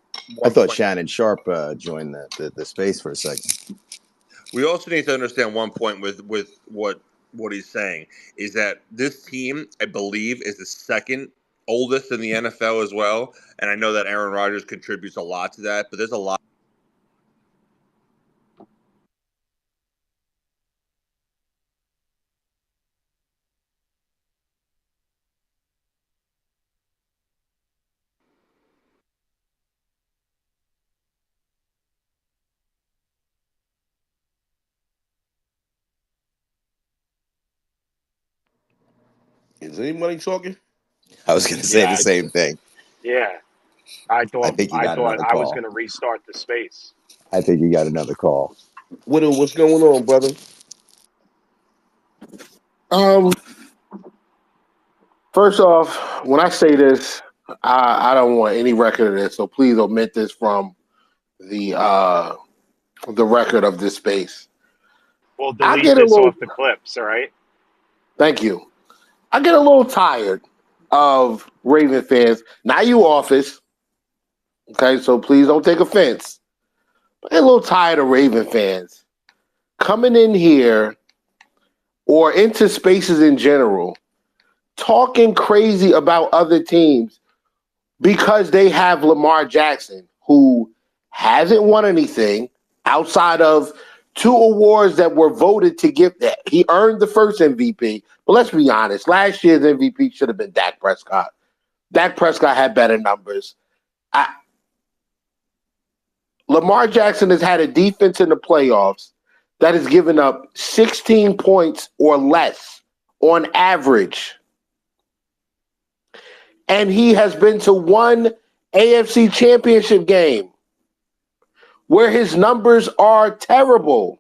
I one thought point. Shannon Sharp joined the space for a second. We also need to understand one point with what he's saying is that this team, I believe, is the second oldest in the NFL as well. And I know that Aaron Rodgers contributes a lot to that, but there's a lot. Is anybody talking? I was going to say the Yeah, same thing. yeah. I I thought think you got another I was call. gonna restart the space. I think you got another call. Widow, what's going on, brother? Um, First off, when I say this, I don't want any record of this, so please omit this from the record of this space. We'll I delete get a this little. off the clips. All right. Thank you. I get a little tired of Raven fans. Not you, office. Okay, so please don't take offense. I get a little tired of Raven fans coming in here or into spaces in general, talking crazy about other teams because they have Lamar Jackson, who hasn't won anything outside of 2 awards that were voted to give that. He earned the first MVP, but let's be honest, last year's MVP should have been Dak Prescott. Dak Prescott had better numbers. Lamar Jackson has had a defense in the playoffs that has given up 16 points or less on average. And he has been to 1 AFC championship game where his numbers are terrible.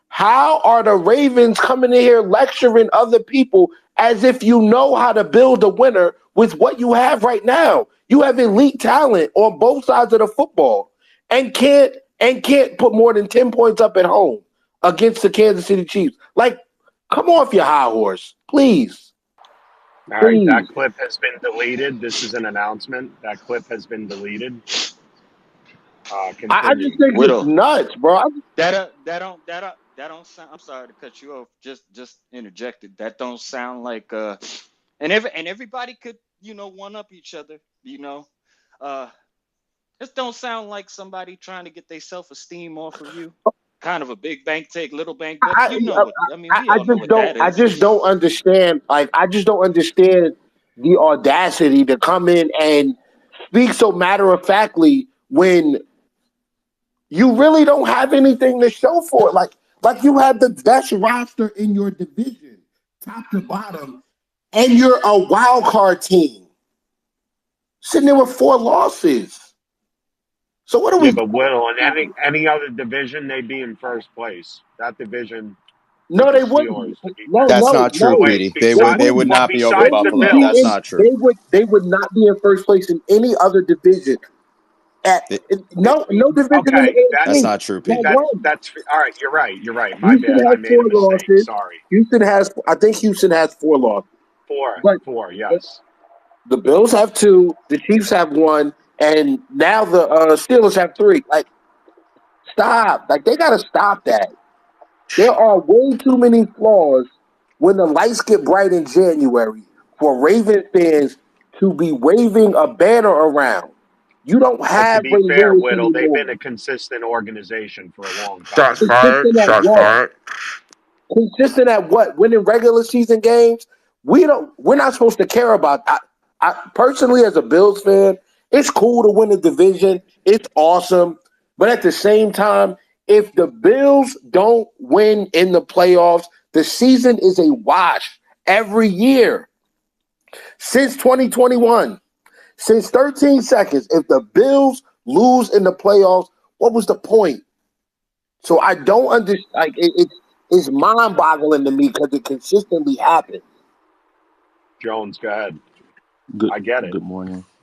How are the Ravens coming in here lecturing other people as if you know how to build a winner with what you have right now? You have elite talent on both sides of the football and can't put more than 10 points up at home against the Kansas City Chiefs. Like, come off your high horse, please. All right. That clip has been deleted. This is an announcement. That clip has been deleted. I just Continue. think it's Widow. nuts, bro. That don't sound. I'm sorry to cut you off. Just interjected. That don't sound like and everybody could one up each other. Uh, this don't sound like somebody trying to get their self esteem off of you. Kind of a big bank take little bank, but I, you know what? I mean, we I all know just what don't. that I is. just don't understand. Like, I just don't understand the audacity to come in and speak so matter of factly when you really don't have anything to show for it. Like you have the best roster in your division, top to bottom, and you're a wild card team sitting there with 4 losses. So what are Yeah, we but Will, in doing? any other division, they'd be in first place. That division with No, the they wouldn't. Steelers, to be No, fair. That's no, not No, true, no. wait. Petey. They They would Besides, they would wouldn't. well, not be over They besides the wouldn't Buffalo. be That's Bills, in. not true. They would not be in first place in any other division. At It- no division in okay, the that's AFC. not true, Not Petey. one. that's all right. You're right. You're right. My Houston bad. I has made 4 a mistake. losses. Sorry. Houston has. I think Houston has 4 losses. But Four. Yes. the Bills have 2. The Chiefs have 1, and now the Steelers have 3. Like, stop. Like, they gotta stop that. There are way too many flaws when the lights get bright in January for Raven fans to be waving a banner around. You don't But to have be Ray fair, Lewis Whittle, they've anymore. been a consistent organization for a long time. Shots fired. Consistent at Shots what? fired. Consistent at what? Winning regular season games? We're not supposed to care about. I personally, as a Bills fan, it's cool to win the division. It's awesome, but at the same time, if the Bills don't win in the playoffs, the season is a wash every year since 2021. Since 13 seconds, if the Bills lose in the playoffs, what was the point? So I don't understand. Like, it's mind-boggling to me because it consistently happens. Jones, go ahead. Good I get it.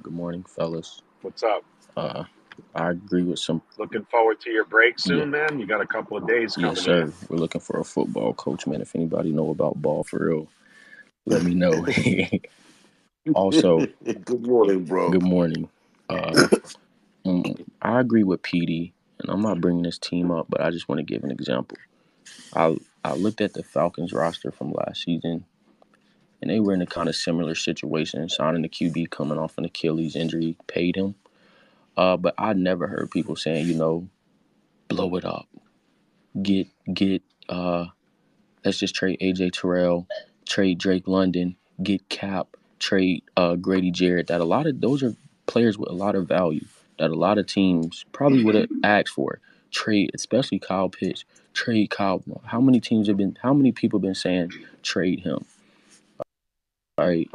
good morning, fellas. What's up? Uh, I agree with some. Looking forward to your break Yeah, soon, man. You got a couple of days yes, coming here. sir. We're looking for a football coach, man. If anybody know about ball for real, let me know. Also, Good morning, bro. good morning. Uh, I agree with PD, and I'm not bringing this team up, but I just want to give an example. I I looked at the Falcons roster from last season, and they were in a kind of similar situation, signing the QB coming off an Achilles injury, paid him. But I never heard people saying, blow it up. Get let's just trade AJ Terrell, trade Drake London, get Cap, trade Grady Jarrett. That a lot of those are players with a lot of value that a lot of teams probably would have asked for. Trade, especially Kyle Pitts. Trade Kyle. How many people have been saying trade him? All right,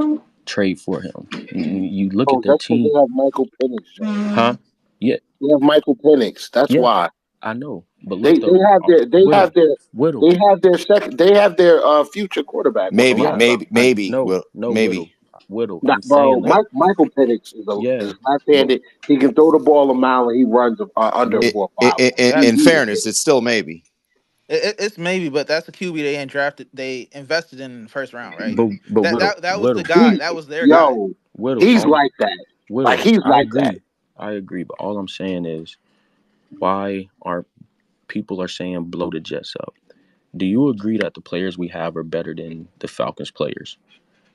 trade for him. You look Oh, at their that's because team, they have Michael Penix, Jones. huh? Yeah, They have Michael Penix. That's yeah, why I know. But they look they though, have their they Whittle, have their Whittle. they have their second they have their future quarterback on the Maybe, Yeah, roster. maybe. no, Well, no, maybe. Whittle. Nah, I'm bro, saying though, Michael Penix is yeah, but left-handed. He can throw the ball a mile and he runs under no, 4.5. that's In He fairness, it's still maybe. It's maybe, but that's a QB they ain't drafted. They invested in the first round, right? but That was the Whittle, guy. That was their guy. yo, Whittle, he's all like that. Like, Whittle. he's like that. I agree. But all I'm saying is, why are people are saying blow the Jets up? Do you agree that the players we have are better than the Falcons players?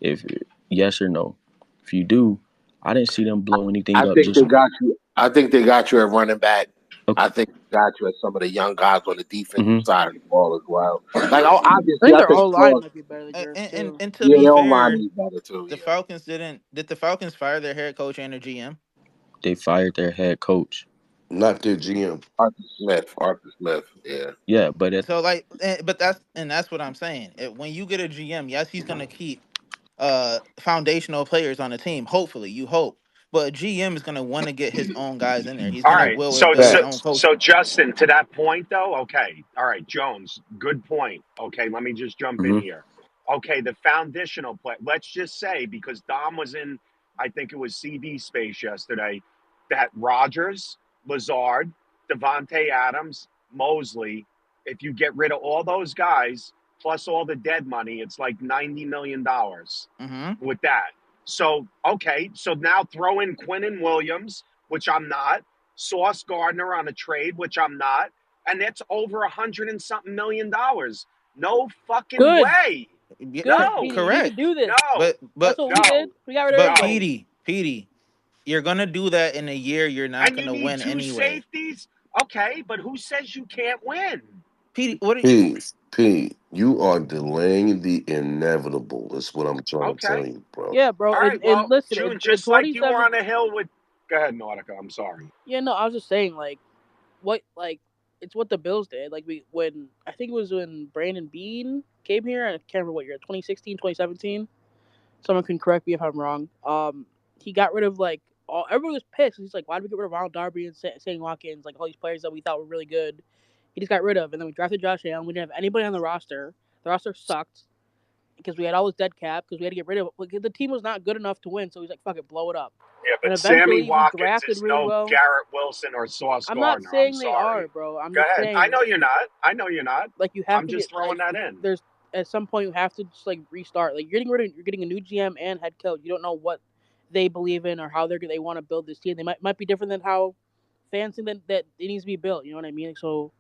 If yes or no, if you do, I didn't see them blow anything I up. think they Just got you. I think they got you at running back. okay. I think they got you at some of the young guys on the defensive hmm side of the ball as well. Like, I obviously, think I their think O line Claus, might be better than And, yours and too. and to yeah, be their line fair, is better too. the Yeah, Falcons didn't. Did the Falcons fire their head coach and their GM? They fired their head coach. Not their GM. Arthur Smith. Yeah, Yeah, but So like, but that's what I'm saying. When you get a GM, yes, he's gonna keep foundational players on the team. Hopefully, you hope. But a GM is gonna want to get his own guys in there. He's All gonna right. will and So, build his so, own so culture. Justin, to that point, though, okay. All right, Jones, good point. Okay, let me just jump in hmm here. Okay, the foundational play. Let's just say, because Dom was in, I think it was CD space yesterday, that Rodgers, Lazard, Devontae Adams, Mosley, if you get rid of all those guys, plus all the dead money, it's like $90 million Mm-hmm. with that. So, okay, so now throw in Quinn and Williams, which I'm not. Sauce Gardner on a trade, which I'm not, and that's over $100 and something million. No fucking Good. way. Yeah, No, co- no, Petey, you need to correct. no, do this. no, That's what we did. We got rid of no. everybody. Petey, You're gonna do that in a year. You're not and you gonna need win two anyway. safeties. Okay, but who says you can't win? Petey, what? P, you are delaying the inevitable. That's what I'm trying to tell Okay. you, bro. Yeah, bro. All right. And Well, listen, June, in just like you were 27. on a hill with. Go ahead, Nautica. I'm sorry. Yeah, no, I was just saying, like, it's what the Bills did. Like, when I think it was when Brandon Bean came here, I can't remember what year, 2016, 2017. Someone can correct me if I'm wrong. He got rid of everyone was pissed. He's like, why did we get rid of Ronald Darby and Sammy Watkins, like all these players that we thought were really good? He just got rid of, and then we drafted Josh Allen. We didn't have anybody on the roster. The roster sucked because we had all this dead cap because we had to get rid of it. Like, the team was not good enough to win, so he's like, fuck it, blow it up. Yeah, And but Sammy eventually we Watkins drafted is really no well. Garrett Wilson or Sauce I'm not Gardner. I'm saying they are, sorry. bro. I'm Go just ahead. I saying, know you're not. I know you're not. like, you have I'm to just get throwing that in. there's at some point you have to just like restart. Like, you're getting a new GM and head coach. You don't know what they believe in or how they want to build this team. They might be different than how fans think that it needs to be built. You know what I mean? So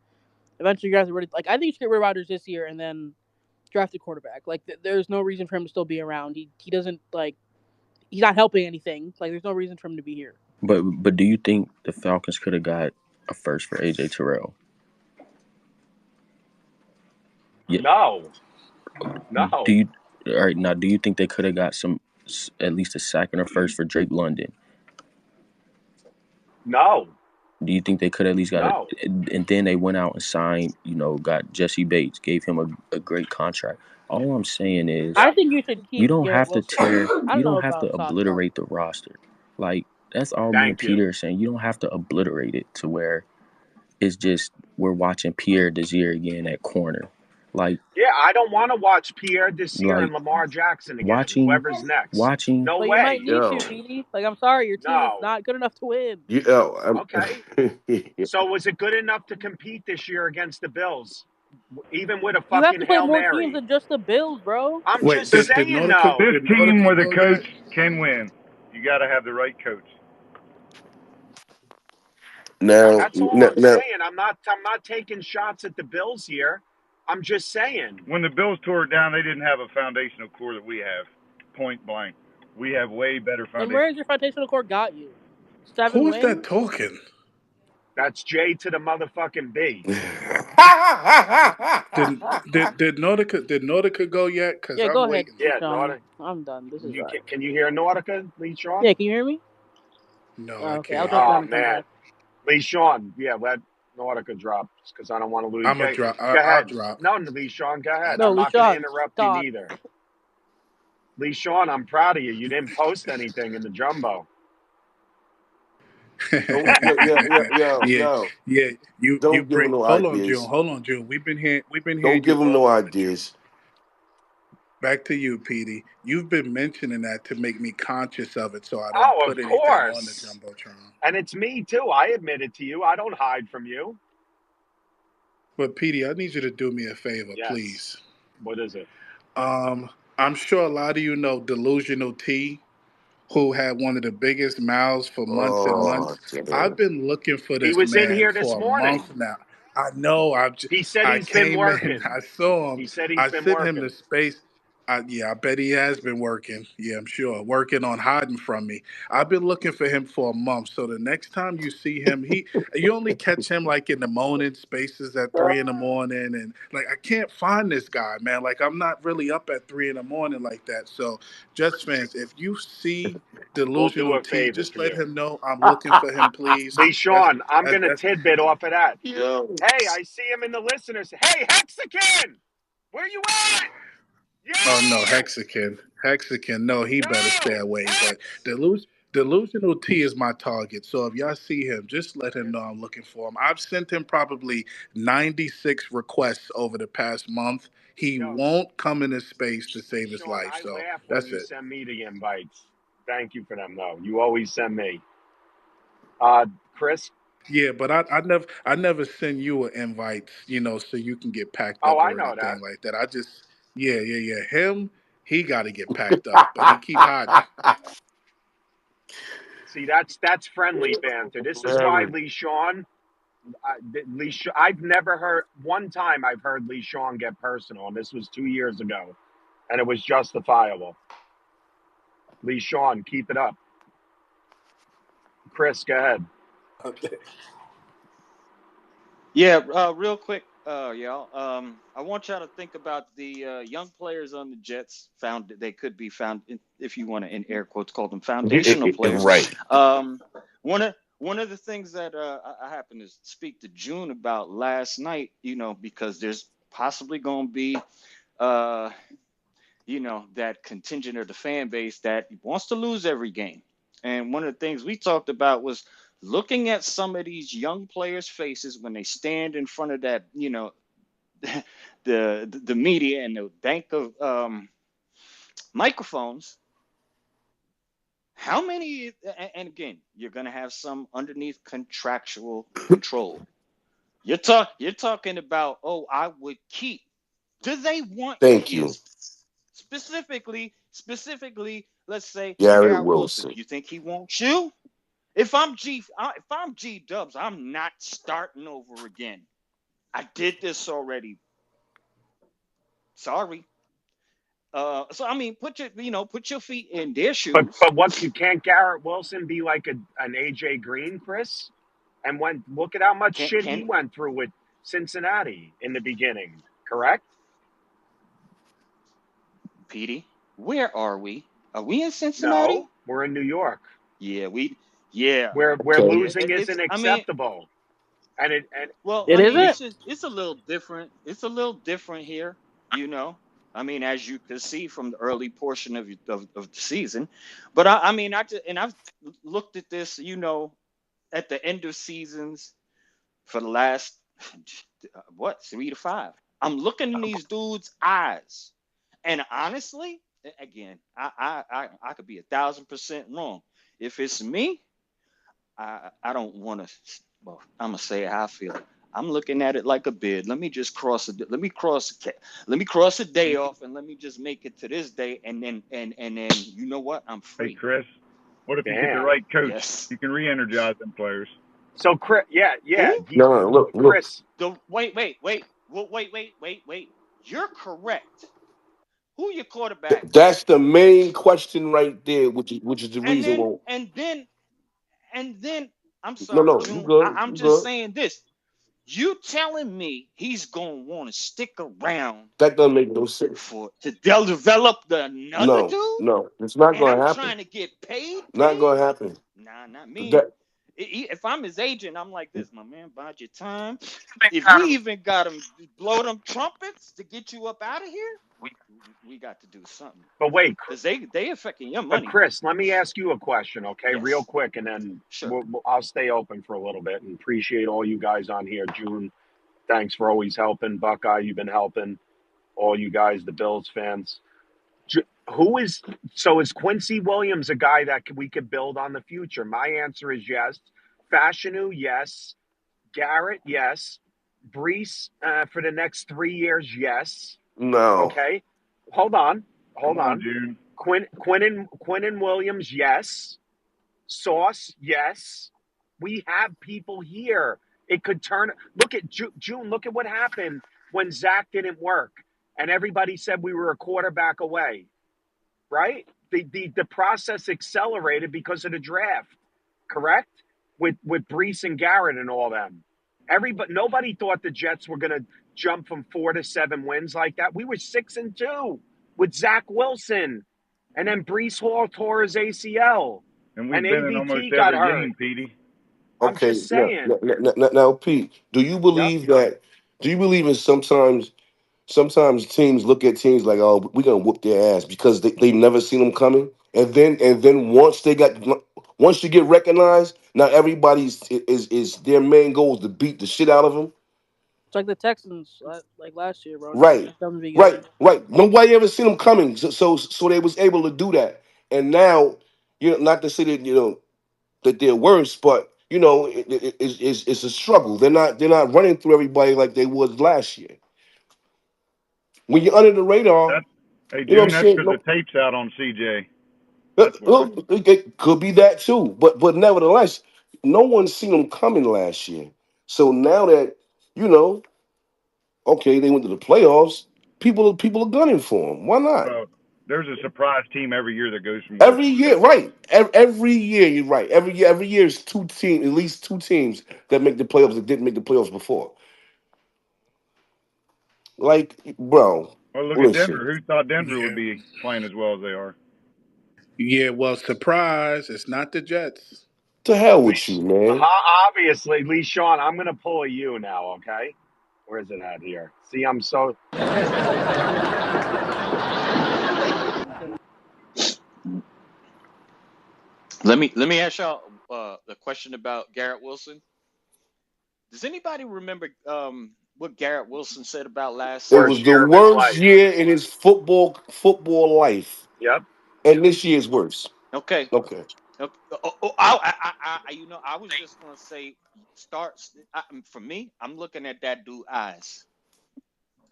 eventually you guys are ready. Like, I think you should get rid of Rodgers this year and then draft a quarterback. Like, there's no reason for him to still be around. He doesn't like. He's not helping anything. Like, there's no reason for him to be here. But do you think the Falcons could have got a first for AJ Terrell? Yeah. No. Do you all right now? Do you think they could have got at least a second or first for Drake London? No. Do you think they could at least got it? And then they went out and signed, got Jesse Bates, gave him a great contract. All I'm saying is, I think you should keep you don't Garrett have to Wilson. tear, I you don't know don't have to about Sauce obliterate the roster. Like, that's all me and Peter are saying. You don't have to obliterate it to where it's just we're watching Pierre Desir again at corner. Like, Yeah, I don't want to watch Pierre Desir like and Lamar Jackson again. Whoever's next. No But way. you might need to, Petey. Like, I'm sorry, your team is not good enough to win. Okay. So was it good enough to compete this year against the Bills? Even with a You have fucking to play Hail more Mary. teams than just the Bills, bro. I'm just saying, though. This team with a coach can win. You got to have the right coach. Now, That's all I'm saying. I'm not taking shots at the Bills here. I'm just saying. When the Bills tore it down, they didn't have a foundational core that we have. Point blank. We have way better foundation. And where's your foundational core got you? 7 Who wins? is that talking? That's J to the motherfucking B. Did Nautica go yet? Because Yeah, I'm go ahead, waiting. Yeah, Nautica. I'm done. This is right. Can you hear Nautica, Lee Sean? Yeah, can you hear me? No, I okay, can't. I'll drop down and come back. Lee Sean, yeah, let Nautica drop because I don't want to lose. I'm gonna drop. Go ahead. I'll drop. No, Lee Sean, go ahead. No, I'm Lee not going Sean, to interrupt stop. you neither. Lee Sean, I'm proud of you. You didn't post anything in the jumbo. Yo. Yeah. You Don't give bring. him no Hold ideas. on, June. We've been hearing Don't give you him all no over, ideas. Back to you, Petey. You've been mentioning that to make me conscious of it, so I don't put anything on the jumbotron. And it's me too. I admit it to you. I don't hide from you. But Petey, I need you to do me a favor, please. What is it? I'm sure a lot of you know Delusional T, who had one of the biggest mouths for months and months. I've been looking for this man for a month now. I know. He said I he's been working. I saw him. He said I sent him the space. I bet he has been working. Yeah, I'm sure. Working on hiding from me. I've been looking for him for a month. So the next time you see him, you only catch him like in the morning spaces at 3 a.m. And like, I can't find this guy, man. Like, I'm not really up at 3 a.m. like that. So Jets fans, if you see Delusional T, just let him know I'm looking for him, please. Lee Sean, I'm going to tidbit off of that. Hey, I see him in the listeners. Hey, Hexagon! Where you at? Yeah! Oh, no, Hexagon. No, he better stay away. But Delusional T is my target. So if y'all see him, just let him know I'm looking for him. I've sent him probably 96 requests over the past month. He won't come in his space to save his life. So that's when you it. send me the invites. Thank you for them, though. You always send me. Chris? Yeah, but I never send you an invite, so you can get packed up or anything like that. I just yeah. Him, he got to get packed up, but he keep hiding. See, that's friendly banter. This is why Lee Sean. I've never heard one time I've heard Lee Sean get personal, and this was 2 years ago, and it was justifiable. Lee Sean, keep it up. Chris, go ahead. Okay. Yeah, real quick, y'all. I want y'all to think about the young players on the Jets. Found they could be found, if you want to, in air quotes, call them foundational players. Right. One of the things that I happened to speak to June about last night, because there's possibly going to be, that contingent of the fan base that wants to lose every game. And one of the things we talked about was looking at some of these young players' faces when they stand in front of that, the media and the bank of microphones. How many? And again, you're going to have some underneath contractual control. You're talking about, oh, I would keep. Do they want you Thank here? you. Specifically, let's say Garrett Garrett Wilson. Wilson. You think he wants you? If I'm G Dubs, I'm not starting over again. I did this already. Sorry. So I mean, put your feet in their shoes. But what can't Garrett Wilson be like an AJ Green, Chris? And look at how much shit he went through with Cincinnati in the beginning. Correct? Petey, where are we? Are we in Cincinnati? No, we're in New York. Yeah, Where Okay. losing isn't acceptable. It's a little different. It's a little different here, I mean, as you can see from the early portion of the season. But I've looked at this, at the end of seasons for the last 3 to 5. I'm looking in these dudes' eyes, and honestly, again, I could be 1,000% wrong. If it's me, I don't want to. Well, I'm gonna say how I feel. I'm looking at it like a bid. Let me just cross a day off, and let me just make it to this day, and then you know what? I'm free. Hey, Chris, what if you get the right coach? Yes. You can re-energize them players. So, Chris, yeah. No, look. Chris. Wait. You're correct. Who your quarterback? That's the main question right there, which is the reason why. And then I'm sorry, No, June. you good. I'm just saying this. You telling me he's gonna want to stick around? That doesn't make no sense. To develop another dude? No, it's not going to happen. Trying to get paid? Not going to happen. Nah, not me. If I'm his agent, I'm like this, my man. Bide your time. If we even got him blow them trumpets to get you up out of here, we got to do something. But wait, because they affecting your money. But Chris, let me ask you a question, okay, Yes. real quick, and then Sure. I'll stay open for a little bit. And appreciate all you guys on here. June, thanks for always helping. Buckeye, you've been helping. All you guys, the Bills fans. Is Quincy Williams a guy that we could build on the future? My answer is yes. Fashanu, yes. Garrett, yes. Brees for the next 3 years, yes. No. Okay. Hold on. June. Quinn Williams, yes. Sauce, yes. We have people here. It could turn. Look at June. Look at what happened when Zach didn't work, and everybody said we were a quarterback away. Right? The process accelerated because of the draft. Correct? With Brees and Garrett and all them. Nobody thought the Jets were going to jump from 4 to 7 wins like that. We were 6-2 with Zach Wilson, and then Brees Hall tore his ACL, and we've been in almost got every hurt. game, Petey. I'm just saying. Now, Pete, do you believe that? Do you believe in sometimes teams look at teams like, oh, we're gonna whoop their ass because they never seen them coming, and then once you get recognized, now everybody's is their main goal is to beat the shit out of them. It's like the Texans, like last year, bro. Right. Nobody ever seen them coming, so they was able to do that, and now not to say that that they're worse, but it's a struggle. They're not running through everybody like they was last year. When you're under the radar, Hey, you know June, what I'm that's saying? because the tape's out on CJ. That's what I. It could be that too, but nevertheless, no one seen them coming last year. So now that you know, okay, they went to the playoffs. People are gunning for them. Why not? Well, there's a surprise team every year that goes from worst Every to year, best. right? Every year, you're right. Every year is two teams, at least two teams that make the playoffs that didn't make the playoffs before. Like, bro, Well, look at listen. Denver. Who thought Denver would Yeah. be playing as well as they are? Yeah, well, surprise, it's not the Jets. To hell with Leash, you, man. obviously, Lee Sean, I'm going to pull a you now, okay? Where is it at here? See, I'm so. Let me ask y'all a question about Garrett Wilson. Does anybody remember what Garrett Wilson said about last It Worst was season? the year of his worst life. year in his football life, Yep. and this year is worse. Okay. Okay. Okay. I was just gonna say, for me. I'm looking at that dude eyes.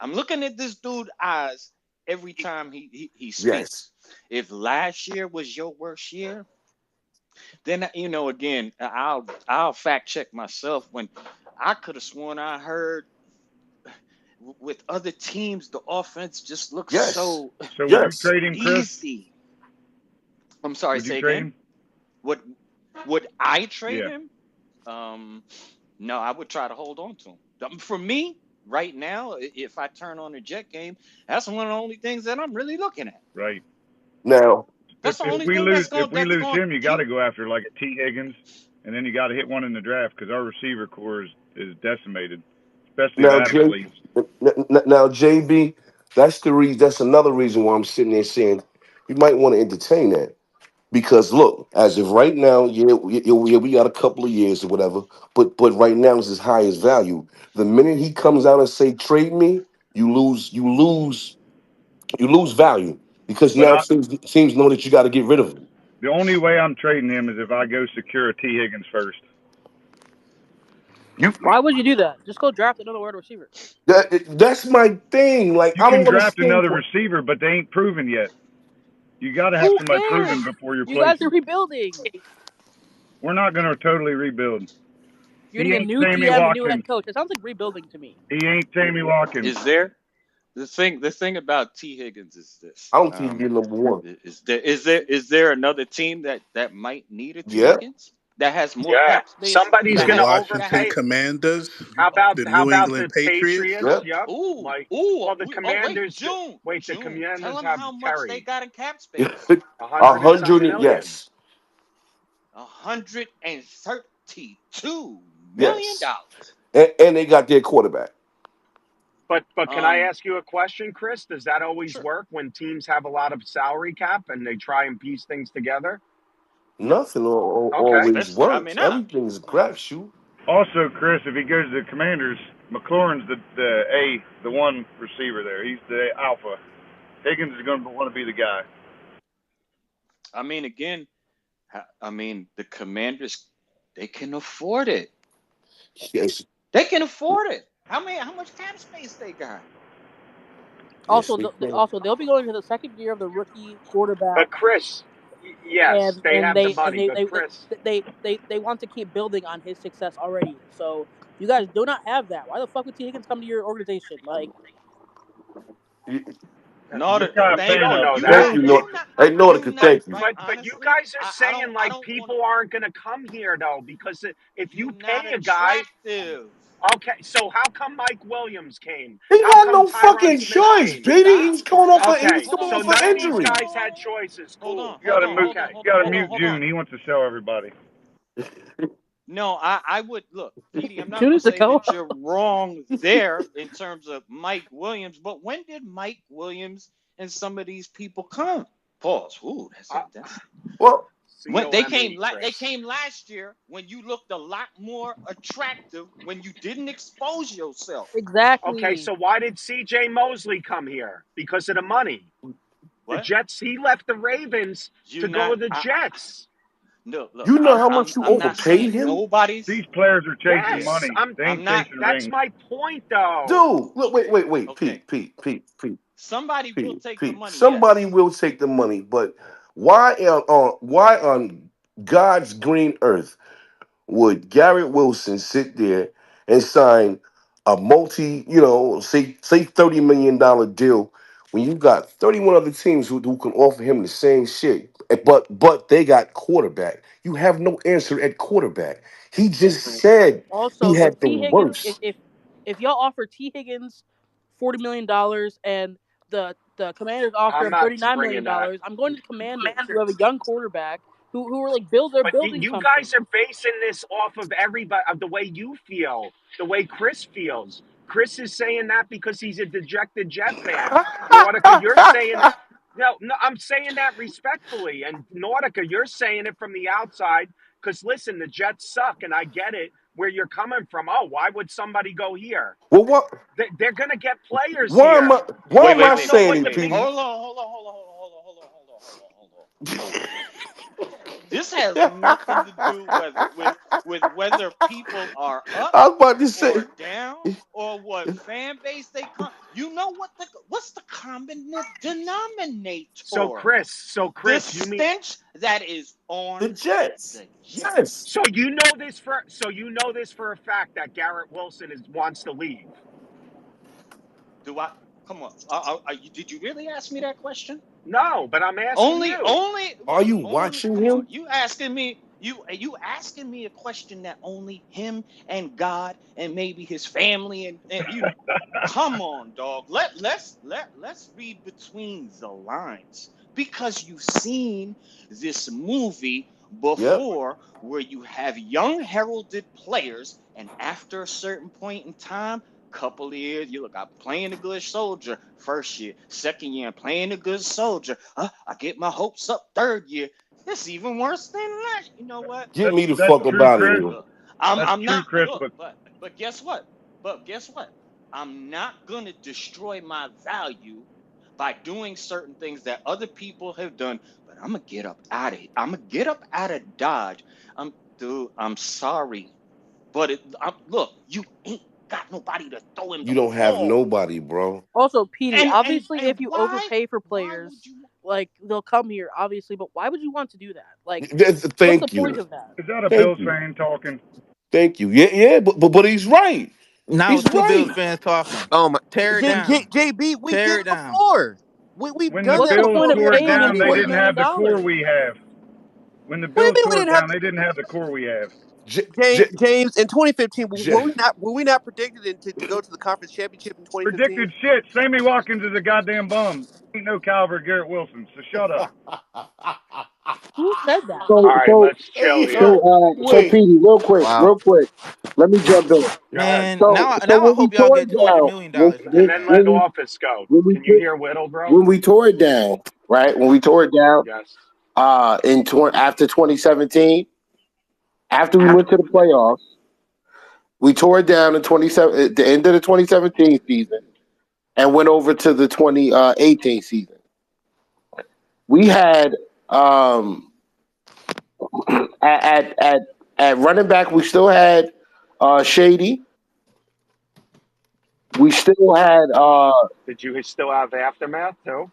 I'm looking at this dude eyes every time he Yes. speaks. If last year was your worst year, then again, I'll fact check myself when I could have sworn I heard with other teams the offense just looks Yes. so So would you Yes. trade him, Chris? easy. I'm sorry, Would you say trade again. him? Would I trade Yeah. him? No, I would try to hold on to him. For me, right now, if I turn on the Jet game, that's one of the only things that I'm really looking at. Right. Now, That's the If only we thing lose that's going him, you got to go after like a T Higgins, and then you got to hit one in the draft because our receiver core is decimated, especially if now, Adams J, leaves. now, JB, that's the reason. That's another reason why I'm sitting there saying you might want to entertain that. Because look, as of right now, we got a couple of years or whatever, but right now it's his highest value. The minute he comes out and say trade me, you lose value because But now teams know that you got to get rid of him. the only way I'm trading him is if I go secure a T Higgins first. You Why would you do that? Just go draft another wide receiver. that's my thing. Like You I don't can draft understand. another receiver, but they ain't proven yet. You got to have Who somebody proven cares? before you You place guys are them. rebuilding. We're not going to totally rebuild. You're He getting a ain't new Sammy GM, a new head Watkins. coach. It sounds like rebuilding to me. He ain't Sammy Watkins. Is there the thing about T Higgins is this? I don't think he's number one. Is there another team that might need a T Yeah. Higgins that has more Yeah. cap space Somebody's The that going to has that Washington has overpay. Commanders, How about the how New about England the Patriots. Patriots? Yeah. Yep. ooh Like, ooh well, the wait, Commanders. Wait, the June, tell Commanders them have how much they Terry, got in cap space. 100 and some million. Yes. Yes. $132 million. And they got their quarterback. But can I Um, ask you a question, Chris? Does that always sure. work when teams have a lot of salary cap and they try and piece things together? No, Nothing Okay. always especially I mean works. nah. Everything is a crapshoot. Also, Chris, if he goes to the Commanders, McLaurin's the one receiver there. He's the alpha. Higgins is going to want to be the guy. I mean again, the Commanders, they can afford it. Yes. They can afford it. How much cap space they got? Yes, Also, they can. they'll be going to the second year of the rookie quarterback, But Chris, yes, and they and have the they and money. they But they Chris, they want to keep building on his success already. So you guys do not have that. Why the fuck would T Higgins come to your organization? Like, No, Just got a you thank fan don't up, know you Thank that. not you, you Lord. not Hey, Lord, you not thank you. right. But you Honestly, guys are I saying I like don't want people aren't going to come here though because if you you not pay a guy, attractive. okay, so how come Mike Williams came? He How had come no Tyron fucking Smith choice, came? baby. Stop. He Okay, was coming so off an none of these injury. guys had choices. Hold Cool. on, you got hold to on, mute. hold on, Okay. hold You on, got to hold on, mute hold on. June. He wants to sell everybody. No, I would look, Petey. I'm not June gonna is a say go. that you're wrong there in terms of Mike Williams, but when did Mike Williams and some of these people come? Pause. Ooh, Uh, that's Well, when they came. COME, They Chris. came last year when you looked a lot more attractive when you didn't expose yourself. Okay, Exactly. so why did CJ Mosley come here? Because of the money. The What? Jets, he left the Ravens You to go not? to the Jets. No, look. you know how much you I'm not overpaid saying him? nobody's. These players are chasing Yeah, Yes, money. I'm They I'm ain't not. chasing that's rings. my point though. Dude, look, wait, Okay. Pete. Somebody will take the money. Somebody Yes. will take the money, but Why on God's green earth would Garrett Wilson sit there and sign a say $30 million deal when you got 31 other teams who can offer him the same shit, but they got quarterback. You have no answer at quarterback. He just said he Also, if had the T Higgins, worst. if y'all offer T Higgins $40 million and the Commanders offer I'm him not bringing that. $39 million, I'm going to the Commanders, who have a young quarterback who are like they're But building you something. guys are basing this off of everybody, of the way you feel, the way Chris feels. Chris is saying that because he's a dejected Jet fan. Nautica, you're saying it. No, I'm saying that respectfully. And Nautica, you're saying it from the outside because, listen, the Jets suck, and I get it where you're coming from. Oh, why would somebody go here? Well, what? They're going to get players Why am here. I? Why am I I don't know saying what it, the big. PD? Hold on, hold on, hold on, hold on, hold on, hold on, hold on, hold on, hold on. This has nothing to do with whether people are up I was about to say. or down or what fan base they come. You know what's the common So denominator? The Chris, you mean stench that is The on Jets. the Yes. Jets. so you know this for a fact that Garrett Wilson wants to leave. Do I? Come on. Did you really ask me that question? No, but I'm asking Only, you. only, Are you only. watching Come on. him? You asking me? You asking me a question that only him and God and maybe his family and you know. Come on, dog. Let's read between the lines because you've seen this movie Yep. before where you have young heralded players and after a certain point in time, couple of years, you look, I'm playing a good soldier first year, second year, I'm playing a good soldier. I get my hopes up third year. It's even worse than that. You know what? Get me the That's fuck up true, out of Chris. here. Look, That's I'm true, not Chris. look, But but guess what? But guess what? I'm not gonna destroy my value by doing certain things that other people have done. But I'm gonna get up out of it. I'm gonna get up out of Dodge. Dude, I'm sorry, but look, you ain't got nobody to throw him You the don't have ball. nobody, bro. Also, PD, obviously, And if you why? overpay for Why players, would you? like they'll come here, obviously. But why would you want to do that? Like, what's the Thank point you. of that? is that a Thank Bills you. fan talking? Thank you. Yeah, but he's right. Now He's two Bills right. fans talking. Oh my, Tear it down. JB, we did Tear it it down. before. We've When the done What's that the Bills point of before. tore it We've paying done him down, it they with. $40 didn't million have the core dollars? we have. When the What do you Bills mean we tore it didn't have? down, they didn't have the core we have. J- James, J- James, in 2015, J- were we not predicted to go to the conference championship in 2015? Predicted shit. Sammy Watkins is a goddamn bum. Ain't no caliber Garrett Wilson. So shut up. Who said that? All So right, so let's chill Hey, here. so wait. Petey, Wow. real quick, let me jump in. Go ahead. Man, So now I when we hope y'all tore it get $200 down, million dollars for And that then man. let Office go. when we Can you hear Whittle, bro? when we tore it down, right? When we tore it down, Yes. after 2017, after we went to the playoffs, we tore it down in 27 at the end of the 2017 season and went over to the 2018 season. We had at running back, we still had Shady. We still had Did you still have Aftermath, too?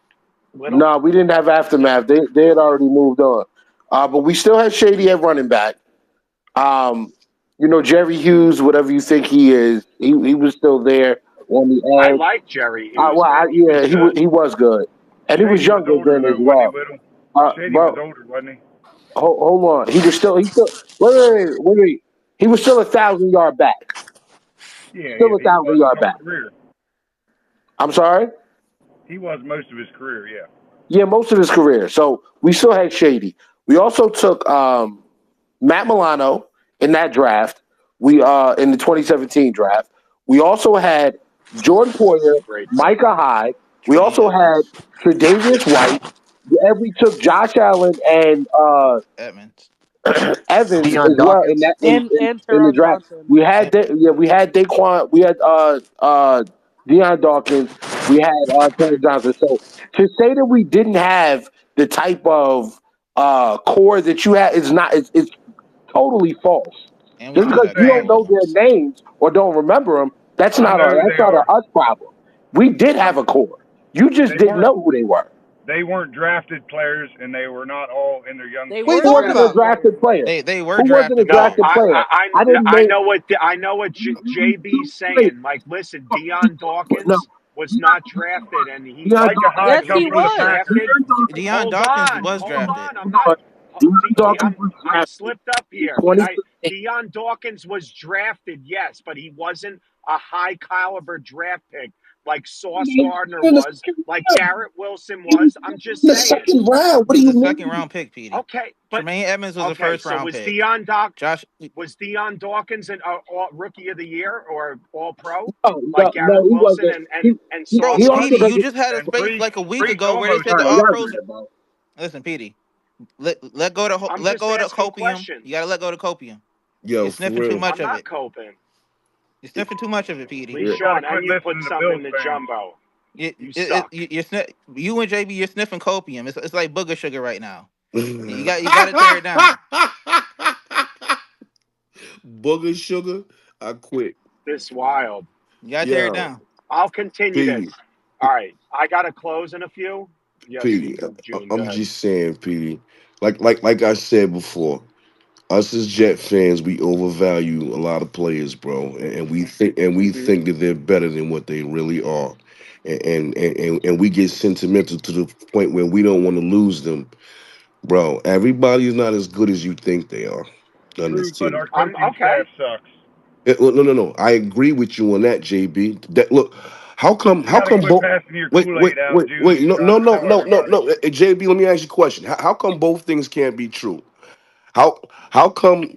Whittle? no, we didn't have aftermath. They had already moved on. But we still had Shady at running back. Um, Jerry Hughes, whatever you think he is, he was still there on the I edge. like Jerry Hughes, man. He was Yeah, good. he was good, and he was Shady was younger older then as though, wasn't he, well. Whittle? Shady was But older, wasn't he? hold on, he still wait. He was still 1,000 yard back. Yeah, Still a he was thousand his yard whole back. career. I'm sorry. He was most of his career, yeah. Yeah, most of his career. So we still had Shady. We also took Matt Milano in that draft. We in the 2017 draft. We also had Jordan Poyer, Great pick. Micah Hyde. We Tremaine also had Edmonds. Tre'Davious White. And we took Josh Allen and Edmonds. Evans Deion as well in Dawkins. that And in the Teron draft. Johnson. We had we had Daquan. We had Deion Dawkins. We had Terry Johnson. So to say that we didn't have the type of core that you had is not. It's totally false. And we Just I'm still just because got you Kyle don't saying, know their Williams. names or don't remember them, I know who that's they not are. a us problem. We did have a core. You just They didn't weren't know who they were. they weren't drafted players, and they were not all in their young They Who were 20s. wasn't a drafted No, drafted players. player? They were Who wasn't a drafted no. drafted players. player? I didn't I name know what JB's saying. Like, listen, Dion no. Dawkins was Deion not drafted, and he Deion Micah Dawkins Hyde Yes, when come he he from the was was. Packers. drafted. Deion Hold Dawkins on, was hold drafted. on. I'm not. Deion Dawkins was I drafted slipped up in here. 2015. Dion Dawkins was drafted, yes, but he wasn't a high caliber draft pick like Sauce He Gardner was in the was, second like round. Garrett Wilson He was was. I'm in just the saying. second round. What He do was you a second mean? round pick, Petey. Okay, but Tremaine Edmonds was a okay. first So round was pick. Dion Josh, Dawkins an rookie of the year or all pro No, like no, Garrett he Wilson wasn't. and bro, Sauce Also Petey, Gardner? you doesn't. just had a And space like a week Freak ago where they almost said All the right, all y'all drafted. pros. got it, bro. Listen, Petey, let go to I'm let just go to asking copium. You questions. gotta let go to copium. Yo, You're for sniffing too real. much I'm of not it. coping. You're sniffing too much of it, Petey. Lee Yeah. You got to Sean, quit and you put listening to something in Bills the fans. jumbo. You, You it, suck. you, you're you and JB, you're sniffing copium. It's like booger sugar right now. You got to tear it down. Booger sugar, I quit. This wild. You got to tear it Yo, down. I'll continue Petey, this. All right. I got to close in a few. Yes, Petey, June. Go I'm ahead. just saying, Petey. Like I said before, us as Jet fans, we overvalue a lot of players, bro, and we Hmm. think that they're better than what they really are, and we get sentimental to the point where we don't want to lose them, bro. Everybody's not as good as you think they are. True, but Understand? our I'm coaching okay. staff sucks. Well, no. I agree with you on that, JB. That look, how come? You How got to come quit both? passing your Wait, Kool wait, Aid out, wait, June, wait. and No, trying no, to no, tell no, no, everybody. no. JB, let me ask you a question. How come both things can't be true? How how come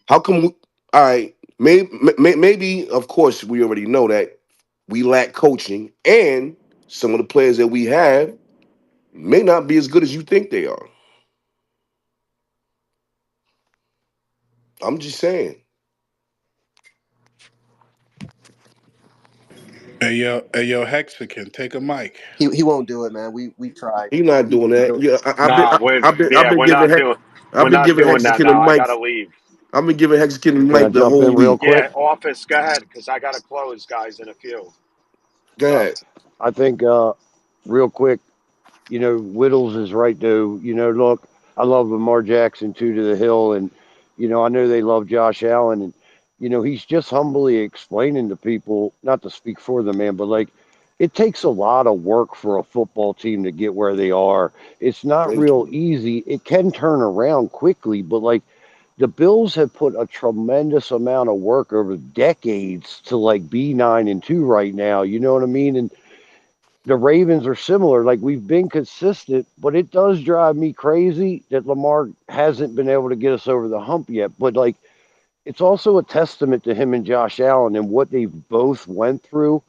how come? All right, maybe of course we already know that we lack coaching, and some of the players that we have may not be as good as you think they are. I'm just saying. Hey yo, Hexagon, take a mic. He won't do it, man. We tried. He's not He doing won't that. do it. Yeah, Nah, we're I've yeah, been we're giving not doing I've been giving that Hexagon a now. I mic. gotta leave. I've been giving Hexagon a Can I mic the jump whole in real week. quick? Yeah, office, go ahead, because I gotta close, guys, in a few. Go Go. ahead. I think real quick, Whittles is right though. Look, I love Lamar Jackson too to the hill, and I know they love Josh Allen, and he's just humbly explaining to people, not to speak for the man, but like it takes a lot of work for a football team to get where they are. It's not Thank real you. easy. It can turn around quickly, but like the Bills have put a tremendous amount of work over decades to like be 9-2 right now. You know what I mean? And the Ravens are similar. Like we've been consistent, but it does drive me crazy that Lamar hasn't been able to get us over the hump yet. But like it's also a testament to him and Josh Allen and what they've both went through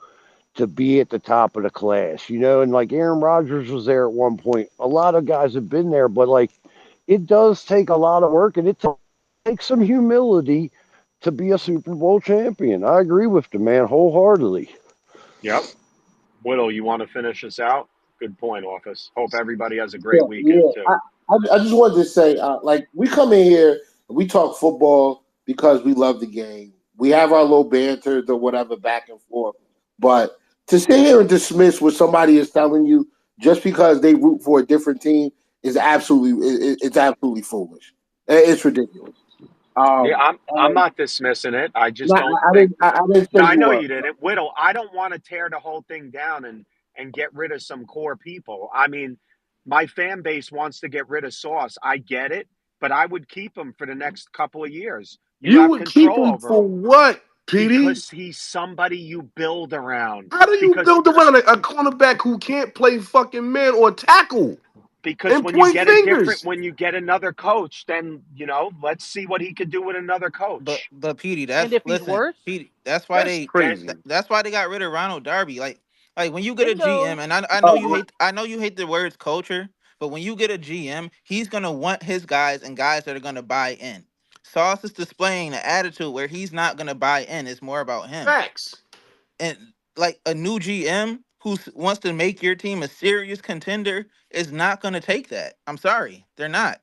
to be at the top of the class, and like Aaron Rodgers was there at one point. A lot of guys have been there, but like it does take a lot of work and it takes some humility to be a Super Bowl champion. I agree with the man wholeheartedly. Yep. Whittle, you want to finish us out? Good point, office. Hope everybody has a Yeah, great weekend yeah. too. I just wanted to say, like, we come in here and we talk football because we love the game. We have our little banters or whatever back and forth. But to sit here and dismiss what somebody is telling you just because they root for a different team is it's absolutely foolish. It's ridiculous. Yeah, I'm And not dismissing it. I just no, don't think. I didn't No, say I you know were. you didn't. Whittle, I don't want to tear the whole thing down and get rid of some core people. I mean, my fan base wants to get rid of Sauce. I get it, but I would keep him for the next couple of years. You You have would keep control him over for him what, PD? because he's somebody you build around. How do you Because build around a cornerback who can't play fucking man or tackle because and when you point get a different fingers? when you get another coach, then let's see what he could do with another But coach. Petey, And if he's worse, Petey, that's why That's they Then crazy. that's why they got rid of Ronald Darby. Like when you get a GM, bingo. and I know you Oh, hate the words culture, but when you get a GM, he's gonna want his guys and guys that are gonna buy in. Sauce is displaying the attitude where he's not gonna buy in. It's more about him. Facts. And like a new GM who wants to make your team a serious contender is not gonna take that. I'm sorry, they're not.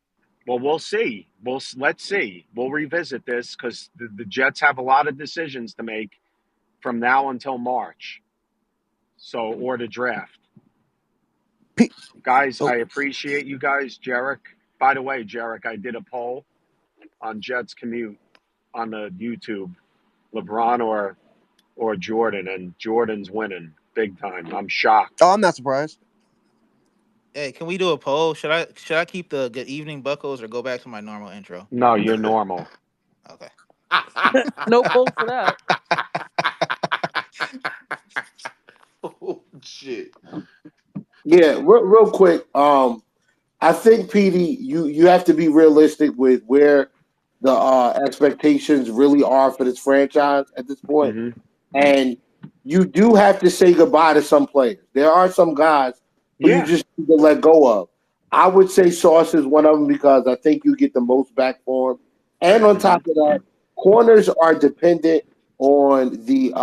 well, we'll see. Let's see. We'll revisit this because the Jets have a lot of decisions to make from now until March. So or the draft. Guys, Oh, I appreciate you guys. Jarek, by the way, Jarek, I did a poll on Jets Commute on the YouTube, LeBron or Jordan, and Jordan's winning big time. I'm shocked. Oh, I'm not surprised. Hey, can we do a poll? Should I keep the good evening buckles or go back to my normal intro? No, you're normal. Okay. No poll for that. Oh shit. Yeah, real quick. I think PD, you have to be realistic with where the expectations really are for this franchise at this point, Hmm. and you do have to say goodbye to some players. There are some guys who you Yeah. just need to let go of. I would say Sauce is one of them because I think you get the most back for him, and on Hmm. top of that, corners are dependent on the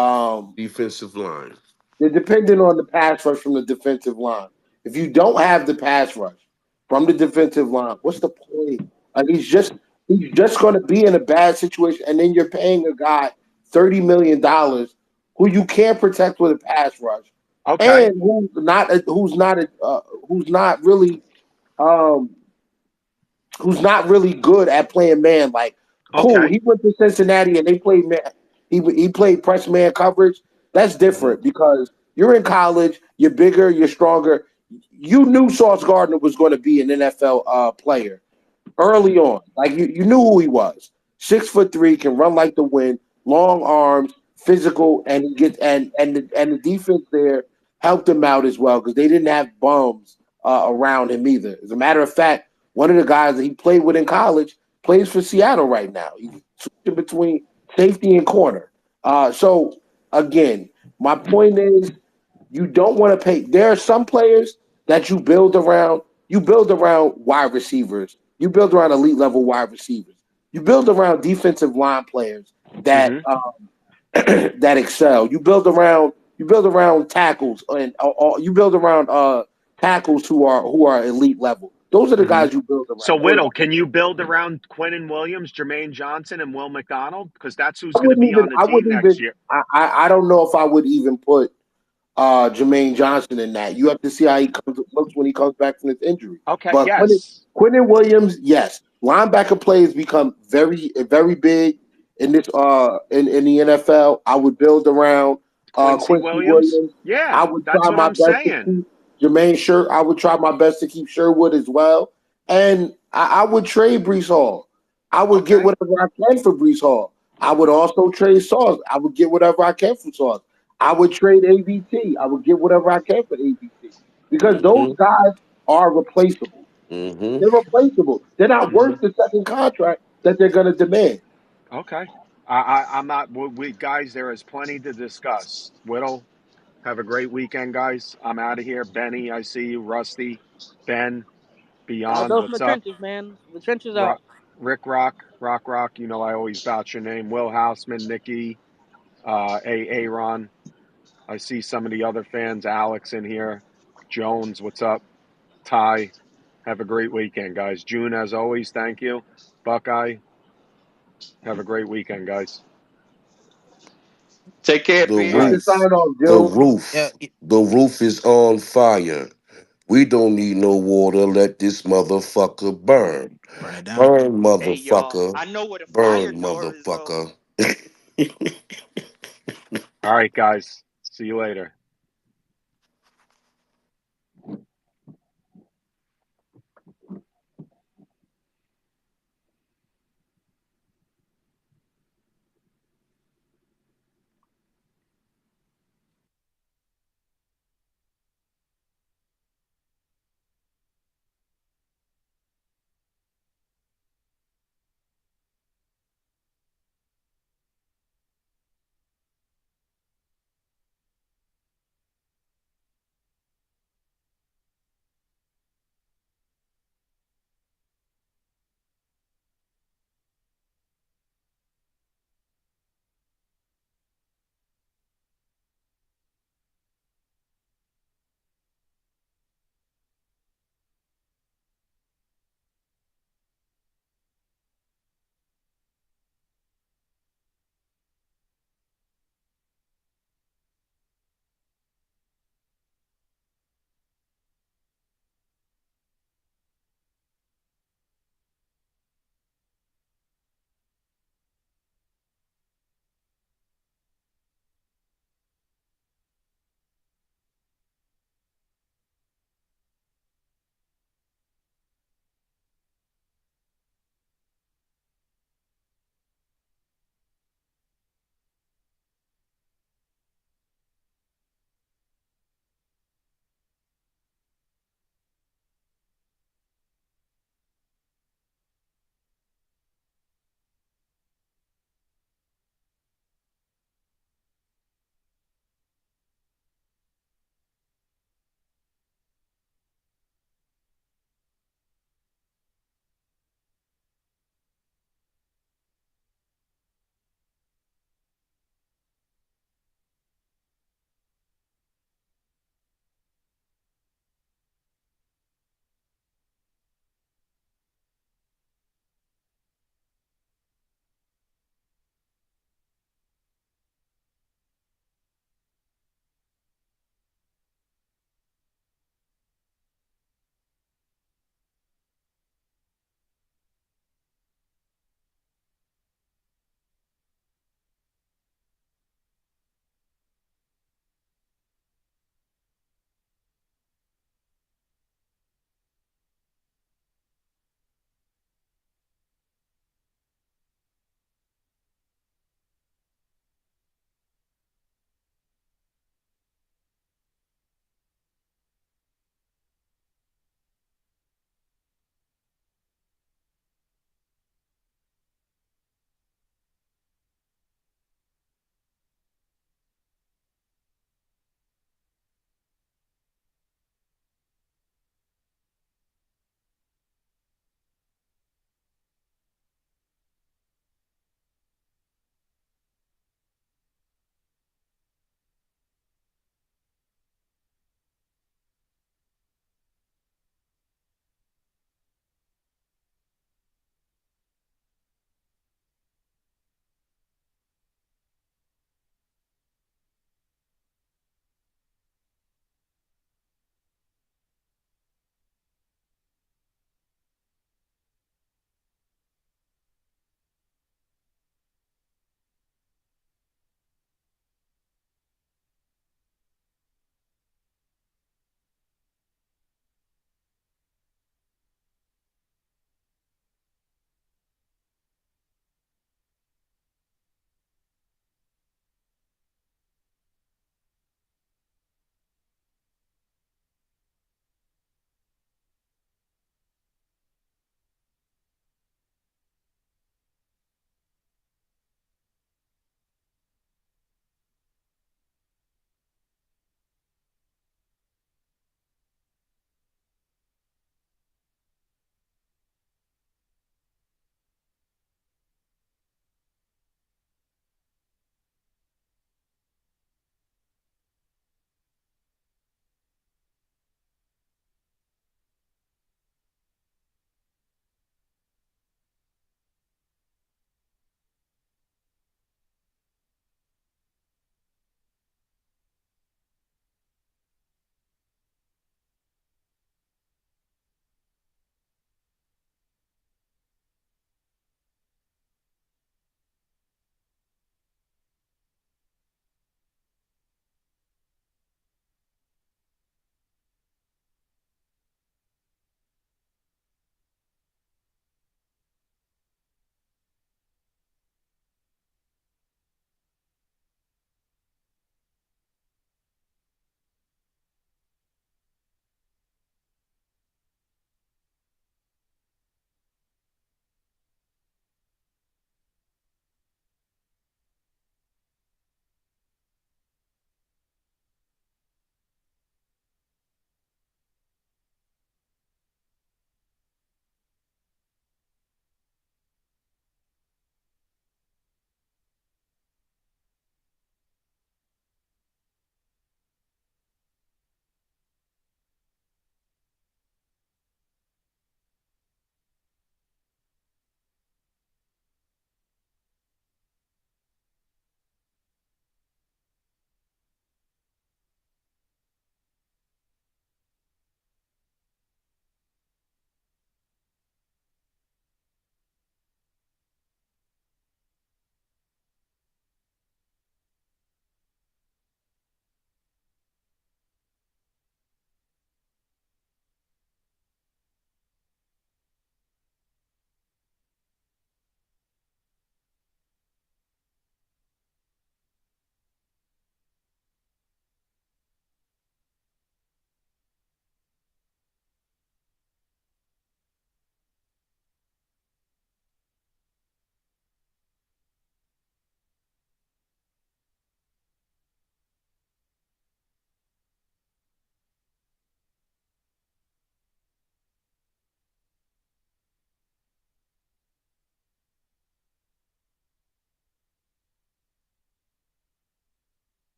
Defensive line. they're dependent on the pass rush from the defensive line. If you don't have the pass rush from the defensive line, what's the point? Like he's just going to be in a bad situation, and then you're paying a guy $30 million who you can't protect with a pass rush, Okay. and who's not really um, who's not really good at playing man. Like, cool, Okay. he went to Cincinnati and they played man. He played press man coverage. That's Hmm. different because you're in college, you're bigger, you're stronger. You knew Sauce Gardner was going to be an NFL player early on. Like you knew who he was. 6'3", can run like the wind, long arms, physical, and he gets and the defense there helped him out as well because they didn't have bums around him either. As a matter of fact, one of the guys that he played with in college plays for Seattle right now. He's switching between safety and corner. So again, my point is you don't want to pay. There are some players that you build around. You build around wide receivers. You build around elite level wide receivers. You build around defensive line players that Hmm. that excel. You build around tackles and you build around tackles who are elite level. Those are the Hmm. guys you build So, around. Whittle, can you build around Quinnen Williams, Jermaine Johnson, and Will McDonald? Because that's who's I going to wouldn't be even. on the I team wouldn't next even. year. I don't know if I would even put Jermaine Johnson in that. You have to see how looks when he comes back from his injury. Okay. But Yes. Quentin Williams, yes, linebacker plays become very very big in this in the NFL. I would build around Quincy Quincy Williams. Williams. Yeah, I would that's try what my I'm best to saying. keep Jermaine Sher. I would try my best to keep Sherwood as well, and I would trade Brees Hall. I would get Okay. whatever I can for Brees Hall. I would also trade Sauce. I would get whatever I can for Sauce. I would trade ABT. I would get whatever I can for ABT because those Mm-hmm. guys are replaceable. Mm-hmm. They're replaceable. They're not Hmm. worth the second contract that they're going to demand. Okay. I'm not. We guys, there is plenty to discuss. Whittle, have a great weekend, guys. I'm out of here. Benny, I see you. Rusty, Ben, Beyond, Those from what's the up? trenches, man. The trenches Rock, out. Rick Rock. You know I always vouch your name. Will Houseman, Nikki, Aaron. I see some of the other fans. Alex in here. Jones, what's up? Ty, have a great weekend, guys. June, as always, thank you. Buckeye, have a great weekend, guys. Take care, The What's PD. All your right. sign roof. off, The June? Yeah. roof. The roof is on fire. We don't need no water. Let this motherfucker burn. Burn it down. Burn, Hey, y'all, motherfucker. I know where the fire Burn, door is, though. motherfucker. All right, guys. See you later.